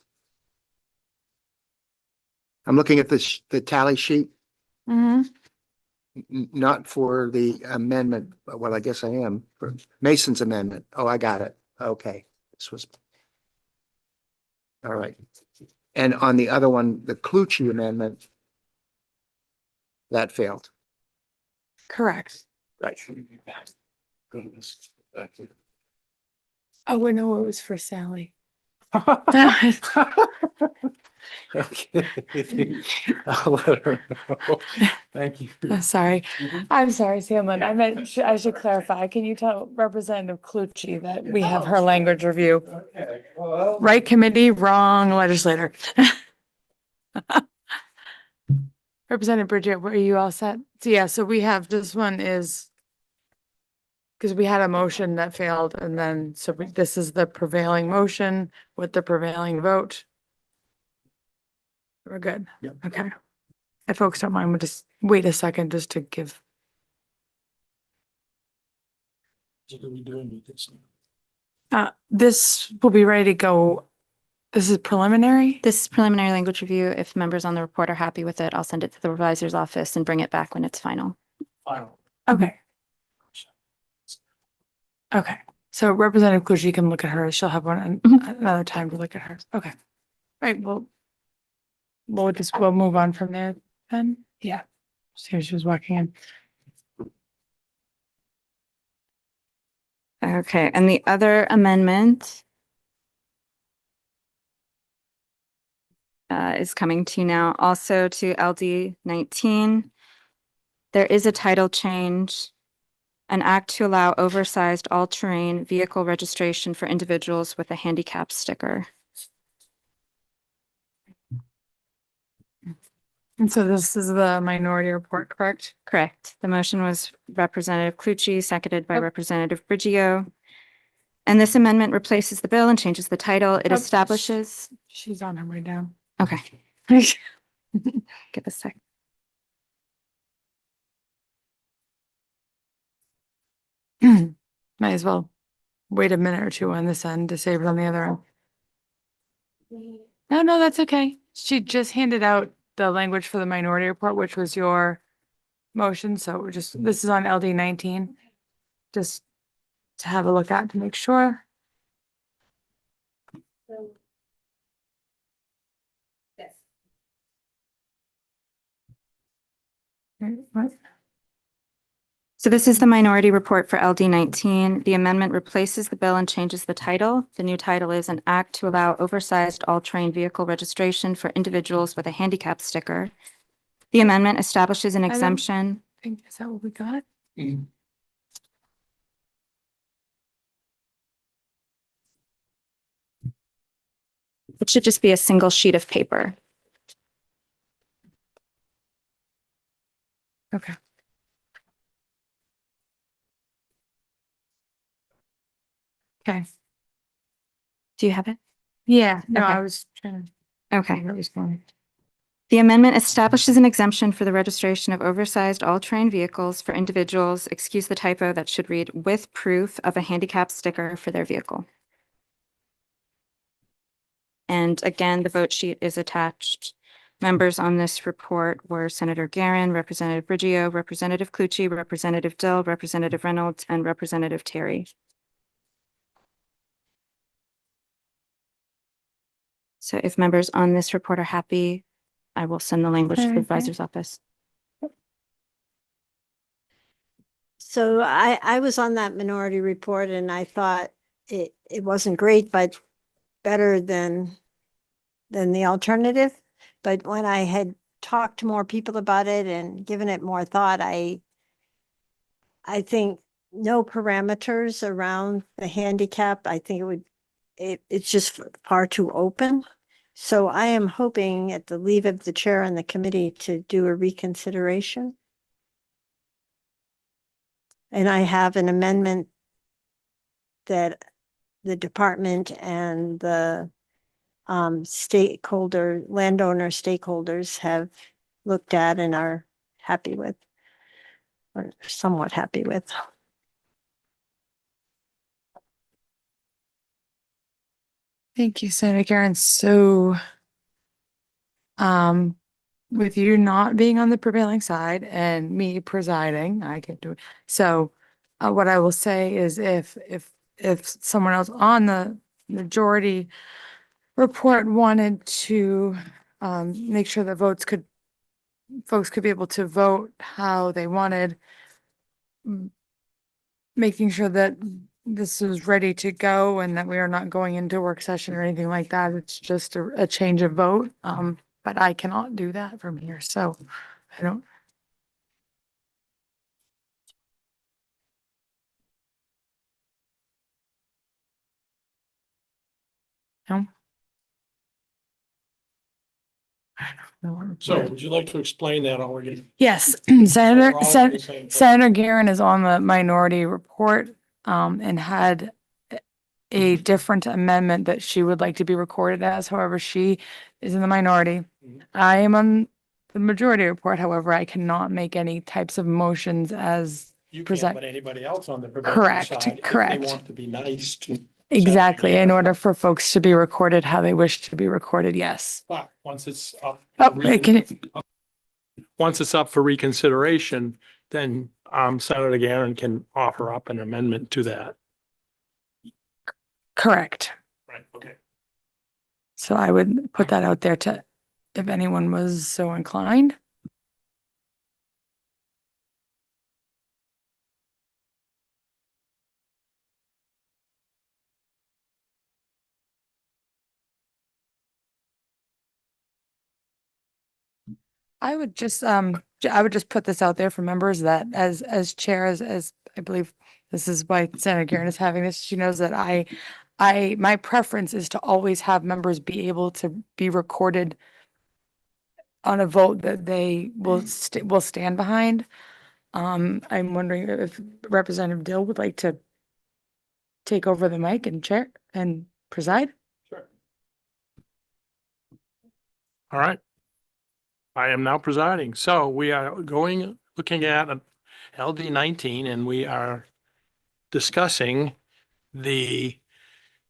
I'm looking at the tally sheet, Mm-hmm. not for the amendment. Well, I guess I am for Mason's amendment. Oh, I got it. Okay. This was. All right. And on the other one, the Clucci amendment, that failed. Correct. Right. Oh, we know it was for Sally. Okay. I'll let her know. Thank you. I'm sorry. I'm sorry, Sandlin. I meant, I should clarify. Can you tell Representative Clucci that we have her language review? Right committee, wrong legislator. Representative Bridget, were you all set? So yeah, so we have, this one is because we had a motion that failed and then, so this is the prevailing motion with the prevailing vote. We're good. Yep. Okay. If folks don't mind, we'll just wait a second just to give. What are we doing with this? This will be ready to go. This is preliminary? This is preliminary language review. If members on the report are happy with it, I'll send it to the revisor's office and bring it back when it's final. Final. Okay. Okay. So Representative Clucci can look at hers. She'll have one another time to look at hers. Okay. Right. Well, we'll move on from there then. Yeah. See her, she was walking in. Okay, and the other amendment is coming to you now, also to LD 19. There is a title change, an act to allow oversized all-terrain vehicle registration for individuals with a handicap sticker. And so this is the minority report, correct? Correct. The motion was Representative Clucci, seconded by Yep. Representative Briggio. And this amendment replaces the bill and changes the title. It Yep. establishes. She's on her way down. Okay, give a sec. Might as well wait a minute or two on this end to save it on the other end. No, that's okay. She just handed out the language for the minority report, which was your motion. So we're just, this is on LD 19. Just to have a look at to make sure. What? So this is the minority report for LD 19. The amendment replaces the bill and changes the title. The new title is an act to allow oversized all-terrain vehicle registration for individuals with a handicap sticker. The amendment establishes an don't- exemption. Is that what we got? It should just be a single sheet of paper. Okay. Okay. Do you have it? Yeah, no, Okay. I was trying to. Okay. Where it was going. The amendment establishes an exemption for the registration of oversized all-terrain vehicles for individuals, excuse the typo, that should read with proof of a handicap sticker for their vehicle. And again, the vote sheet is attached. Members on this report were Senator Garin, Representative Briggio, Representative Clucci, Representative Dill, Representative Reynolds, and Representative Terry. So if members on this report are happy, I will send the language to the Okay. advisor's office. So I was on that minority report and I thought it wasn't great, but better than the alternative. But when I had talked to more people about it and given it more thought, I think no parameters around the handicap. I think it's just far too open. So I am hoping at the leave of the chair and the committee to do a reconsideration. And I have an amendment that the department and the landowner stakeholders have looked at and are happy with, or somewhat happy with. Thank you, Senator Karen. So, with you not being on the prevailing side and me presiding, I can do it. So, what I will say is if someone else on the majority report wanted to make sure that folks could be able to vote how they wanted, making sure that this is ready to go and that we are not going into work session or anything like that. It's just a change of vote. But I cannot do that from here, so I don't. No. So would you like to explain that all again? Yes, We're all on the same page. Senator Guerin is on the minority report, and had a different amendment that she would like to be recorded as. However, she is in the minority. I am on the majority report. However, I cannot make any types of motions as You can't, present. but anybody else on the prevailing Correct, side, if correct. they want to be nice to. Exactly, in order for folks to be recorded how they wish to be recorded, yes. But once it's up. Oh, Once it's up for reconsideration, then Senator Garen can offer up an amendment to that. Correct. Right, okay. So I would put that out there to, if anyone was so inclined. I would just put this out there for members that as chair, as I believe this is why Senator Guerin is having this, she knows that my preference is to always have members be able to be recorded on a vote that they will stand behind. I'm wondering if Representative Dill would like to take over the mic and chair and preside. Sure. All right. I am now presiding. So we are looking at LD 19, and we are discussing the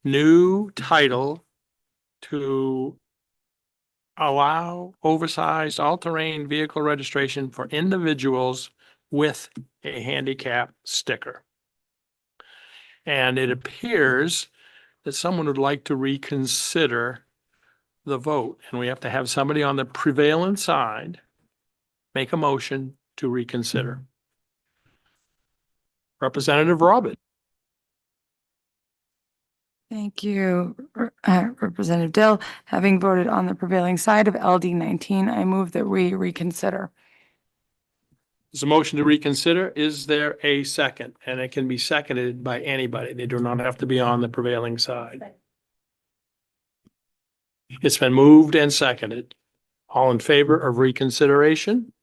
new title to allow oversized all-terrain vehicle registration for individuals with a handicap sticker. And it appears that someone would like to reconsider the vote, and we have to have somebody on the prevalent side make a motion to reconsider. Representative Robert. Thank you, Representative Dill. Having voted on the prevailing side of LD 19, I move that we reconsider. There's a motion to reconsider. Is there a second? And it can be seconded by anybody. They do not have to be on the prevailing side. It's been moved and seconded. All in favor of reconsideration?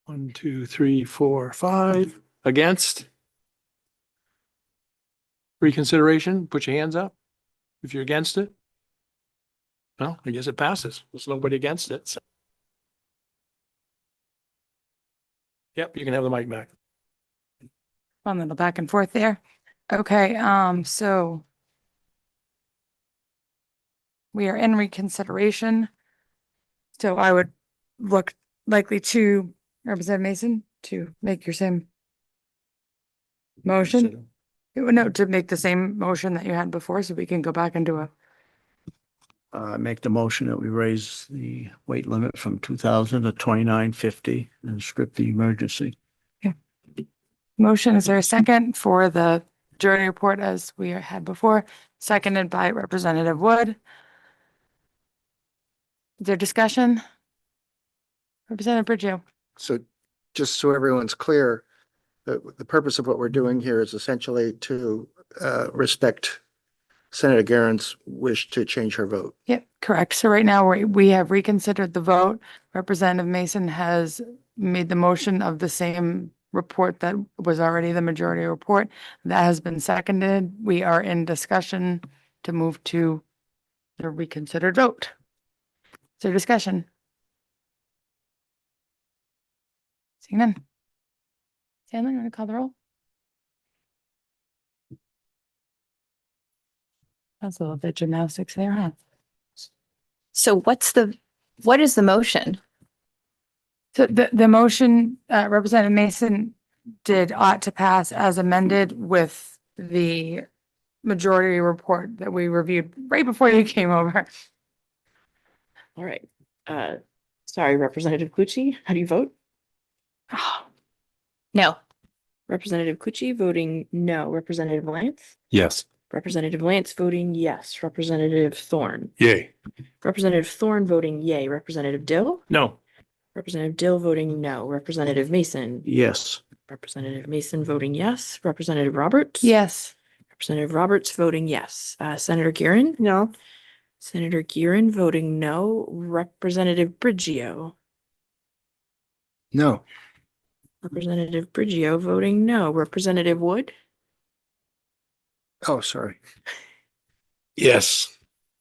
One, two, three, four, five. Against? Reconsideration, put your hands up if you're against it. Well, I guess it passes. There's nobody against it. So. Yep, you can have the mic back. Fun little back and forth there. Okay, so we are in reconsideration. So I would look likely to Representative Mason to make your same motion. No, to make the same motion that you had before, so we can go back and do a. Make the motion that we raise the weight limit from 2,000 to 2,950 and strip the emergency. Motion, is there a second for the majority report as we had before? seconded by Representative Wood. Is there discussion? Representative Bridgio. So just so everyone's clear, the purpose of what we're doing here is essentially to respect Senator Garen's wish to change her vote. Yep, correct. So right now we have reconsidered the vote. Representative Mason has made the motion of the same report that was already the majority report. That has been seconded. We are in discussion to move to the reconsidered vote. Is there discussion? Seeing none. Sandler, you want to call the roll? That's a little bit gymnastics there, huh? So what is the motion? So the motion, Representative Mason did ought to pass as amended with the majority report that we reviewed right before you came over. All right. Sorry, Representative Clucci, how do you vote? No. Representative Clucci voting no. Representative Lance? Yes. Representative Lance voting yes. Representative Thorne? Yay. Representative Thorne voting yay. Representative Dill? No. Representative Dill voting no. Representative Mason? Yes. Representative Mason voting yes. Representative Roberts? Yes. Representative Roberts voting yes. Senator Guerin? No. Senator Guerin voting no. Representative Bridgio? No. Representative Bridgio voting no. Representative Wood? Oh, sorry. Yes.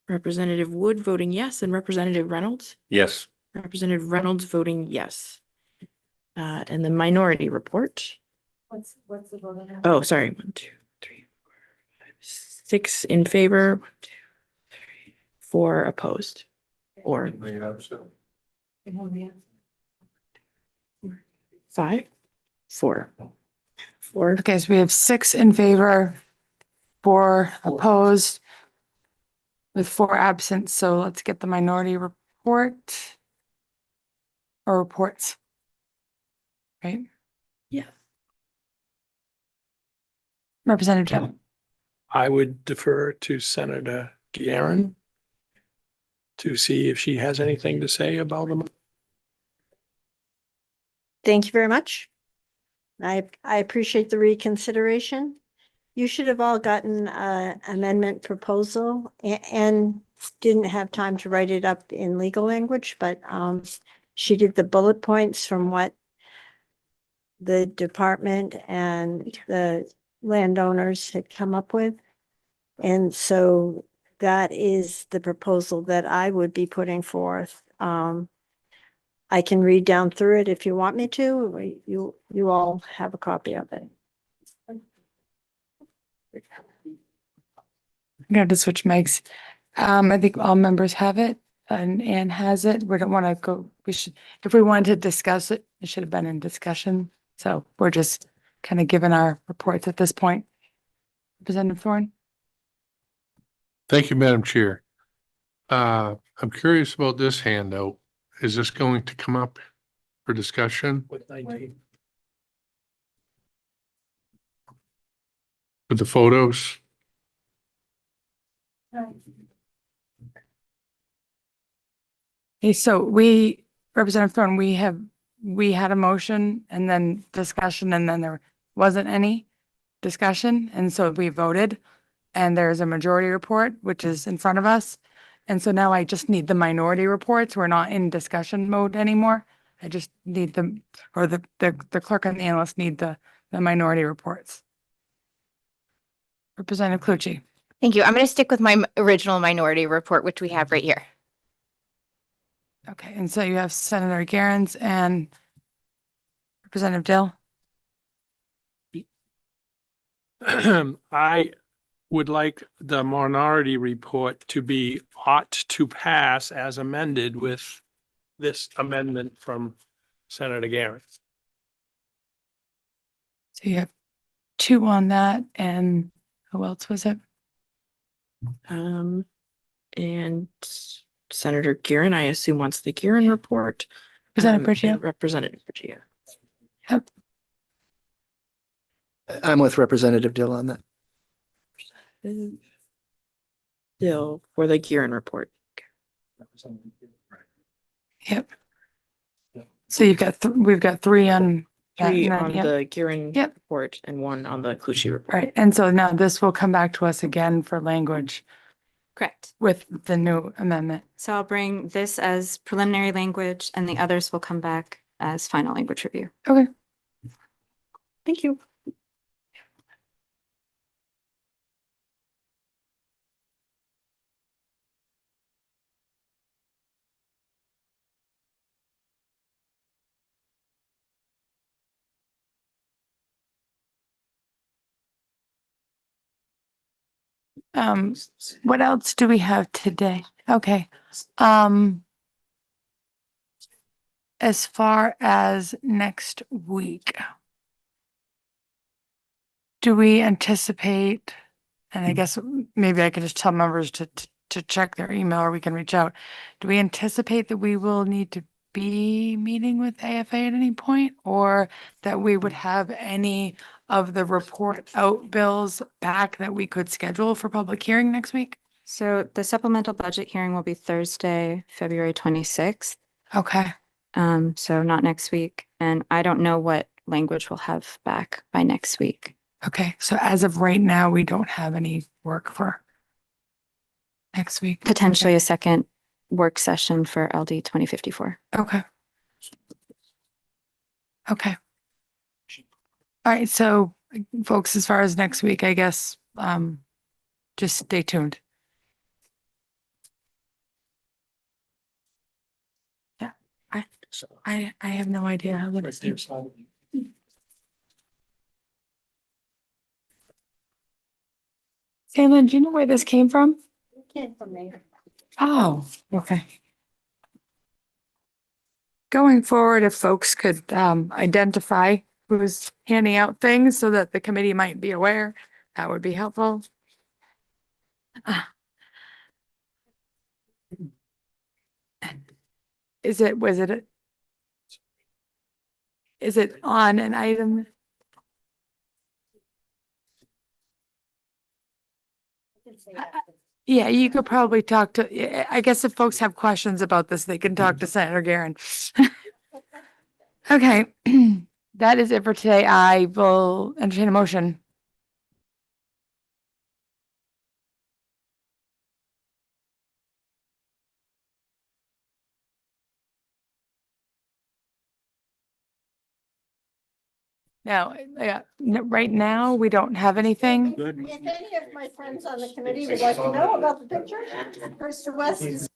Representative Wood voting yes, and Representative Reynolds? Yes. Representative Reynolds voting yes. And the minority report. What's the vote on? Oh, sorry. 1, 2, 3, 4, 5, 6 in favor. 1, 2, 3, 4 opposed. Or 5, 4. 4. Okay, so we have 6 in favor, 4 opposed, with 4 absent. So let's get the minority report or reports. Right? Yeah. Representative Jim. I would defer to Senator Guerin to see if she has anything to say about them. Thank you very much. I appreciate the reconsideration. You should have all gotten a amendment proposal and didn't have time to write it up in legal language, but she did the bullet points from what the department and the landowners had come up with. And so that is the proposal that I would be putting forth. I can read down through it if you want me to. You all have a copy of it. I'm going to switch mics. I think all members have it and Anne has it. We don't want to go, if we wanted to discuss it, it should have been in discussion. So we're just kind of giving our reports at this point. Representative Thorne? Thank you, Madam Chair. I'm curious about this handout. Is this going to come up for discussion With 19. with the photos? Okay, so Representative Thorne, we had a motion and then discussion and then there wasn't any discussion. And so we voted and there's a majority report, which is in front of us. And so now I just need the minority reports. We're not in discussion mode anymore. I just need the clerk and the analyst need the minority reports. Representative Clucci. Thank you. I'm going to stick with my original minority report, which we have right here. Okay, and so you have Senator Garen's and Representative Dill. I would like the minority report to be ought to pass as amended with this amendment from Senator Guerin. So you have 2 on that, and who else was it? And Senator Guerin, I assume, wants the Guerin report. Representative Bridgio? And Representative Bridgio. Yep. I'm with Representative Dill on that. still for the Gearin report. Yep. So you've got, we've got three on. that, Three and then- on yep. the Gearin Yep. report and one on the Clucci report. Right, and so now this will come back to us again for language Correct. with the new amendment. So I'll bring this as preliminary language and the others will come back as final language review. Okay. Thank you. What else do we have today? Okay. Um, as far as next week, do we anticipate, and I guess maybe I could just tell members to check their email or we can reach out. Do we anticipate that we will need to be meeting with AFA at any point or that we would have any of the report out bills back that we could schedule for public hearing next week? So the supplemental budget hearing will be Thursday, February 26th. Okay. So not next week. And I don't know what language we'll have back by next week. Okay, so as of right now, we don't have any work for next week. Potentially a second work session for LD 2054. Okay. Okay. All right, so folks, as far as next week, I guess, just stay tuned. Yeah, I have no idea how that is. Sandlin, do you know where this came from? It came from me. Oh, okay. Going forward, if folks could identify who's handing out things so that the committee might be aware, that would be helpful. Is it on an item? Yeah, you could probably talk to, I guess if folks have questions about this, they can talk to Senator Garin. Okay, that is it for today. I will entertain a motion. Now, yeah, right now, we don't have anything. If any of my friends on the committee would like to know about the picture, Mr. West is